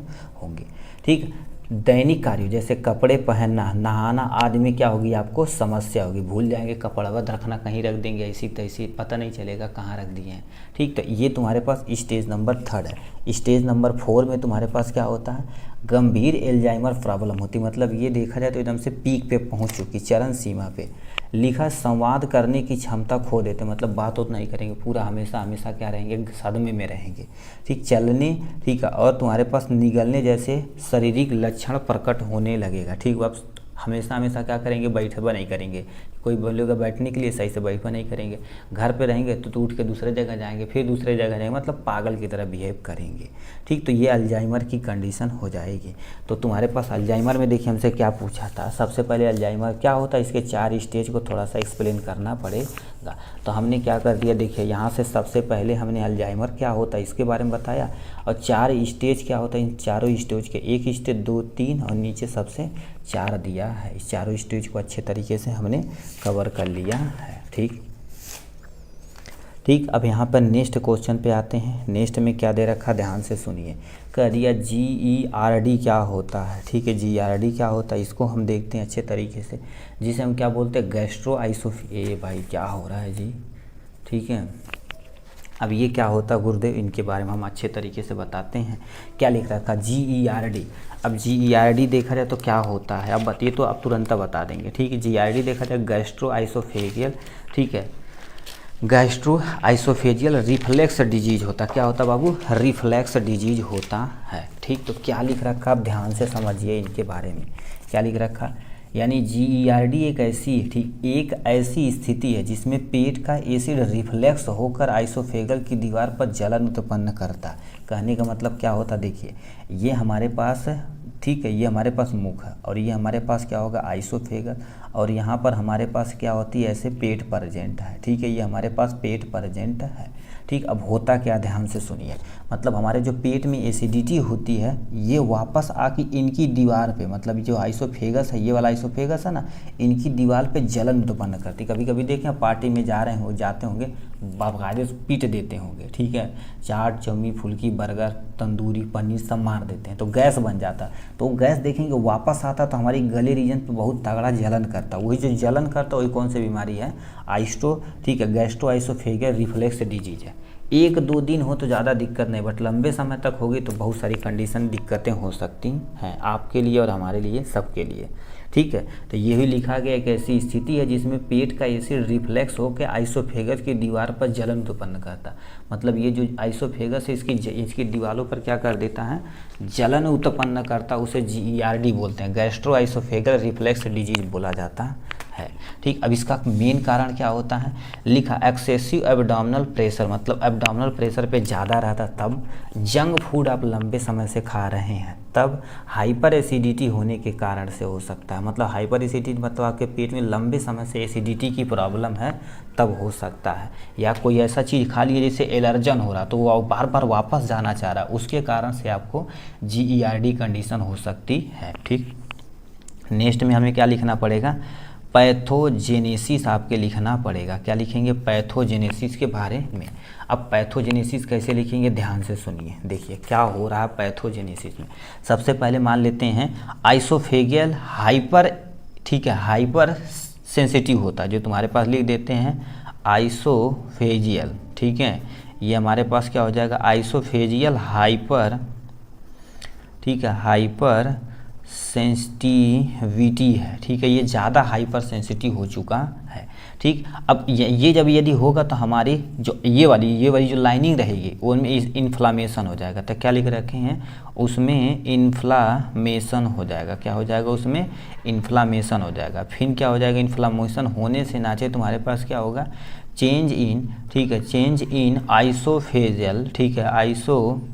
होंगी, ठीक। दैनिक कार्यों जैसे कपड़े पहनना, नहाना आदि में क्या होगी आपको समस्या होगी, भूल जाएंगे, कपड़ावत रखना, कहीं रख देंगे ऐसी तैसी, पता नहीं चलेगा कहाँ रख दिए हैं। ठीक, तो ये तुम्हारे पास स्टेज नंबर 3 है। स्टेज नंबर 4 में तुम्हारे पास क्या होता है, गंभीर एल्जाइमर प्रॉब्लम होती, मतलब ये देखा जाए तो एकदम से पीक पे पहुंच चुकी, चरम सीमा पे। लिखा संवाद करने की क्षमता खो देते, मतलब बात उतना नहीं करेंगे, पूरा हमेशा हमेशा क्या रहेंगे, सदमे में रहेंगे। ठीक, चलने, ठीक है, और तुम्हारे पास निगलने जैसे शारीरिक लक्षण प्रकट होने लगेगा। ठीक, आप हमेशा हमेशा क्या करेंगे, बैठा नहीं करेंगे, कोई बोलेगा बैठने के लिए सही से बैठा नहीं करेंगे, घर पे रहेंगे तो उठ के दूसरे जगह जाएंगे, फिर दूसरे जगह जाएंगे, मतलब पागल की तरह बिहेव करेंगे। ठीक, तो ये अल्जाइमर की कंडीशन हो जाएगी। तो तुम्हारे पास अल्जाइमर में देखिए हमसे क्या पूछा था, सबसे पहले अल्जाइमर क्या होता है, इसके 4 स्टेज को थोड़ा सा एक्सप्लेन करना पड़ेगा। तो हमने क्या कर दिया, देखिए यहाँ से सबसे पहले हमने अल्जाइमर क्या होता है इसके बारे में बताया, और 4 स्टेज क्या होता है, इन चारों स्टेज के 1 स्टेज 2 3 और नीचे सबसे 4 दिया है। इस चारों स्टेज को अच्छे तरीके से हमने कवर कर लिया है। ठीक, ठीक, अब यहाँ पर नेक्स्ट क्वेश्चन पे आते हैं। नेक्स्ट में क्या दे रखा, ध्यान से सुनिए। कह दिया GERD क्या होता है। ठीक है, GERD क्या होता है इसको हम देखते हैं अच्छे तरीके से, जिसे हम क्या बोलते हैं, गैस्ट्रो आइसोफेजिया। भाई क्या हो रहा है जी, ठीक है। अब ये क्या होता है गुरुदेव, इनके बारे में हम अच्छे तरीके से बताते हैं। क्या लिख रखा, GERD। अब GERD देखा जाए तो क्या होता है, अब बताइए तो आप तुरंत बता देंगे। ठीक है, GERD देखा जाए गैस्ट्रो आइसोफेजियल, ठीक है, गैस्ट्रो आइसोफेजियल रिफ्लेक्स डिजीज होता, क्या होता बाबू, रिफ्लेक्स डिजीज होता है। ठीक, तो क्या लिख रखा, आप ध्यान से समझिए इनके बारे में। क्या लिख रखा, यानी GERD एक ऐसी स्थिति है जिसमें पेट का एसिड रिफ्लेक्स होकर आइसोफेगल की दीवार पर जलन उत्पन्न करता। कहने का मतलब क्या होता, देखिए ये हमारे पास, ठीक है, ये हमारे पास मुख है और ये हमारे पास क्या होगा, आइसोफेगल, और यहाँ पर हमारे पास क्या होती है, ऐसे पेट प्रेजेंट है। ठीक है, ये हमारे पास पेट प्रेजेंट है। ठीक, अब होता क्या, ध्यान से सुनिए, मतलब हमारे जो पेट में एसिडिटी होती है ये वापस आके इनकी दीवार पे, मतलब जो आइसोफेगस है, ये वाला आइसोफेगस है ना, इनकी दीवार पे जलन उत्पन्न करती। कभी कभी देखें पार्टी में जा रहे हो, जाते होंगे, बाकायदे पीट देते होंगे। ठीक है, चाट चौमी फुल्की बर्गर तंदूरी पनीर सब मार देते हैं तो गैस बन जाता। तो गैस देखेंगे वापस आता तो हमारी गले रीजन पे बहुत तगड़ा जलन करता। वही जो जलन करता वही कौन सी बीमारी है, ठीक है, गैस्ट्रो आइसोफेजियल रिफ्लेक्स डिजीज है। 1-2 दिन हो तो ज़्यादा दिक्कत नहीं, बट लंबे समय तक होगी तो बहुत सारी कंडीशन दिक्कतें हो सकती हैं आपके लिए और हमारे लिए, सबके लिए। ठीक है, तो ये भी लिखा गया एक ऐसी स्थिति है जिसमें पेट का एसिड रिफ्लेक्स होकर आइसोफेगस की दीवार पर जलन उत्पन्न करता। मतलब ये जो आइसोफेगस है इसकी दीवारों पर क्या कर देता है, जलन उत्पन्न करता, उसे GERD बोलते हैं, गैस्ट्रो आइसोफेगल रिफ्लेक्स डिजीज बोला जाता है। ठीक, अब इसका मेन कारण क्या होता है, लिखा एक्सेसिव एब्डोमिनल प्रेशर, मतलब एब्डोमिनल प्रेशर पे ज़्यादा रहता तब, जंक फूड आप लंबे समय से खा रहे हैं तब, हाइपर एसिडिटी होने के कारण से हो सकता है। मतलब हाइपर एसिडिटी मतलब आपके पेट में लंबे समय से एसिडिटी की प्रॉब्लम है तब हो सकता है, या कोई ऐसा चीज़ खा लिए जैसे एलर्जन हो रहा तो वो बार बार वापस जाना चाह रहा, उसके कारण से आपको GERD कंडीशन हो सकती है। ठीक, नेक्स्ट में हमें क्या लिखना पड़ेगा, पैथोजेनेसिस आपके लिखना पड़ेगा। क्या लिखेंगे, पैथोजेनेसिस के बारे में। अब पैथोजेनेसिस कैसे लिखेंगे, ध्यान से सुनिए। देखिए क्या हो रहा है पैथोजेनेसिस में। सबसे पहले मान लेते हैं आइसोफेगियल हाइपर, ठीक है, हाइपर सेंसिटिव होता है, जो तुम्हारे पास लिख देते हैं आइसोफेजियल। ठीक है, ये हमारे पास क्या हो जाएगा, आइसोफेजियल हाइपर, ठीक है, हाइपर सेंसिटिविटी है। ठीक है, ये ज़्यादा हाइपर सेंसिटिव हो चुका है। ठीक, अब ये जब यदि होगा तो हमारी जो ये वाली जो लाइनिंग रहेगी उनमें इन्फ्लामेशन हो जाएगा। तो क्या लिख रखे हैं, उसमें इन्फ्लामेशन हो जाएगा। क्या हो जाएगा, उसमें इन्फ्लामेशन हो जाएगा। फिर क्या हो जाएगा, इन्फ्लामेशन होने से नाचे तुम्हारे पास क्या होगा, चेंज इन, ठीक है, चेंज इन आइसोफेजियल, ठीक है, आइसोफेजियल,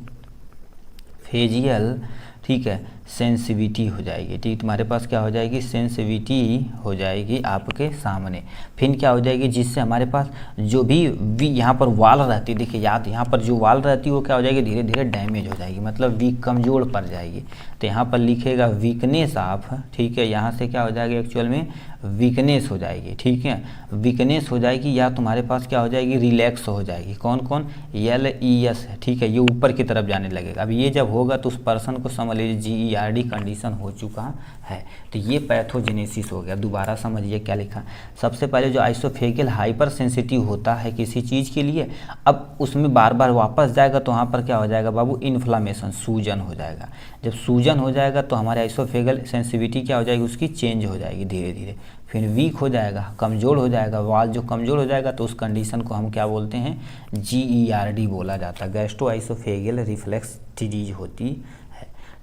ठीक है, सेंसिटिविटी हो जाएगी। ठीक, तुम्हारे पास क्या हो जाएगी, सेंसिटिविटी हो जाएगी आपके सामने। फिर क्या हो जाएगी, जिससे हमारे पास जो भी यहाँ पर वाल रहती है, देखिए याद, यहाँ पर जो वाल रहती है वो क्या हो जाएगी, धीरे धीरे डैमेज हो जाएगी, मतलब वीक, कमज़ोर पड़ जाएगी। तो यहाँ पर लिखेगा वीकनेस ऑफ, ठीक है, यहाँ से क्या हो जाएगा, एक्चुअल में वीकनेस हो जाएगी। ठीक है, वीकनेस हो जाएगी, या तुम्हारे पास क्या हो जाएगी, रिलैक्स हो जाएगी। कौन कौन, LES है। ठीक है, ये ऊपर की तरफ जाने लगेगा। अब ये जब होगा तो उस पर्सन को समझ लीजिए GERD कंडीशन हो चुका है। तो ये पैथोजेनेसिस हो गया। दोबारा समझिए क्या लिखा। सबसे पहले जो आइसोफेगल हाइपर सेंसिटिव होता है किसी चीज़ के लिए, अब उसमें बार बार वापस जाएगा तो वहाँ पर क्या हो जाएगा बाबू, इन्फ्लामेशन, सूजन हो जाएगा। जब सूजन हो जाएगा तो हमारे आइसोफेगल सेंसिटिविटी क्या हो जाएगी, उसकी चेंज हो जाएगी धीरे धीरे, फिर वीक हो जाएगा, कमज़ोर हो जाएगा। वाल जो कमज़ोर हो जाएगा तो उस कंडीशन को हम क्या बोलते हैं, GERD बोला जाता है, गैस्ट्रो आइसोफेगल रिफ्लेक्स डिजीज होती है।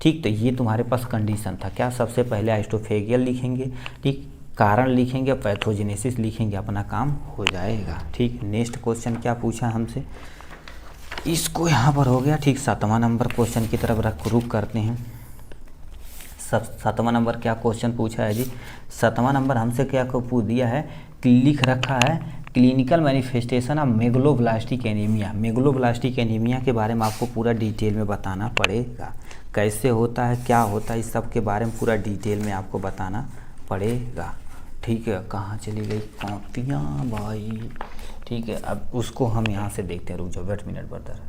ठीक, तो ये तुम्हारे पास कंडीशन था। क्या सबसे पहले आइसोफेगल लिखेंगे, ठीक, कारण लिखेंगे, पैथोजेनेसिस लिखेंगे, अपना काम हो जाएगा। ठीक, नेक्स्ट क्वेश्चन क्या पूछा हमसे, इसको यहाँ पर हो गया। ठीक, 7वां नंबर क्वेश्चन की तरफ रुक करते हैं। 7वां नंबर क्या क्वेश्चन पूछा है जी, 7वां नंबर हमसे क्या को पूछ दिया है, लिख रखा है clinical manifestation of megaloblastic anaemia. Megaloblastic anaemia के बारे में आपको पूरा डिटेल में बताना पड़ेगा, कैसे होता है, क्या होता है, इस सब के बारे में पूरा डिटेल में आपको बताना पड़ेगा। ठीक है, कहाँ चली गई कॉपियाँ भाई। ठीक है, अब उसको हम यहाँ से देखते हैं, रुक जाओ, वेट मिनट ब्रदर।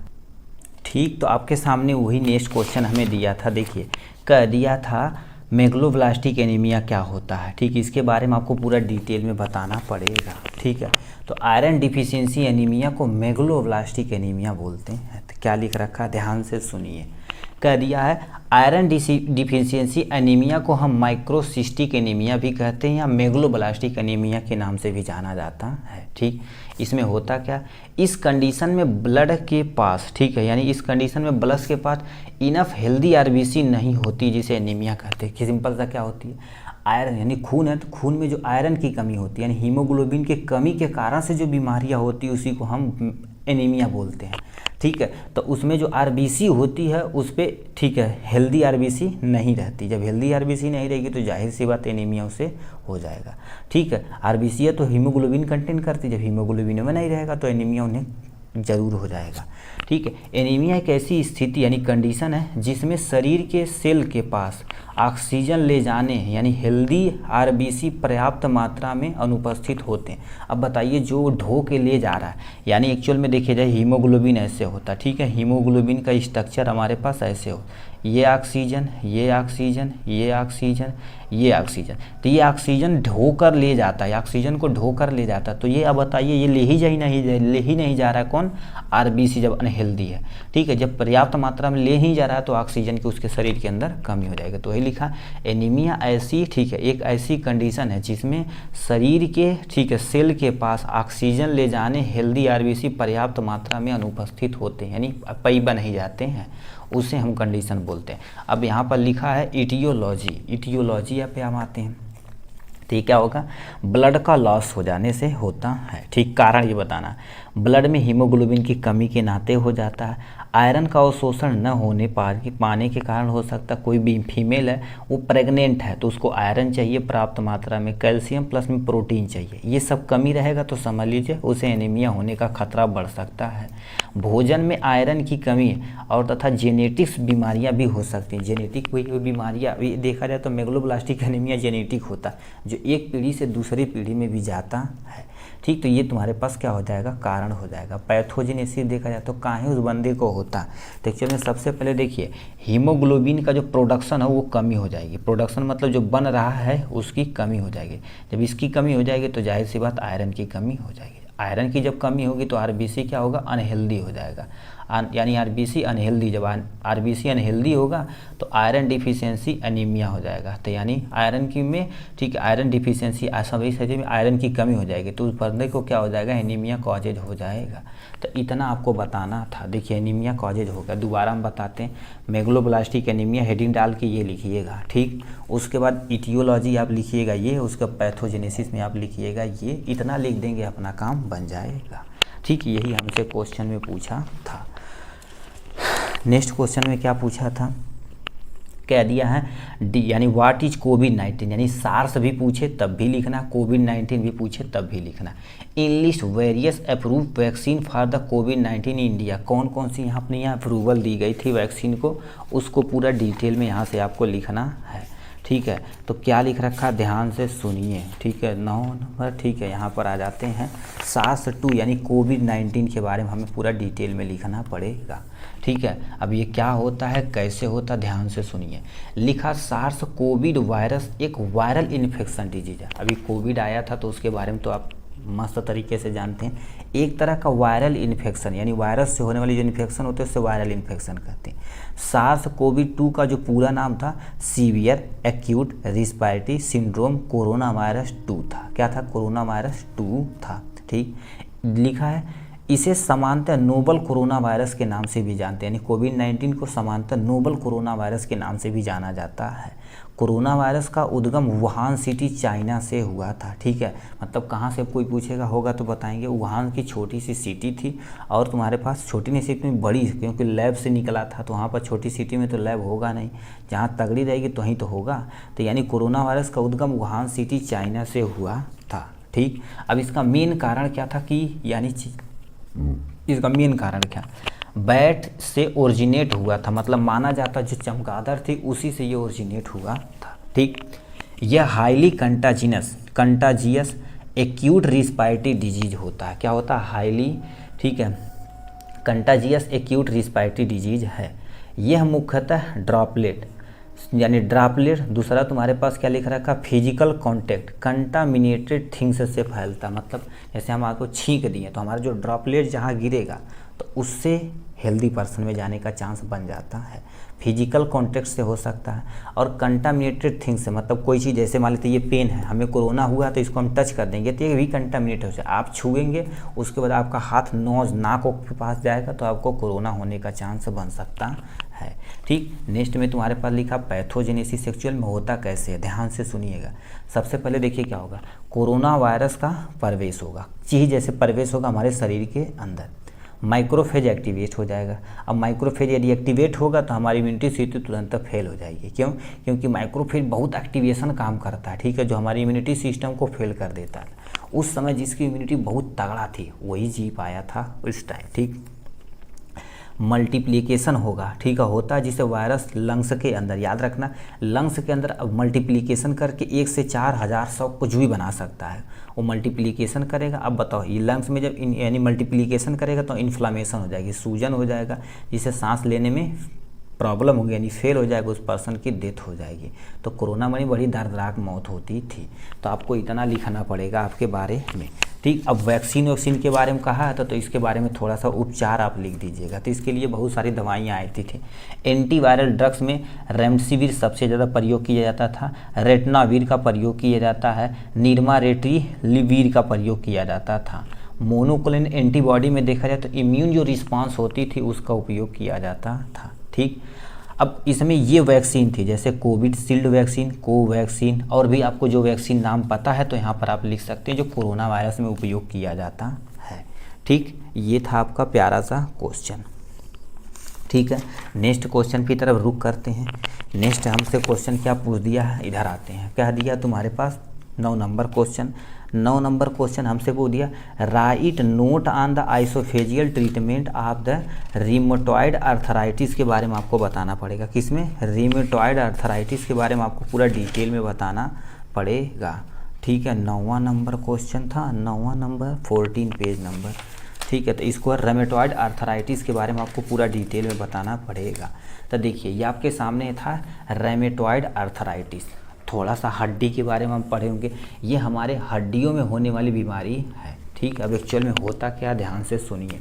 ठीक, तो आपके सामने वही नेक्स्ट क्वेश्चन हमें दिया था, देखिए कह दिया था मेगलोब्लास्टिक एनीमिया क्या होता है। ठीक, इसके बारे में आपको पूरा डिटेल में बताना पड़ेगा। ठीक है, तो आयरन डिफिशियंसी एनीमिया को मेगलोब्लास्टिक एनीमिया बोलते हैं। तो क्या लिख रखा है, ध्यान से सुनिए। कह दिया है आयरन डिफिशियंसी एनीमिया को हम माइक्रोसिस्टिक एनीमिया भी कहते हैं या मेगलोब्लास्टिक एनीमिया के नाम से भी जाना जाता है। ठीक, इसमें होता क्या, इस कंडीशन में ब्लड के पास, ठीक है, यानी इस कंडीशन में ब्लड के पास इनफ हेल्दी आरबीसी नहीं होती, जिसे एनीमिया कहते हैं। सिंपल सा क्या होती है, आयरन यानी खून है, तो खून में जो आयरन की कमी होती है, यानी हीमोग्लोबिन के कमी के कारण से जो बीमारियां होती है उसी को हम एनीमिया बोलते हैं। ठीक है, तो उसमें जो आरबीसी होती है उस पर, ठीक है, हेल्दी आरबीसी नहीं रहती। जब हेल्दी आरबीसी नहीं रहेगी तो जाहिर सी बात एनीमिया उसे हो जाएगा। ठीक है, आरबीसी है तो हीमोग्लोबिन कंटेन करती, जब हीमोग्लोबिन में नहीं रहेगा तो एनीमिया उन्हें जरूर हो जाएगा। ठीक है, एनीमिया एक ऐसी स्थिति यानी कंडीशन है जिसमें शरीर के सेल के पास ऑक्सीजन ले जाने यानी हेल्दी आरबीसी पर्याप्त मात्रा में अनुपस्थित होते हैं। अब बताइए, जो ढो के ले जा रहा है, यानी एक्चुअल में देखिए जाए हीमोग्लोबिन ऐसे होता है। ठीक है, हीमोग्लोबिन का स्ट्रक्चर हमारे पास ऐसे हो, ये ऑक्सीजन, ये ऑक्सीजन, ये ऑक्सीजन, ये ऑक्सीजन, तो ये ऑक्सीजन ढो कर ले जाता है, ऑक्सीजन को ढो कर ले जाता है। तो ये अब बताइए, ये ले ही नहीं जा रहा है कौन, आरबीसी जब अनहेल्दी है। ठीक है, जब पर्याप्त मात्रा में ले ही जा रहा है तो ऑक्सीजन की उसके शरीर के अंदर कमी हो जाएगी। तो वही लिखा, एनीमिया ऐसी, ठीक है, एक ऐसी कंडीशन है जिसमें शरीर के, ठीक है, सेल के पास ऑक्सीजन ले जाने हेल्दी आरबीसी पर्याप्त मात्रा में अनुपस्थित होते हैं, यानी पैबा नहीं जाते हैं, उसे हम कंडीशन बोलते हैं। अब यहाँ पर लिखा है इटियोलॉजी, इटियोलॉजी पे हम आते हैं। तो ये क्या होगा, ब्लड का लॉस हो जाने से होता है। ठीक, कारण ये बताना, ब्लड में हीमोग्लोबिन की कमी के नाते हो जाता है। आयरन का अवशोषण न होने पाने के कारण हो सकता है, कोई भी फीमेल है वो प्रेग्नेंट है तो उसको आयरन चाहिए पर्याप्त मात्रा में, कैल्शियम प्लस में प्रोटीन चाहिए, ये सब कमी रहेगा तो समझ लीजिए उसे एनीमिया होने का खतरा बढ़ सकता है। भोजन में आयरन की कमी और तथा जेनेटिक्स बीमारियां भी हो सकती हैं। जेनेटिक बीमारियां भी देखा जाए तो मेगलोब्लास्टिक एनीमिया जेनेटिक होता है, जो एक पीढ़ी से दूसरी पीढ़ी में भी जाता है। ठीक, तो ये तुम्हारे पास क्या हो जाएगा, कारण हो जाएगा। पैथोजेनेसिस देखा जाए तो काहे उस बंदे को होता है, तो एक्चुअली में सबसे पहले देखिए हीमोग्लोबिन का जो प्रोडक्शन है वो कमी हो जाएगी। प्रोडक्शन मतलब जो बन रहा है उसकी कमी हो जाएगी। जब इसकी कमी हो जाएगी तो जाहिर सी बात आयरन की कमी हो जाएगी। आयरन की जब कमी होगी तो आरबीसी क्या होगा, अनहेल्दी हो जाएगा, यानी आरबीसी अनहेल्दी, जब आरबीसी अनहेल्दी होगा तो आयरन डिफिशियंसी एनीमिया हो जाएगा। तो यानी आयरन की में, ठीक है, आयरन डिफिशियंसी सभी में आयरन की कमी हो जाएगी तो उस बंदे को क्या हो जाएगा, एनीमिया कॉजेज हो जाएगा। तो इतना आपको बताना था। देखिए एनीमिया कॉजेज होगा, दोबारा हम बताते हैं, मेगलोब्लास्टिक एनीमिया हेडिंग डाल के ये लिखिएगा। ठीक, उसके बाद इटियोलॉजी आप लिखिएगा ये, उसका पैथोजेनेसिस में आप लिखिएगा ये, इतना लिख देंगे अपना काम बन जाएगा। ठीक, यही हमसे क्वेश्चन में पूछा था। नेक्स्ट क्वेश्चन में क्या पूछा था, कह दिया है यानी व्हाट इज कोविड-19, यानी सार्स भी पूछे तब भी लिखना, कोविड-19 भी पूछे तब भी लिखना। In list various approved vaccine for the covid in India, कौन कौन सी अपने यहाँ अप्रूवल दी गई थी वैक्सीन को, उसको पूरा डिटेल में यहाँ से आपको लिखना है। ठीक है। तो क्या लिख रखा, ध्यान से सुनिए, ठीक है। 9 नंबर, ठीक है। यहाँ पर आ जाते हैं SARS-2 यानी कोविड-19 के बारे में हमें पूरा डिटेल में लिखना पड़ेगा, ठीक है। अब ये क्या होता है, कैसे होता है, ध्यान से सुनिए। लिखा सार्स कोविड वायरस एक वायरल इन्फेक्शन डिजीज है। अभी कोविड आया था तो उसके बारे में तो आप मस्त तरीके से जानते हैं। एक तरह का वायरल इन्फेक्शन यानी वायरस से होने वाली जो इन्फेक्शन होते हैं उससे वायरल इन्फेक्शन कहते हैं। सार्स कोविड-2 का जो पूरा नाम था severe acute respiratory syndrome corona virus 2 था। क्या था, कोरोना वायरस 2 था, ठीक। लिखा है इसे समानतः नोवल कोरोना वायरस के नाम से भी जानते हैं, यानी कोविड-19 को समानतः नोवल कोरोना वायरस के नाम से भी जाना जाता है। कोरोना वायरस का उद्गम वुहान सिटी चाइना से हुआ था, ठीक है। मतलब कहाँ से कोई पूछेगा होगा तो बताएंगे वुहान की छोटी सी सिटी थी, और तुम्हारे पास छोटी नहीं सिटी में बड़ी, क्योंकि लैब से निकला था तो वहाँ पर छोटी सिटी में तो लैब होगा नहीं, जहाँ तगड़ी रहेगी तो वहीं तो होगा। तो यानी कोरोना वायरस का उद्गम वुहान सिटी चाइना से हुआ था, ठीक। अब इसका मेन कारण क्या था कि यानी इसका मेन कारण क्या, बैट से ओरिजिनेट हुआ था, मतलब माना जाता जो चमगादड़ थी उसी से ये ओरिजिनेट हुआ था, ठीक। यह highly contagious acute respiratory disease होता है। क्या होता है, हाईली, ठीक है, कंटाजियस एक्यूट रिस्पायरेटरी डिजीज है। यह मुख्यतः ड्रॉपलेट यानी ड्रॉपलेट, दूसरा तुम्हारे पास क्या लिख रखा, फिजिकल कांटेक्ट कंटामिनेटेड थिंग्स से फैलता, मतलब जैसे हम आपको छींक दिए तो हमारा जो ड्रॉपलेट जहाँ गिरेगा तो उससे हेल्दी पर्सन में जाने का चांस बन जाता है। फिजिकल कांटेक्ट से हो सकता है, और कंटामिनेटेड थिंग्स से मतलब कोई चीज़, जैसे मान लेते ये पेन है, हमें कोरोना हुआ तो इसको हम टच कर देंगे तो ये भी कंटामिनेट हो जाए, आप छुएंगे उसके बाद आपका हाथ नोज नाक के पास जाएगा तो आपको कोरोना होने का चांस बन सकता है, ठीक। नेक्स्ट में तुम्हारे पास लिखा पैथोजेनेसिस सेक्सुअल में होता कैसे है, ध्यान से सुनिएगा। सबसे पहले देखिए क्या होगा, कोरोना वायरस का प्रवेश होगा, चीज़ जैसे प्रवेश होगा हमारे शरीर के अंदर, माइक्रोफेज एक्टिवेट हो जाएगा। अब माइक्रोफेज यदि एक्टिवेट होगा तो हमारी इम्यूनिटी सिस्टम तुरंत फेल हो जाएगी। क्यों, क्योंकि माइक्रोफेज बहुत एक्टिवेशन काम करता है, ठीक है, जो हमारी इम्यूनिटी सिस्टम को फेल कर देता है। उस समय जिसकी इम्यूनिटी बहुत तगड़ा थी वही जी पाया था उस टाइम, ठीक। मल्टीप्लिकेशन होगा, ठीक है, होता है जिसे वायरस लंग्स के अंदर, याद रखना लंग्स के अंदर अब मल्टीप्लिकेशन करके 1 से 4,000 कुछ भी बना सकता है, वो मल्टीप्लिकेशन करेगा। अब बताओ ये लंग्स में जब यानी मल्टीप्लिकेशन करेगा तो इन्फ्लामेशन हो जाएगी, सूजन हो जाएगा, जिससे सांस लेने में प्रॉब्लम होगी, यानी फेल हो जाएगा, उस पर्सन की डेथ हो जाएगी। तो कोरोना में बड़ी दर्दनाक मौत होती थी। तो आपको इतना लिखना पड़ेगा आपके बारे में, ठीक। अब वैक्सीन के बारे में कहा था तो इसके बारे में थोड़ा सा उपचार आप लिख दीजिएगा। तो इसके लिए बहुत सारी दवाइयाँ आई थी। एंटीवायरल ड्रग्स में रेमडेसिविर सबसे ज़्यादा प्रयोग किया जाता था, रेटनाविर का प्रयोग किया जाता है, निरमारेट्रीलिविर का प्रयोग किया जाता था। मोनोक्लोनल एंटीबॉडी में देखा जाए तो इम्यून जो रिस्पांस होती थी उसका उपयोग किया जाता था, ठीक। अब इसमें ये वैक्सीन थी जैसे कोविशील्ड वैक्सीन, कोवैक्सीन, और भी आपको जो वैक्सीन नाम पता है तो यहाँ पर आप लिख सकते हैं जो कोरोना वायरस में उपयोग किया जाता है, ठीक। ये था आपका प्यारा सा क्वेश्चन, ठीक है। नेक्स्ट क्वेश्चन की तरफ रुक करते हैं। नेक्स्ट हमसे क्वेश्चन क्या पूछ दिया है, इधर आते हैं। क्या दिया तुम्हारे पास 9 नंबर क्वेश्चन। 9 नंबर क्वेश्चन हमसे पूछ दिया, write note on the oesophageal treatment of the rheumatoid arthritis के बारे में आपको बताना पड़ेगा। किसमें, रीमेटॉइड आर्थराइटिस के बारे में आपको पूरा डिटेल में बताना पड़ेगा, ठीक है। 9वां नंबर क्वेश्चन था, 9वां नंबर 14 पेज नंबर, ठीक है। तो इसको रेमेटॉइड आर्थराइटिस के बारे में आपको पूरा डिटेल में बताना पड़ेगा। तो देखिए ये आपके सामने था रेमेटॉइड आर्थराइटिस। थोड़ा सा हड्डी के बारे में हम पढ़े होंगे, ये हमारे हड्डियों में होने वाली बीमारी है, ठीक। अब एक्चुअल में होता क्या, ध्यान से सुनिए।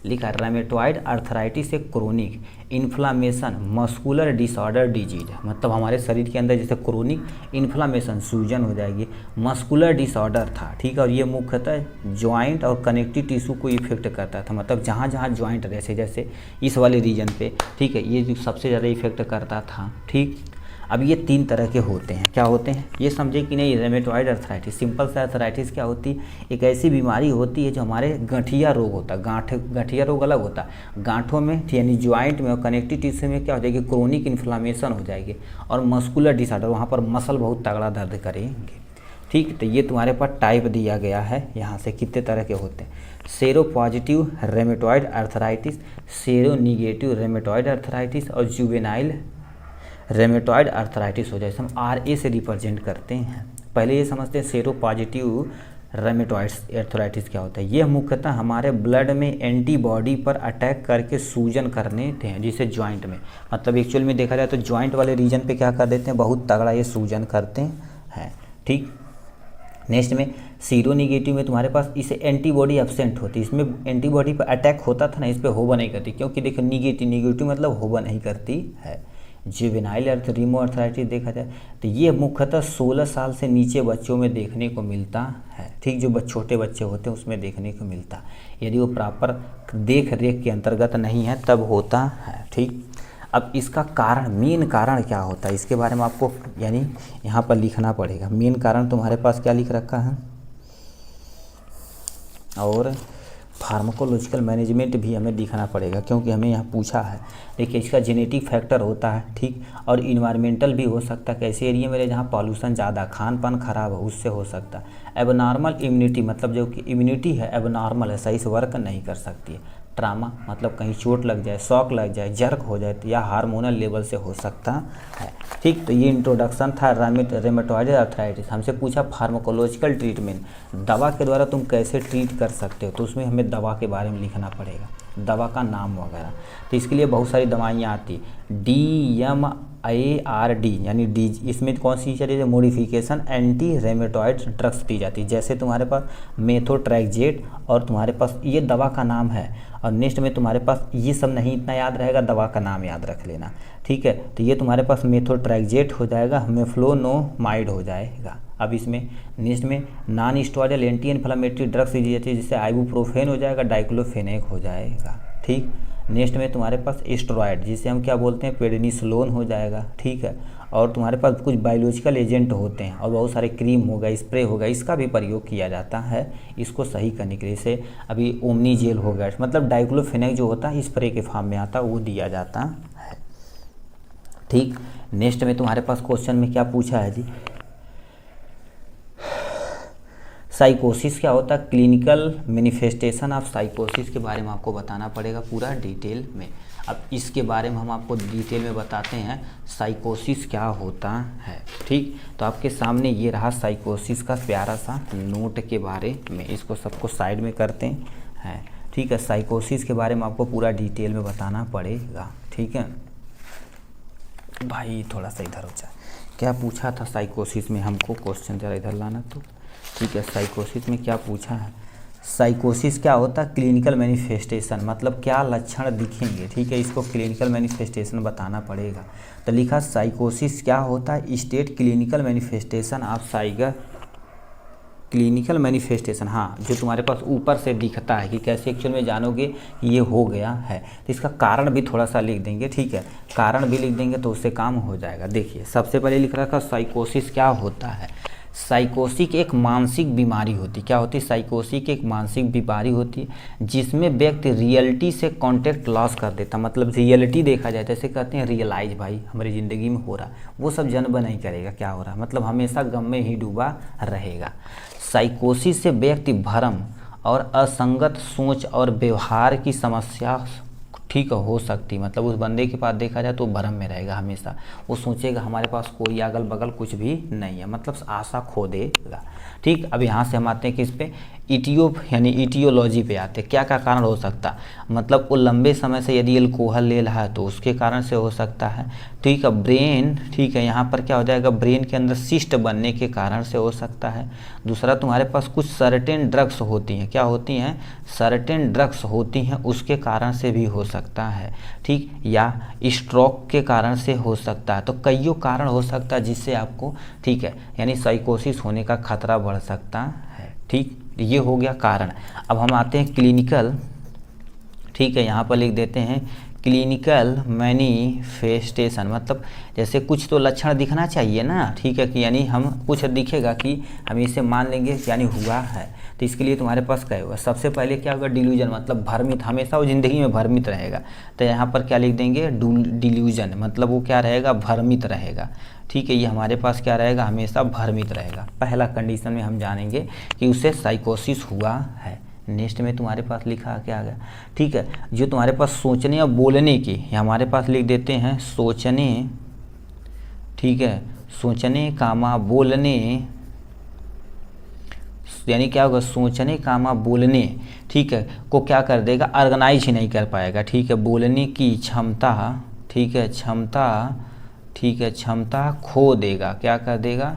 लिखा रेमेटॉइड आर्थराइटिस एक chronic inflammation muscular disorder disease है, मतलब हमारे शरीर के अंदर जैसे क्रोनिक इन्फ्लामेशन सूजन हो जाएगी, मस्कुलर डिसऑर्डर था, ठीक है। और ये मुख्यतः ज्वाइंट और कनेक्टिव टिश्यू को इफेक्ट करता था, मतलब जहाँ जहाँ ज्वाइंट जैसे जैसे इस वाले रीजन पे, ठीक है, ये जो सबसे ज़्यादा इफेक्ट करता था, ठीक। अब ये 3 तरह के होते हैं, क्या होते हैं ये समझे कि नहीं। रेमेटॉइड आर्थराइटिस, सिंपल सा आर्थराइटिस क्या होती है, एक ऐसी बीमारी होती है जो हमारे गठिया रोग होता है, गठिया रोग अलग होता है, गांठों में यानी ज्वाइंट में और कनेक्टिव टिश्यू में क्या हो जाएगी, क्रोनिक इन्फ्लामेशन हो जाएगी, और मस्कुलर डिसऑर्डर, वहाँ पर मसल बहुत तगड़ा दर्द करेंगे, ठीक। तो ये तुम्हारे पास टाइप दिया गया है यहाँ से कितने तरह के होते हैं। Sero positive rheumatoid arthritis, sero negative rheumatoid arthritis, और जुवेनाइल रेमेटॉइड अर्थराइटिस हो जाए, हम RA से रिप्रेजेंट करते हैं। पहले ये समझते हैं सेरोपॉजिटिव रेमेटॉइड्स अर्थराइटिस क्या होता है। ये मुख्यतः हमारे ब्लड में एंटीबॉडी पर अटैक करके सूजन करने थे, जिसे जॉइंट में, मतलब एक्चुअल में देखा जाए तो जॉइंट वाले रीजन पे क्या कर देते हैं, बहुत तगड़ा ये सूजन करते हैं। ठीक, नेक्स्ट में सीरो निगेटिव में तुम्हारे पास इसे एंटीबॉडी एब्सेंट होती है, इसमें एंटीबॉडी पर अटैक होता था ना, इस पर होबा नहीं करती, क्योंकि देखो निगेटिव मतलब होबा नहीं करती है। जुवेनाइल रीमो अर्थराइटिस देखा जाए तो ये मुख्यतः 16 साल से नीचे बच्चों में देखने को मिलता है। ठीक, जो छोटे बच्चे होते हैं उसमें देखने को मिलता है, यदि वो प्रॉपर देख रेख के अंतर्गत नहीं है तब होता है। ठीक, अब इसका कारण, मेन कारण क्या होता है, इसके बारे में आपको यानी यहाँ पर लिखना पड़ेगा। मेन कारण तुम्हारे पास क्या लिख रखा है, और फार्माकोलॉजिकल मैनेजमेंट भी हमें दिखाना पड़ेगा, क्योंकि हमें यहाँ पूछा है। देखिए, इसका जेनेटिक फैक्टर होता है, ठीक, और इन्वायरमेंटल भी हो सकता है। कैसे एरिया में जहाँ पॉल्यूशन ज़्यादा, खान पान खराब हो, उससे हो सकता है। एबनॉर्मल इम्यूनिटी, मतलब जो कि इम्यूनिटी है एबनॉर्मल है, सही से वर्क नहीं कर सकती है। ट्रामा, मतलब कहीं चोट लग जाए, शॉक लग जाए, जर्क हो जाए, या हार्मोनल लेवल से हो सकता है। ठीक, तो ये इंट्रोडक्शन था रेमेटॉइड अर्थराइटिस। हमसे पूछा फार्माकोलॉजिकल ट्रीटमेंट, दवा के द्वारा तुम कैसे ट्रीट कर सकते हो, तो उसमें हमें दवा के बारे में लिखना पड़ेगा, दवा का नाम वगैरह। तो इसके लिए बहुत सारी दवाइयाँ आती है, DMARD यानी डी, इसमें कौन सी चीज़ है, मॉडिफिकेशन एंटी रेमेटॉइड ड्रग्स दी जाती है। जैसे तुम्हारे पास मेथोट्रैक्जेट, और तुम्हारे पास ये दवा का नाम है। और नेक्स्ट में तुम्हारे पास ये सब नहीं इतना याद रहेगा, दवा का नाम याद रख लेना। ठीक है, तो ये तुम्हारे पास मेथोट्रैक्जेट हो जाएगा, मेफ्लोनोमाइड हो जाएगा। अब इसमें नेक्स्ट में non steroidal anti inflammatory drugs दी जाती है, जिससे आइबुप्रोफेन हो जाएगा, डाइक्लोफेनेक हो जाएगा। ठीक, नेक्स्ट में तुम्हारे पास स्टेरॉयड, जिसे हम क्या बोलते हैं, प्रेडनिसोलोन हो जाएगा। ठीक है, और तुम्हारे पास कुछ बायोलॉजिकल एजेंट होते हैं, और बहुत सारे क्रीम होगा, स्प्रे होगा, इसका भी प्रयोग किया जाता है इसको सही करने के लिए। जैसे अभी ओमनी जेल हो गया, मतलब डाइक्लोफेनेक जो होता है स्प्रे के फॉर्म में आता है, वो दिया जाता है। ठीक, नेक्स्ट में तुम्हारे पास क्वेश्चन में क्या पूछा है जी, साइकोसिस क्या होता है, क्लिनिकल मैनिफेस्टेशन ऑफ साइकोसिस के बारे में आपको बताना पड़ेगा पूरा डिटेल में। अब इसके बारे में हम आपको डिटेल में बताते हैं साइकोसिस क्या होता है। ठीक, तो आपके सामने ये रहा साइकोसिस का प्यारा सा नोट के बारे में, इसको सबको साइड में करते हैं। ठीक है, साइकोसिस के बारे में आपको पूरा डिटेल में बताना पड़ेगा। ठीक है भाई, थोड़ा सा इधर हो जाए। क्या पूछा था साइकोसिस में हमको, क्वेश्चन जरा इधर लाना तो। ठीक है, साइकोसिस में क्या पूछा है, साइकोसिस क्या होता है, क्लिनिकल मैनिफेस्टेशन, मतलब क्या लक्षण दिखेंगे। ठीक है, इसको क्लिनिकल मैनिफेस्टेशन बताना पड़ेगा। तो लिखा साइकोसिस क्या होता है, स्टेट क्लिनिकल मैनिफेस्टेशन ऑफ साइगर, क्लिनिकल मैनिफेस्टेशन, हाँ, जो तुम्हारे पास ऊपर से दिखता है कि कैसे एक्चुअल में जानोगे ये हो गया है। तो इसका कारण भी थोड़ा सा लिख देंगे। ठीक है, कारण भी लिख देंगे तो उससे काम हो जाएगा। देखिए, सबसे पहले लिख रखा साइकोसिस क्या होता है। साइकोसिक एक मानसिक बीमारी होती, क्या होती है, साइकोसिक एक मानसिक बीमारी होती है जिसमें व्यक्ति रियलिटी से कांटेक्ट लॉस कर देता, मतलब रियलिटी देखा जाए, जैसे कहते हैं रियलाइज भाई हमारी ज़िंदगी में हो रहा, वो सब जन्म नहीं करेगा क्या हो रहा, मतलब हमेशा गम में ही डूबा रहेगा। साइकोसिस से व्यक्ति भ्रम और असंगत सोच और व्यवहार की समस्या ठीक हो सकती, मतलब उस बंदे के पास देखा जाए तो भ्रम में रहेगा हमेशा, वो सोचेगा हमारे पास कोई अगल बगल कुछ भी नहीं है, मतलब आशा खो देगा। ठीक, अब यहाँ से हम आते हैं किस पे, यानी इटियोलॉजी पे आते हैं। क्या क्या कारण हो सकता, मतलब वो लंबे समय से यदि अल्कोहल ले रहा है तो उसके कारण से हो सकता है। ठीक है, ब्रेन, ठीक है, यहाँ पर क्या हो जाएगा, ब्रेन के अंदर सिस्ट बनने के कारण से हो सकता है। दूसरा, तुम्हारे पास कुछ सर्टेन ड्रग्स होती हैं, क्या होती हैं, सर्टेन ड्रग्स होती हैं, उसके कारण से भी हो सकता है। ठीक, या स्ट्रोक के कारण से हो सकता है। तो कईयों कारण हो सकता है जिससे आपको, ठीक है, यानी साइकोसिस होने का खतरा बढ़ सकता है। ठीक, ये हो गया कारण। अब हम आते हैं क्लिनिकल, ठीक है, यहाँ पर लिख देते हैं क्लिनिकल मैनिफेस्टेशन, मतलब जैसे कुछ तो लक्षण दिखना चाहिए ना। ठीक है, कि यानी हम कुछ दिखेगा कि हम इसे मान लेंगे यानी हुआ है। तो इसके लिए तुम्हारे पास क्या होगा, सबसे पहले क्या होगा, डिल्यूजन, मतलब भ्रमित, हमेशा वो ज़िंदगी में भ्रमित रहेगा। तो यहाँ पर क्या लिख देंगे, डिल्यूजन, मतलब वो क्या रहेगा, भ्रमित रहेगा। ठीक है, ये हमारे पास क्या रहेगा, हमेशा भ्रमित रहेगा। पहला कंडीशन में हम जानेंगे कि उसे साइकोसिस हुआ है। नेक्स्ट में तुम्हारे पास लिखा क्या आ गया, ठीक है, जो तुम्हारे पास सोचने और बोलने की, हमारे पास लिख देते हैं सोचने ठीक है, सोचने कामा बोलने, यानी क्या होगा, सोचने कामा बोलने, ठीक है, को क्या कर देगा, ऑर्गेनाइज ही नहीं कर पाएगा। ठीक है, बोलने की क्षमता, ठीक है, क्षमता, ठीक है, क्षमता खो देगा। क्या कर देगा,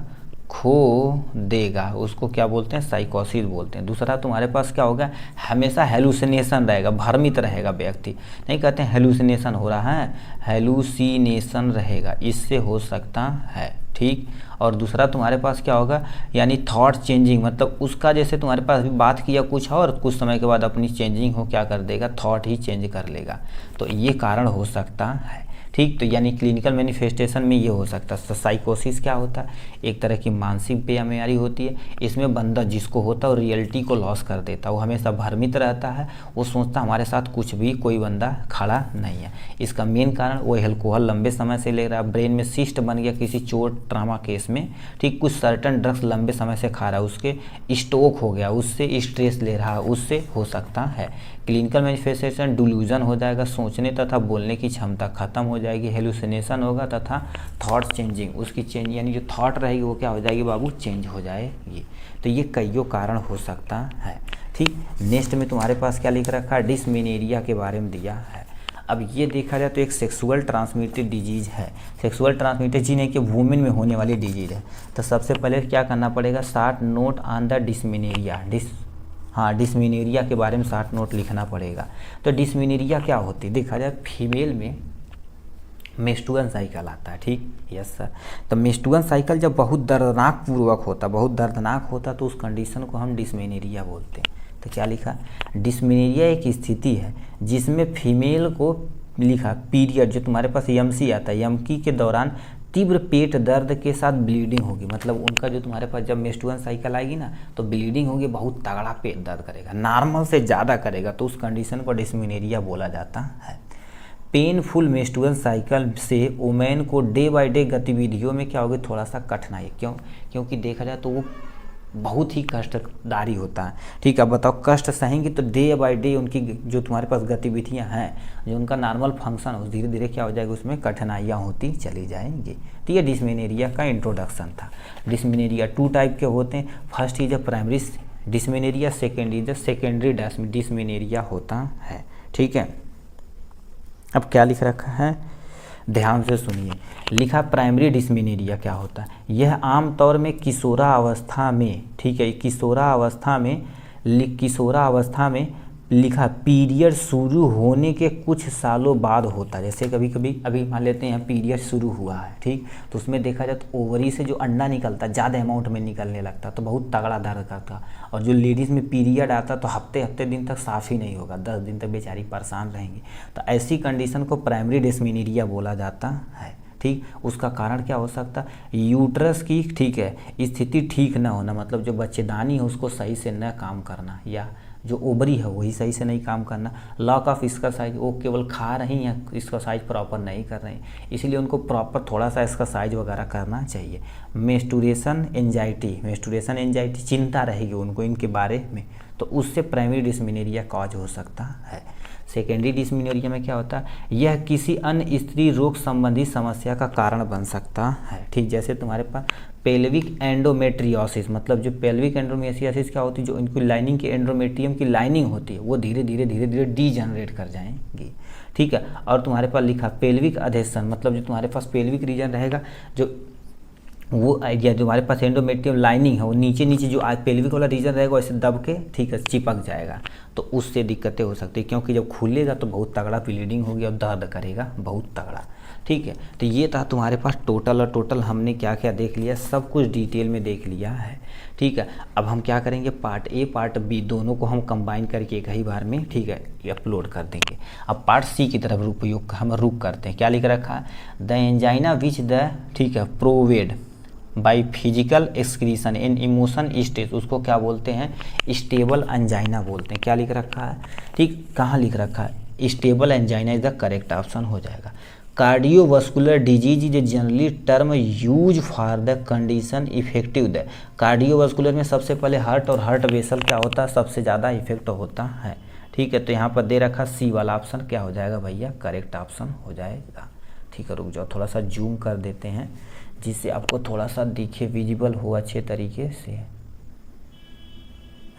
खो देगा। उसको क्या बोलते हैं, साइकोसिस बोलते हैं। दूसरा तुम्हारे पास क्या होगा, हमेशा हेलुसिनेशन रहेगा, भ्रमित रहेगा व्यक्ति। नहीं कहते हैं हेलुसिनेशन हो रहा है, हेलुसिनेशन रहेगा, इससे हो सकता है। ठीक, और दूसरा तुम्हारे पास क्या होगा, यानी थॉट चेंजिंग, मतलब उसका जैसे तुम्हारे पास अभी बात किया कुछ और कुछ समय के बाद अपनी चेंजिंग हो, क्या कर देगा, थॉट ही चेंज कर लेगा। तो ये कारण हो सकता है। ठीक, तो यानी क्लिनिकल मैनिफेस्टेशन में ये हो सकता है। साइकोसिस क्या होता है, एक तरह की मानसिक बेईमानी होती है। इसमें बंदा जिसको होता है वो रियलिटी को लॉस कर देता है, वो हमेशा भ्रमित रहता है, वो सोचता हमारे साथ कुछ भी कोई बंदा खड़ा नहीं है। इसका मेन कारण वो अल्कोहल लंबे समय से ले रहा है, ब्रेन में सिस्ट बन गया किसी चोट ट्रामा केस में। ठीक, कुछ सर्टन ड्रग्स लंबे समय से खा रहा है, उसके स्ट्रोक हो गया, उससे स्ट्रेस ले रहा है, उससे हो सकता है। क्लिनिकल मैनिफेस्टेशन डिल्यूजन हो जाएगा, सोचने तथा बोलने की क्षमता खत्म हो जाएगी, हेलुसिनेशन होगा तथा थॉट चेंजिंग, उसकी चेंज यानी जो थॉट रहेगी वो क्या हो जाएगी बाबू, चेंज हो जाएगी। तो ये कईयों कारण हो सकता है। ठीक, नेक्स्ट में तुम्हारे पास क्या लिख रखा है, डिस्मेनोरिया के बारे में दिया है। अब ये देखा जाए तो एक सेक्सुअल ट्रांसमिटेड डिजीज़ है। सेक्सुअल ट्रांसमिटेड जी नहीं कि वुमेन में होने वाली डिजीज़ है। तो सबसे पहले क्या करना पड़ेगा, short note on the dysmenorrhoea, dysmenorrhoea के बारे में शॉर्ट नोट लिखना पड़ेगा। तो डिस्मेनोरिया क्या होती है, देखा जाए फीमेल में मेंस्ट्रुअल साइकिल आता है। ठीक, यस सर। तो मेंस्ट्रुअल साइकिल जब बहुत दर्दनाक पूर्वक होता, बहुत दर्दनाक होता, तो उस कंडीशन को हम डिस्मेनोरिया बोलते हैं। तो क्या लिखा, डिस्मेनोरिया एक स्थिति है जिसमें फीमेल को लिखा पीरियड, जो तुम्हारे पास यमसी आता है, यमकी के दौरान तीव्र पेट दर्द के साथ ब्लीडिंग होगी। मतलब उनका जो तुम्हारे पास जब मेंस्ट्रुअल साइकिल आएगी ना तो ब्लीडिंग होगी, बहुत तगड़ा पेट दर्द करेगा, नॉर्मल से ज़्यादा करेगा, तो उस कंडीशन को डिस्मेनोरिया बोला जाता है। पेनफुल मेंस्ट्रुअल साइकिल से वुमेन को डे बाय डे गतिविधियों में क्या होगी, थोड़ा सा कठिनाई। क्यों, क्योंकि देखा जाए तो वो बहुत ही कष्टदारी होता है। ठीक है, अब बताओ कष्ट सहेंगे तो डे बाय डे उनकी जो तुम्हारे पास गतिविधियां हैं, जो उनका नॉर्मल फंक्शन हो, धीरे धीरे क्या हो जाएगा, उसमें कठिनाइयाँ होती चली जाएंगी। तो ये डिस्मेनोरिया का इंट्रोडक्शन था। डिस्मेनोरिया 2 टाइप के होते हैं, first is a primary dysmenorrhoea, second is a secondary dysmenorrhoea होता है। ठीक है, अब क्या लिख रखा है, ध्यान से सुनिए। लिखा प्राइमरी डिस्मेनोरिया क्या होता है, यह आमतौर में किशोरावस्था में, ठीक है, किशोरावस्था में लिखा पीरियड शुरू होने के कुछ सालों बाद होता है। जैसे कभी कभी अभी मान लेते हैं पीरियड शुरू हुआ है, ठीक, तो उसमें देखा जाए तो ओवरी से जो अंडा निकलता है ज़्यादा अमाउंट में निकलने लगता, तो बहुत तगड़ा दर्द करता। और जो लेडीज़ में पीरियड आता तो हफ्ते दिन तक साफ़ ही नहीं होगा, 10 दिन तक बेचारी परेशान रहेंगी। तो ऐसी कंडीशन को प्राइमरी डिस्मेनोरिया बोला जाता है। ठीक, उसका कारण क्या हो सकता है, यूट्रस की, ठीक है, स्थिति ठीक न होना, मतलब जो बच्चेदानी है उसको सही से न काम करना, या जो ओवरी है वही सही से नहीं काम करना। लॉक ऑफ एक्सरसाइज, वो केवल खा रही हैं, एक्सरसाइज प्रॉपर नहीं कर रही, इसलिए उनको प्रॉपर थोड़ा सा एक्सरसाइज वगैरह करना चाहिए। मेंस्ट्रुएशन एंजाइटी, चिंता रहेगी उनको इनके बारे में, तो उससे प्राइमरी डिस्मेनोरिया कॉज हो सकता है। सेकेंडरी डिस्मेनोरिया में क्या होता है, यह किसी अन्य स्त्री रोग संबंधी समस्या का कारण बन सकता है। ठीक, जैसे तुम्हारे पास पेल्विक एंडोमेट्रियोसिस, मतलब जो पेल्विक एंडोमेट्रियोसिस क्या होती है, जो इनकी लाइनिंग की एंडोमेट्रियम की लाइनिंग होती है वो धीरे धीरे डीजनरेट कर जाएंगी। ठीक है, और तुम्हारे पास लिखा पेल्विक अधेशन, मतलब जो तुम्हारे पास पेल्विक रीजन रहेगा, जो वो आइडिया जो हमारे पास एंडोमेट्रियम लाइनिंग है वो नीचे जो आज पेल्विक वाला रीजन रहेगा वैसे दब के, ठीक है, चिपक जाएगा, तो उससे दिक्कतें हो सकती है, क्योंकि जब खुलेगा तो बहुत तगड़ा ब्लीडिंग होगी और दर्द करेगा बहुत तगड़ा। ठीक है, तो ये था तुम्हारे पास टोटल हमने क्या क्या देख लिया, सब कुछ डिटेल में देख लिया है। ठीक है, अब हम क्या करेंगे, पार्ट ए पार्ट बी दोनों को हम कंबाइन करके एक ही बार में, ठीक है, अपलोड कर देंगे। अब पार्ट सी की तरफ उपयोग हम रुक करते हैं। क्या लिख रखा है, द एंजाइना विच द, ठीक है, proved by physical excretion in emotion stage, उसको क्या बोलते हैं, स्टेबल एंजाइना बोलते हैं। क्या लिख रखा है, ठीक, कहाँ लिख रखा है, stable angina is the correct option हो जाएगा। Cardiovascular disease is generally term use for the condition effective the, cardiovascular में सबसे पहले हार्ट और हार्ट वेसल क्या होता है, सबसे ज़्यादा इफेक्ट होता है। ठीक है, तो यहाँ पर दे रखा सी वाला ऑप्शन क्या हो जाएगा भैया, करेक्ट ऑप्शन हो जाएगा। ठीक है, रुक जाओ थोड़ा सा जूम कर देते हैं जिससे आपको थोड़ा सा दिखे, विजिबल हो अच्छे तरीके से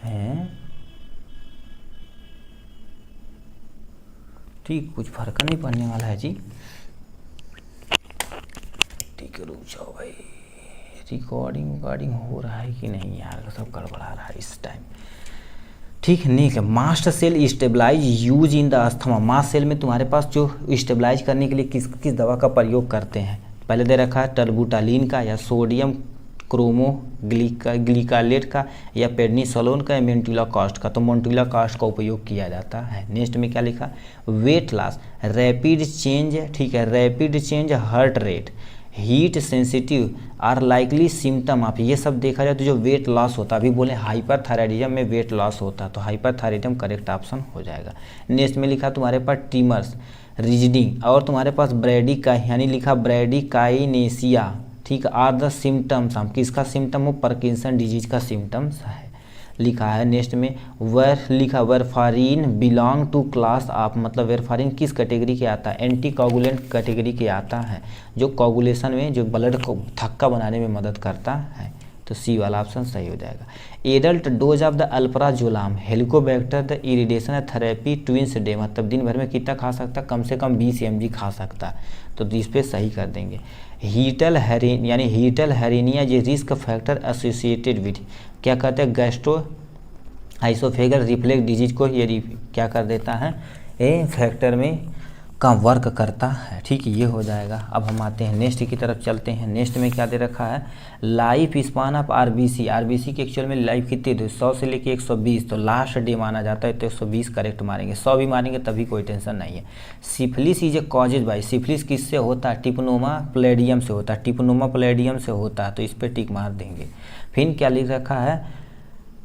हैं। ठीक, कुछ फर्क नहीं पड़ने वाला है जी। ठीक है, रुक जाओ भाई, रिकॉर्डिंग हो रहा है कि नहीं यार, सब गड़बड़ा रहा है इस टाइम। ठीक है, next mast cell stabilise use in the asthma. Mast cell में तुम्हारे पास जो स्टेबलाइज करने के लिए किस किस दवा का प्रयोग करते हैं, पहले दे रखा है टर्बुटालिन का, या सोडियम क्रोमोग्लिकालेट का, या पेडनिसोलोन का, या मेंटुलाकॉस्ट का। तो मेंटुलाकॉस्ट का उपयोग किया जाता है। नेक्स्ट में क्या लिखा, वेट लॉस, रैपिड चेंज, ठीक है, rapid change heart rate, heat sensitive are likely symptom of. ये सब देखा जाए तो जो वेट लॉस होता है, अभी बोले हाइपरथायराइडिज्म में वेट लॉस होता है, तो हाइपरथायराइडिज्म करेक्ट ऑप्शन हो जाएगा। नेक्स्ट में लिखा तुम्हारे पास ट्रिमर्स, रिजनिंग, और तुम्हारे पास ब्रैडी का यानी लिखा ब्रैडिकाइनेसिया, ठीक, आर द सिम्टम्स ऑफ, किसका सिम्टम हो, पार्किंसन डिजीज का सिम्टम्स है, लिखा है। नेक्स्ट में वेरफारिन बिलोंग टू क्लास ऑफ, मतलब वेरफारिन किस कैटेगरी के आता है, एंटी कोगुलेंट कैटेगरी के आता है, जो कोगुलेशन में, जो ब्लड को थक्का बनाने में मदद करता है। तो सी वाला ऑप्शन सही हो जाएगा। Adult dose of the alprazolam helicobacter the eradication therapy twins day, मतलब दिन भर में कितना खा सकता है, कम से कम 20 mg खा सकता है, तो इस पर सही कर देंगे। हीटल हेरिन यानी हीटल हेरिनिया, ये रिस्क फैक्टर एसोसिएटेड विथ, क्या कहते हैं, गैस्ट्रो आइसोफेगल रिफ्लेक्स डिजीज को ये क्या कर देता है, ए फैक्टर में का वर्क करता है। ठीक, ये हो जाएगा। अब हम आते हैं नेक्स्ट की तरफ चलते हैं। नेक्स्ट में क्या दे रखा है, life span of RBC. RBC की एक्चुअल में लाइफ कितनी थी, 100 से लेके 120, तो लास्ट डे माना जाता है, तो 120 करेक्ट मारेंगे, 100 भी मारेंगे तभी कोई टेंशन नहीं है। Syphilis is a causes by, syphilis किससे होता है, टिपनोमा प्लेडियम से होता है, टिपनोमा प्लेडियम से होता है, तो इस पर टिक मार देंगे। फिर क्या लिख रखा है,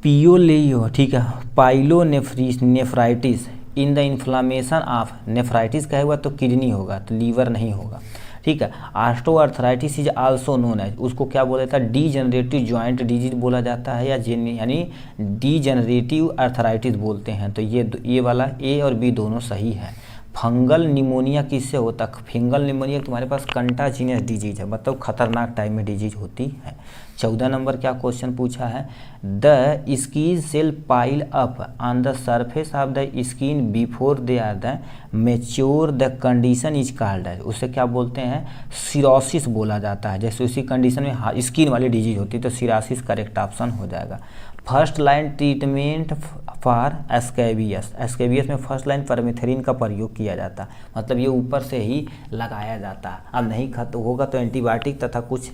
पियोलेयो, ठीक है, pyelonephritis in the inflammation of, nephritis का हुआ तो किडनी होगा, तो लीवर नहीं होगा। ठीक है, osteoarthritis is also known as, उसको क्या बोला जाता है, डीजेनरेटिव जॉइंट डिजीज बोला जाता है, या यानी डीजेनरेटिव आर्थराइटिस बोलते हैं। तो ये वाला ए और बी दोनों सही है। फंगल निमोनिया किससे होता है, फंगल निमोनिया तुम्हारे पास कंटाजिनियस डिजीज है, मतलब खतरनाक टाइप में डिजीज होती है। 14 नंबर क्या क्वेश्चन पूछा है, the skin cell pile up on the surface of the skin before they are the mature, the condition is called है, उसे क्या बोलते हैं, सिरोसिस बोला जाता है। जैसे उसी कंडीशन में स्किन वाली डिजीज होती है, तो सिरोसिस करेक्ट ऑप्शन हो जाएगा। फर्स्ट लाइन ट्रीटमेंट फॉर एस्केबियस, एस्केबियस में फर्स्ट लाइन परमेथेरिन का प्रयोग किया जाता है, मतलब ये ऊपर से ही लगाया जाता है। अब नहीं खत्म होगा तो एंटीबायोटिक तथा कुछ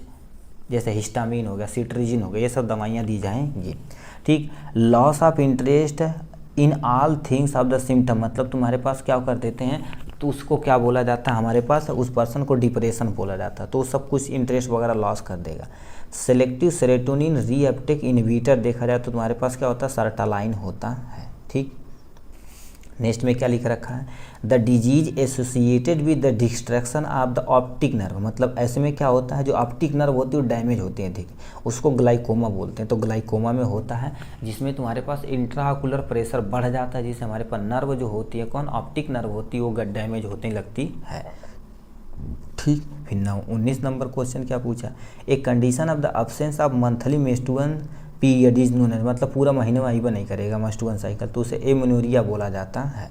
जैसे हिस्टामिन हो गया, सिट्रिजिन हो गया, ये सब दवाइयाँ दी जाएंगी। ठीक, loss of interest in all things of the symptom, मतलब तुम्हारे पास क्या कर देते हैं, तो उसको क्या बोला जाता है, हमारे पास उस पर्सन को डिप्रेशन बोला जाता है, तो सब कुछ इंटरेस्ट वगैरह लॉस कर देगा। सेलेक्टिव सेरोटोनिन रीअपटेक इनहिबिटर देखा जाए तो तुम्हारे पास क्या होता है, सर्टालाइन होता है। ठीक, नेक्स्ट में क्या लिख रखा है, the disease associated with the distraction of the optic nerve, मतलब ऐसे में क्या होता है, जो ऑप्टिक नर्व होती है वो डैमेज होती है, ठीक, उसको ग्लाइकोमा बोलते हैं। तो ग्लाइकोमा में होता है जिसमें तुम्हारे पास इंट्राऑकुलर प्रेशर बढ़ जाता है, जिससे हमारे पास नर्व जो होती है, कौन, ऑप्टिक नर्व होती है, वो डैमेज होने लगती है। ठीक, फिर 19 नंबर क्वेश्चन क्या पूछा, एक condition of the absence of monthly menstrual period is known, मतलब पूरा महीने वाइबा नहीं करेगा मेंस्ट्रुअल साइकिल, तो उसे एमेनोरिया बोला जाता है।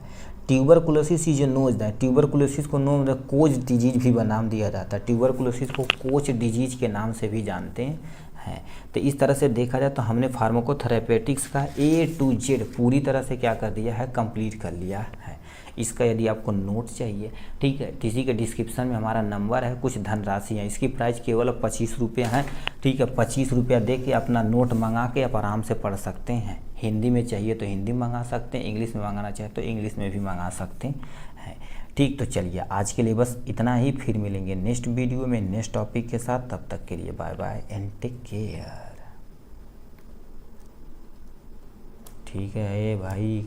ट्यूबरकुलोसिस इज नोज है, ट्यूबरकुलोसिस को नोज कोच डिजीज भी नाम दिया जाता है, ट्यूबरकुलोसिस को कोच डिजीज के नाम से भी जानते हैं। तो इस तरह से देखा जाए तो हमने फार्माकोथेरेपेटिक्स का A to Z पूरी तरह से क्या कर दिया है, कंप्लीट कर लिया है। इसका यदि आपको नोट चाहिए, ठीक है, इसी के डिस्क्रिप्शन में हमारा नंबर है, कुछ धनराशि है, इसकी प्राइस केवल 25 रुपये है। ठीक है, 25 रुपया दे के अपना नोट मंगा के आप आराम से पढ़ सकते हैं। हिंदी में चाहिए तो हिंदी मंगा सकते हैं, इंग्लिश में मंगाना चाहे तो इंग्लिश में भी मंगा सकते हैं। ठीक, तो चलिए आज के लिए बस इतना ही, फिर मिलेंगे नेक्स्ट वीडियो में नेक्स्ट टॉपिक के साथ। तब तक के लिए bye bye and take care. ठीक है भाई।